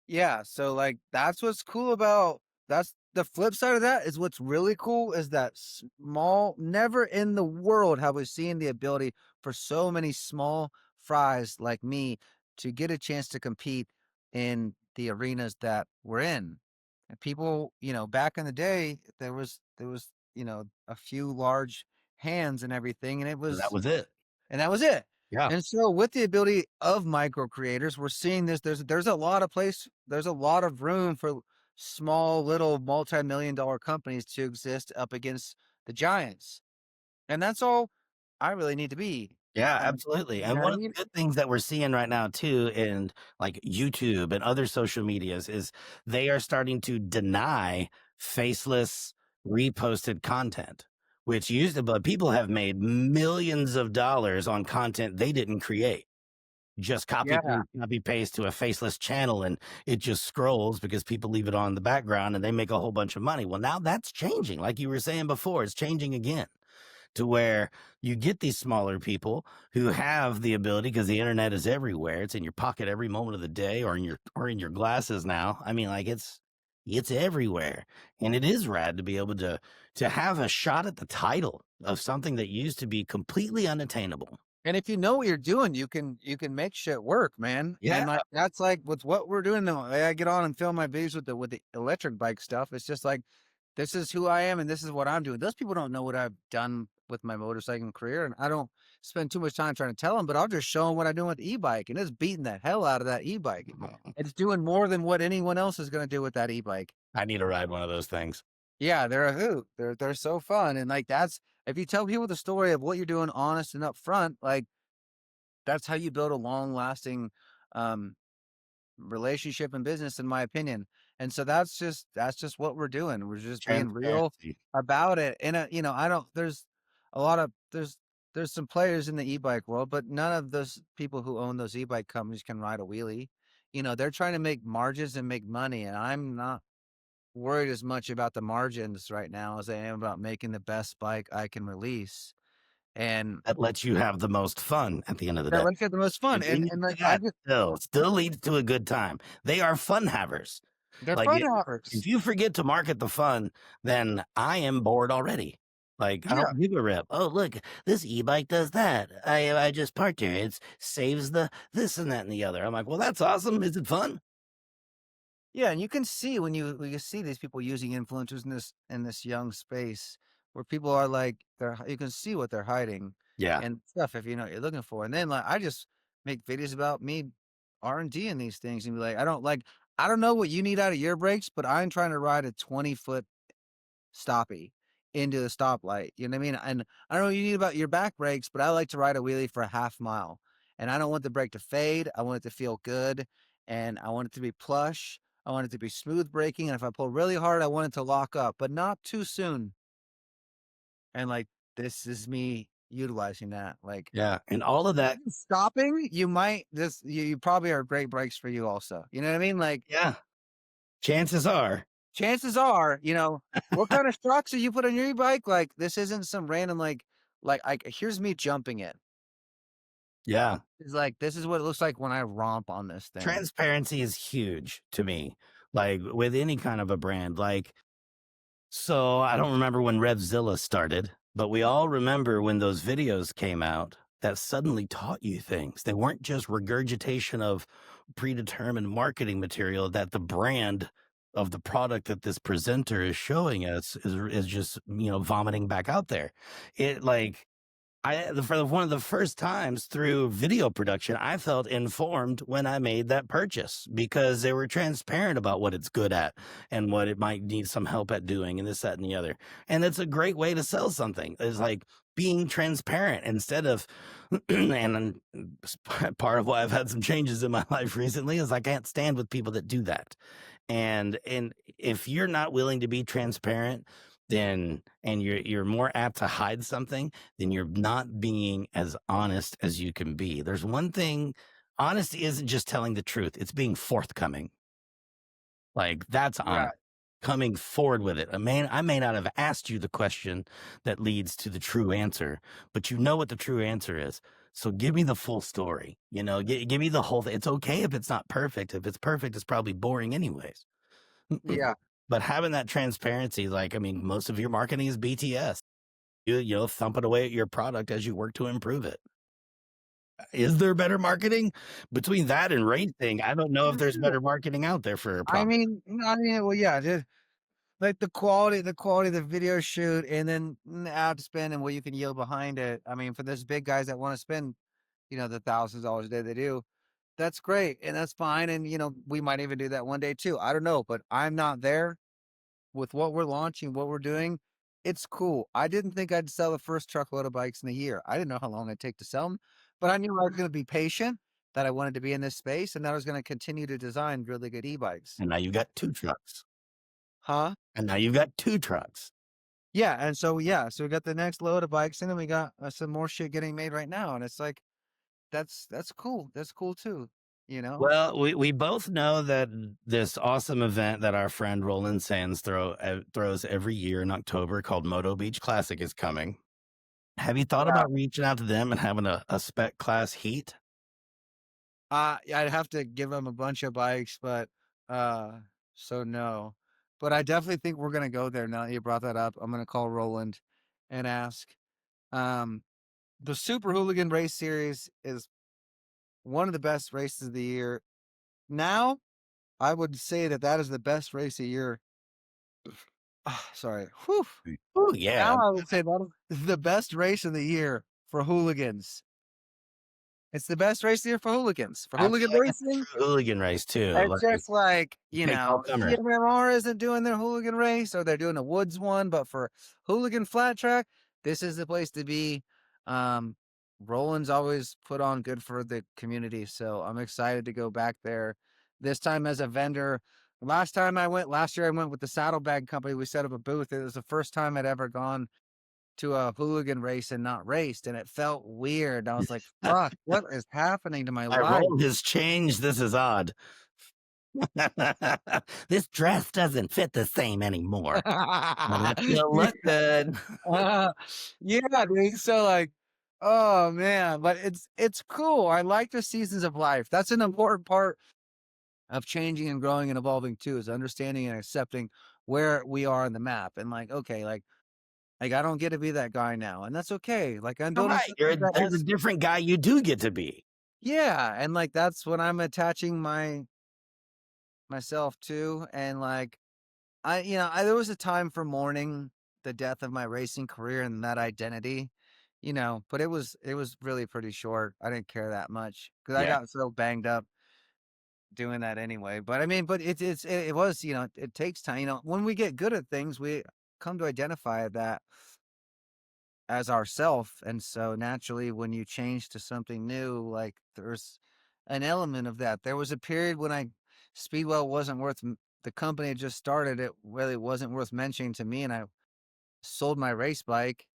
yeah. So like that's what's cool about that's the flip side of that is what's really cool is that small never in the world have we seen the ability for so many small fries like me to get a chance to compete in the arenas that we're in. And people, back in the day, there was a few large hands and everything, and So that was it. that was it. Yeah. And so with the ability of micro creators, we're seeing this. There's a lot of there's a lot of room for small little multi-million dollar companies to exist up against the giants. And that's all I really need to be. Yeah, And absolutely. you And know what one I of mean? the good things that we're seeing right now too in like YouTube and other social medias is they are starting to deny faceless reposted content, which used to, but people have made millions of dollars on content they didn't create. Just Yeah. copy paste to a faceless channel and it just scrolls because people leave it on in the background and they make a whole bunch of money. Well, now that's changing. Like you were saying before, it's changing again to where you get these smaller people who have the ability because the internet is everywhere. It's in your pocket every moment of the day or in your glasses now. I mean, like it's everywhere. And it is rad to be able to have a shot at the title of something that used to be completely unattainable. And if you know what you're doing, you can make shit work, man. Yeah. And like that's like with what we're doing now. I get on and film my videos with the electric bike stuff. It's just like this is who I am and this is what I'm doing. Those people don't know what I've done with my motorcycling career, and I don't spend too much time trying to tell them. But I'll just show them what I'm doing with the e-bike, and it's beating the hell out of that e-bike. It's doing more than what anyone else is going to do with that e-bike. I need to ride one of those things. Yeah, they're a hoot. They're so fun, and like that's if you tell people the story of what you're doing honest and upfront, like that's how you build a long-lasting, um, relationship and business, in my opinion. And so that's just what we're doing. We're just being real Transparency. about it. And, I don't there's a lot of there's some players in the e-bike world, but none of those people who own those e-bike companies can ride a wheelie. They're trying to make margins and make money, and I'm not worried as much about the margins right now as I am about making the best bike I can release. And That lets you have the most fun at the end of the that day. lets you have the most fun. It leads And to like I that just still leads to a good time. They are fun havers. they're Like, fun it hours. if you forget to market the fun, then I am bored already. Like, I Yeah. don't give a rip. "Oh, look, this e-bike does that. I just parked here. It saves the this and that and the other." I'm like, "Well, that's awesome. Is it fun?" Yeah, and you can see when you see these people using influencers in this young space where people are like you can see what they're hiding Yeah. and stuff if you know what you're looking for. And then like I just make videos about me R&D in these things and be like, I don't know what you need out of your brakes, but I'm trying to ride a 20-foot stoppie into the stoplight. You know what I mean? And I don't know what you need about your back brakes, but I like to ride a wheelie for a half mile. And I don't want the brake to fade. I want it to feel good. And I want it to be plush. I want it to be smooth braking. And if I pull really hard, I want it to lock up, but not too soon. And like this is me utilizing that. Like Yeah, and all of that. stopping, you might this you probably are great brakes for you also. You know what I mean? Like Yeah, chances are. chances are, what kind of shocks do you put on your e-bike? Like, this isn't some random here's me jumping it. Yeah. It's like, this is what it looks like when I romp on this thing. Transparency is huge to me, like, with any kind of a brand, like, so I don't remember when Revzilla started, but we all remember when those videos came out that suddenly taught you things. They weren't just regurgitation of predetermined marketing material that the brand of the product that this presenter is showing us is just, vomiting back out there. It like for one of the first times through video production, I felt informed when I made that purchase because they were transparent about what it's good at and what it might need some help at doing and this, that, and the other. And it's a great way to sell something. It's like being transparent instead of, and part of why I've had some changes in my life recently is I can't stand with people that do that. And if you're not willing to be transparent, then and you're more apt to hide something, then you're not being as honest as you can be. There's one thing, honesty isn't just telling the truth, it's being forthcoming. Like that's Yeah. honest. Coming forward with it. I may not have asked you the question that leads to the true answer, but you know what the true answer is. So give me the full story. Give me the whole thing. It's okay if it's not perfect. If it's perfect, it's probably boring anyways. Yeah. But having that transparency, like, I mean, most of your marketing is BTS. Thumping away at your product as you work to improve it. Is there better marketing between that and racing? I don't know if there's better marketing out there for a product. Well, yeah, just like the quality of the video shoot and then the ad spend and what you can yield behind it. I mean, for those big guys that want to spend the thousands of dollars a day they do. That's great, and that's fine, and, we might even do that one day too, I don't know, but I'm not there with what we're launching, what we're doing. It's cool. I didn't think I'd sell the first truckload of bikes in a year. I didn't know how long it'd take to sell them, but I knew I was gonna be patient, that I wanted to be in this space, and that I was gonna continue to design really good e-bikes. And now you've got 2 trucks. Huh? And now you've got 2 trucks. Yeah, and so we got the next load of bikes, and then we got, some more shit getting made right now, and it's like, that's cool. That's cool too, you know? Well, we both know that this awesome event that our friend Roland Sands throws every year in October called Moto Beach Classic is coming. Have you thought Yeah. about reaching out to them and having a spec class heat? Yeah, I'd have to give him a bunch of bikes, but, so no. But I definitely think we're gonna go there now that you brought that up. I'm gonna call Roland and ask. Um, the Super Hooligan Race Series is one of the best races of the year. Now, I would say that that is the best race of the year. Sorry. Whew. Oh yeah, Now I would say that is the best race of the year for hooligans. It's the best race of the year for hooligans. For I feel hooligan like it's racing, a true hooligan race too. it's Like just like, it takes all comers. CMMR isn't doing their hooligan race or they're doing a woods one, but for hooligan flat track, this is the place to be. Um, Roland's always put on good for the community, so I'm excited to go back there. This time as a vendor. Last year I went with the Saddlebag Company. We set up a booth. It was the first time I'd ever gone to a hooligan race and not raced, and it felt weird. I was like, "Fuck, what is happening to my My life?" role has changed. This is odd. This dress doesn't fit the same anymore, but I still Yeah, look good. uh, yeah, dude. So like, oh man, but it's cool. I like the seasons of life. That's an important part of changing and growing and evolving too, is understanding and accepting where we are in the map. And like, okay, like I don't get to be that guy now, and that's okay. Like I'm All building right, something that there's a has, different guy you do get to be. yeah, and like that's what I'm attaching myself to, and like there was a time for mourning the death of my racing career and that identity, but it was really pretty short. I didn't care that much because I Yeah. got so banged up doing that anyway. But I mean, but it was, it takes time. When we get good at things, we come to identify that as ourself, and so naturally, when you change to something new, like there's an element of that. There was a period when Speedwell wasn't worth the company had just started. It really wasn't worth mentioning to me, and I sold my race bike,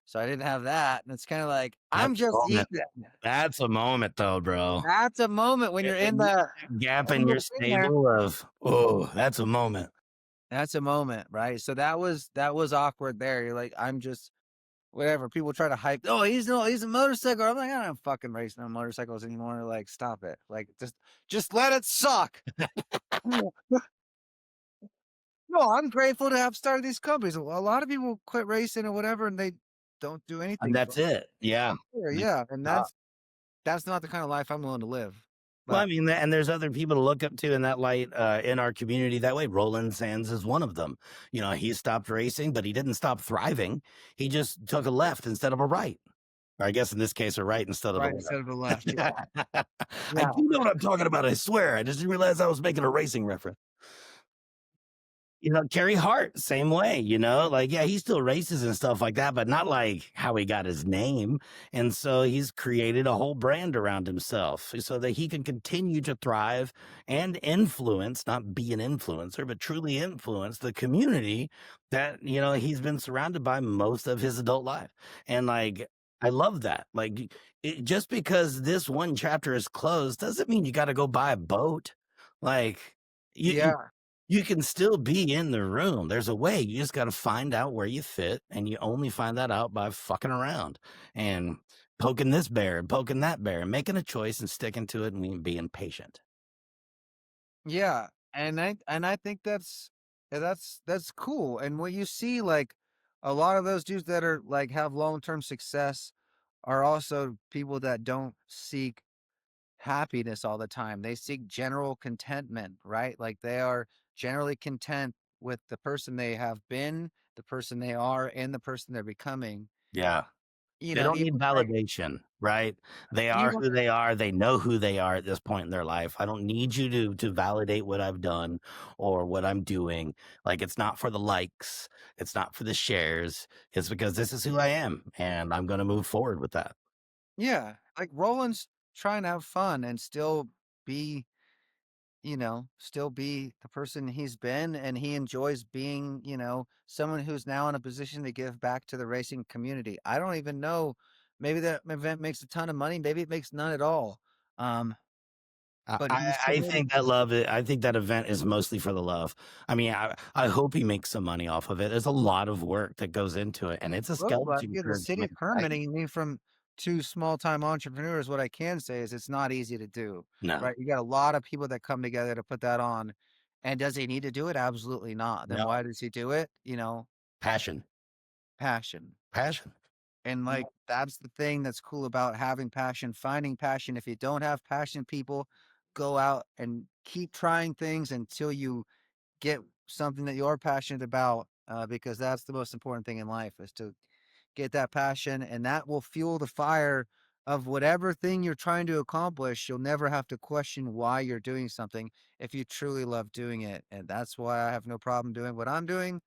so I didn't have that. And it's kind of like I'm That's a just moment. eating. That's a moment though, bro. That's a moment when you're in And the that gap when in you're your in there. stable of, oh, that's a moment. That's a moment, right? So that was awkward there. You're like, I'm just whatever. People try to hype. Oh, he's a motorcycle. I'm like, I don't fucking race no motorcycles anymore. Like, stop it. Like, just let it suck. No, I'm grateful to have started these companies. A lot of people quit racing or whatever, and they don't do And anything for that's it. Yeah. sure. Like, Yeah, and uh, that's not the kind of life I'm willing to live. well, I But mean, and there's other people to look up to in that light in our community that way. Roland Sands is one of them. He stopped racing, but he didn't stop thriving. He just took a left instead of a right. Or I guess in this case, a right instead of a right instead of the left. Yeah, left. I yeah, do know what I'm talking about. I swear. I just realized I was making a racing reference. Carrie Hart, same way, like, yeah, he still races and stuff like that, but not like how he got his name. And so he's created a whole brand around himself so that he can continue to thrive and influence, not be an influencer, but truly influence the community that, he's been surrounded by most of his adult life. And like, I love that. Like, just because this one chapter is closed doesn't mean you got to go buy a boat. Like, you yeah, you can still be in the room. There's a way. You just got to find out where you fit, and you only find that out by fucking around and poking this bear and poking that bear and making a choice and sticking to it and being patient. yeah. And I think that's cool. And what you see, like a lot of those dudes that are like have long-term success are also people that don't seek happiness all the time. They seek general contentment, right? Like they are generally content with the person they have been, the person they are, and the person they're becoming. Yeah. They don't Even need if they, validation. right? They Do you are want who they are. They know who they are at this point in their life. I don't need you to validate what I've done or what I'm doing. Like it's not for the likes, it's not for the shares. It's because this is who I am, and I'm going to move forward with that. yeah, like Roland's trying to have fun and still be, still be the person he's been, and he enjoys being, someone who's now in a position to give back to the racing community. I don't even know, maybe that event makes a ton of money, maybe it makes none at all. Um, I, but I he's I committed. think that love it. I think that event is mostly for the love. I mean, I hope he makes some money off of it. There's a lot of work that goes into it, and it's a Well, but skeleton yeah, the crew to city make, right? permitting, I mean, from two small time entrepreneurs, what I can say is it's not easy to do, No, right? You got a lot of people that come together to put that on. And does he need to do it? Absolutely not. Then no why does he do it? passion, Passion. passion. And like that's the thing that's cool about having passion, finding passion. If you don't have passion, people go out and keep trying things until you get something that you're passionate about, because that's the most important thing in life is to get that passion, and that will fuel the fire of whatever thing you're trying to accomplish. You'll never have to question why you're doing something if you truly love doing it. And that's why I have no problem doing what I'm doing.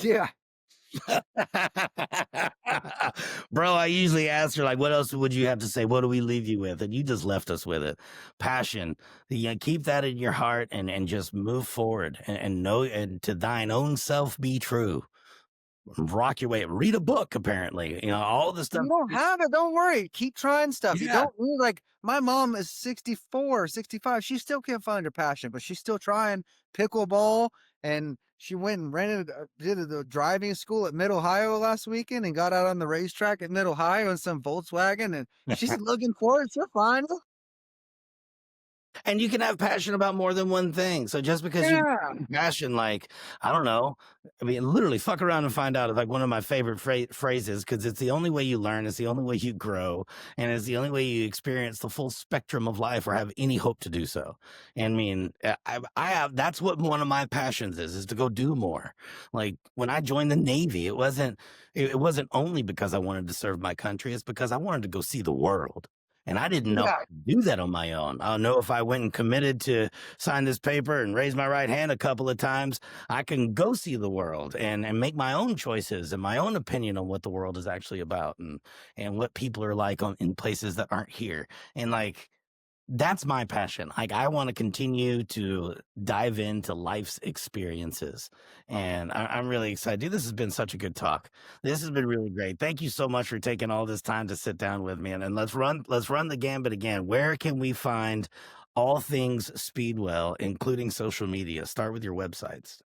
Yeah. Bro, I usually ask her like, "What else would you have to say? What do we leave you with?" And you just left us with it. Passion. Yeah, keep that in your heart and just move forward and know and to thine own self be true. Rock your way. Read a book. Apparently, all the If stuff. you don't have it, don't worry. Keep trying stuff. You Yeah. don't need like my mom is 64, 65. She still can't find her passion, but she's still trying pickleball. And she went and rented, did the driving school at Mid Ohio last weekend and got out on the racetrack at Mid Ohio in some Volkswagen. And she's looking for it. She'll find it. And you can have passion about more than one thing. So just because you Yeah. passion, like, I don't know, I mean, literally fuck around and find out is like one of my favorite phrases because it's the only way you learn, it's the only way you grow, and it's the only way you experience the full spectrum of life or have any hope to do so. And I mean, I have that's what one of my passions is to go do more. Like when I joined the Navy, it wasn't only because I wanted to serve my country, it's because I wanted to go see the world. And I didn't know Yeah. how to do that on my own. I don't know if I went and committed to sign this paper and raise my right hand a couple of times, I can go see the world and make my own choices and my own opinion on what the world is actually about and what people are like in places that aren't here. And like that's my passion. Like I want to continue to dive into life's experiences, and I'm really excited. Dude, this has been such a good talk. This has been really great. Thank you so much for taking all this time to sit down with me, and let's run the gambit again. Where can we find all things Speedwell, including social media? Start with your websites.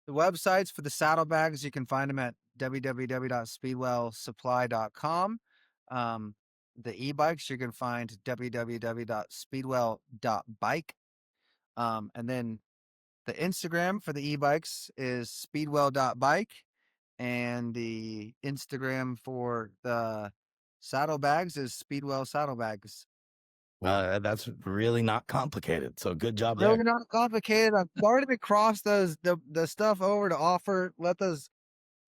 The websites for the saddlebags, you can find them at www.speedwellsupply.com. The e-bikes, you can find www.speedwell.bike. And then the Instagram for the e-bikes is speedwell.bike. And the Instagram for the saddlebags is Speedwell Saddlebags. That's really not complicated. So good job there. Really not complicated. I've already crossed the stuff over to offer. Let those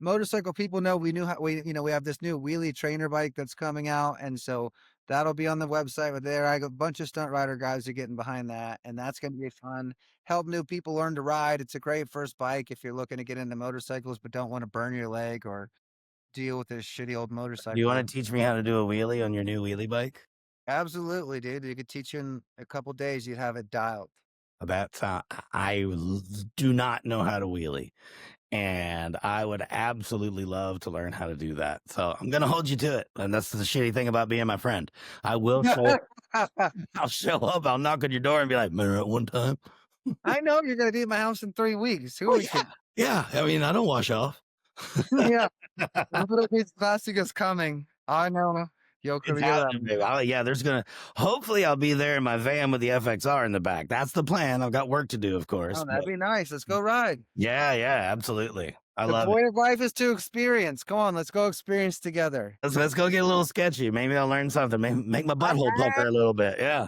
motorcycle people know we knew how we have this new wheelie trainer bike that's coming out, and so that'll be on the website with there. I got a bunch of stunt rider guys are getting behind that, and that's going to be fun. Help new people learn to ride. It's a great first bike if you're looking to get into motorcycles but don't want to burn your leg or deal with this shitty old Do you motorcycle. want to teach me how to do a wheelie on your new wheelie bike? Absolutely, dude. You could teach you in a couple days. You'd have it dialed. That's do not know how to wheelie, and I would absolutely love to learn how to do that. So I'm gonna hold you to it, and that's the shitty thing about being my friend. I will show. I'll show up. I'll knock on your door and be like, "Remember at one time?" I know you're going to be at my house in 3 weeks. Who Well, we yeah, could? yeah. I mean, I don't wash off. Yeah. Little piece of plastic is coming. I know. Yo It's creo happening, baby. Yeah, there's gonna. Hopefully, I'll be there in my van with the FXR in the back. That's the plan. I've got work to do, of course. Oh, But that'd be nice. Let's go ride. yeah, yeah, absolutely. I The love it. point of life is to experience. Come on, let's go experience together. Let's go get a little sketchy. Maybe I'll learn something. Make my butthole pucker a little bit. Yeah.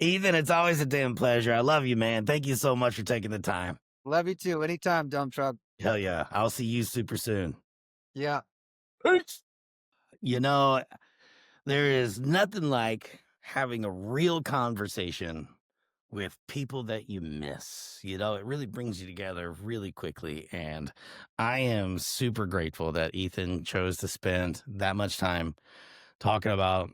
Ethan, it's always a damn pleasure. I love you, man. Thank you so much for taking the time. Love you too. Anytime, dump truck. Hell yeah. I'll see you super soon. Yeah. Peace. You know, there is nothing like having a real conversation with people that you miss. You know, it really brings you together really quickly. And I am super grateful that Ethan chose to spend that much time talking about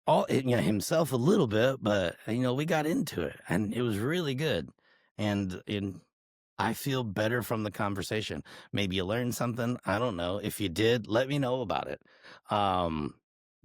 himself a little bit, but we got into it and it was really good. And I feel better from the conversation. Maybe you learned something. I don't know. If you did, let me know about it. Um,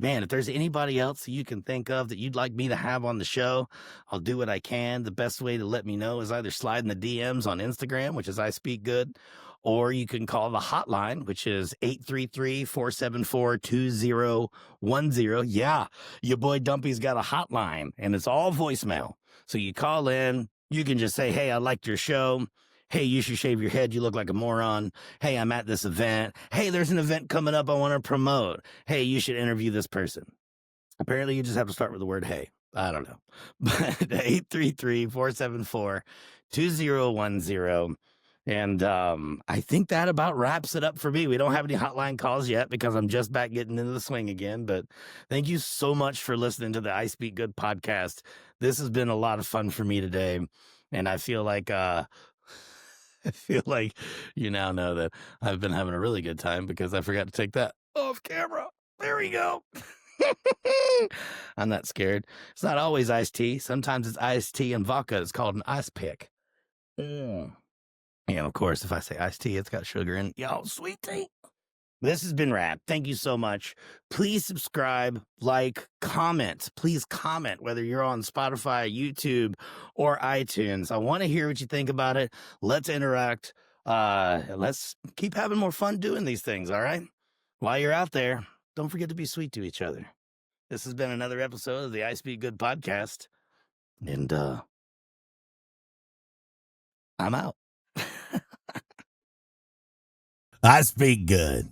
Man, if there's anybody else you can think of that you'd like me to have on the show, I'll do what I can. The best way to let me know is either slide in the DMs on Instagram, which is I Speak Good, or you can call the hotline, which is 833-474-2010. Yeah, your boy Dumpy's got a hotline, and it's all voicemail. So you call in, you can just say, hey, I liked your show. Hey, you should shave your head. You look like a moron. Hey, I'm at this event. Hey, there's an event coming up I want to promote. Hey, you should interview this person. Apparently, you just have to start with the word hey. I don't know. But 833-474-2010. And I think that about wraps it up for me. We don't have any hotline calls yet because I'm just back getting into the swing again. But thank you so much for listening to the I Speak Good podcast. This has been a lot of fun for me today. And I feel like I feel like you now know that I've been having a really good time because I forgot to take that off camera. There we go. I'm not scared. It's not always iced tea. Sometimes it's iced tea and vodka. It's called an ice pick. And of course, if I say iced tea, it's got sugar in it. Yo, sweet tea. This has been Rad. Thank you so much. Please subscribe, like, comment. Please comment whether you're on Spotify, YouTube, or iTunes. I want to hear what you think about it. Let's interact. Let's keep having more fun doing these things, all right? While you're out there, don't forget to be sweet to each other. This has been another episode of the I Speak Good podcast. And I'm out. I speak good.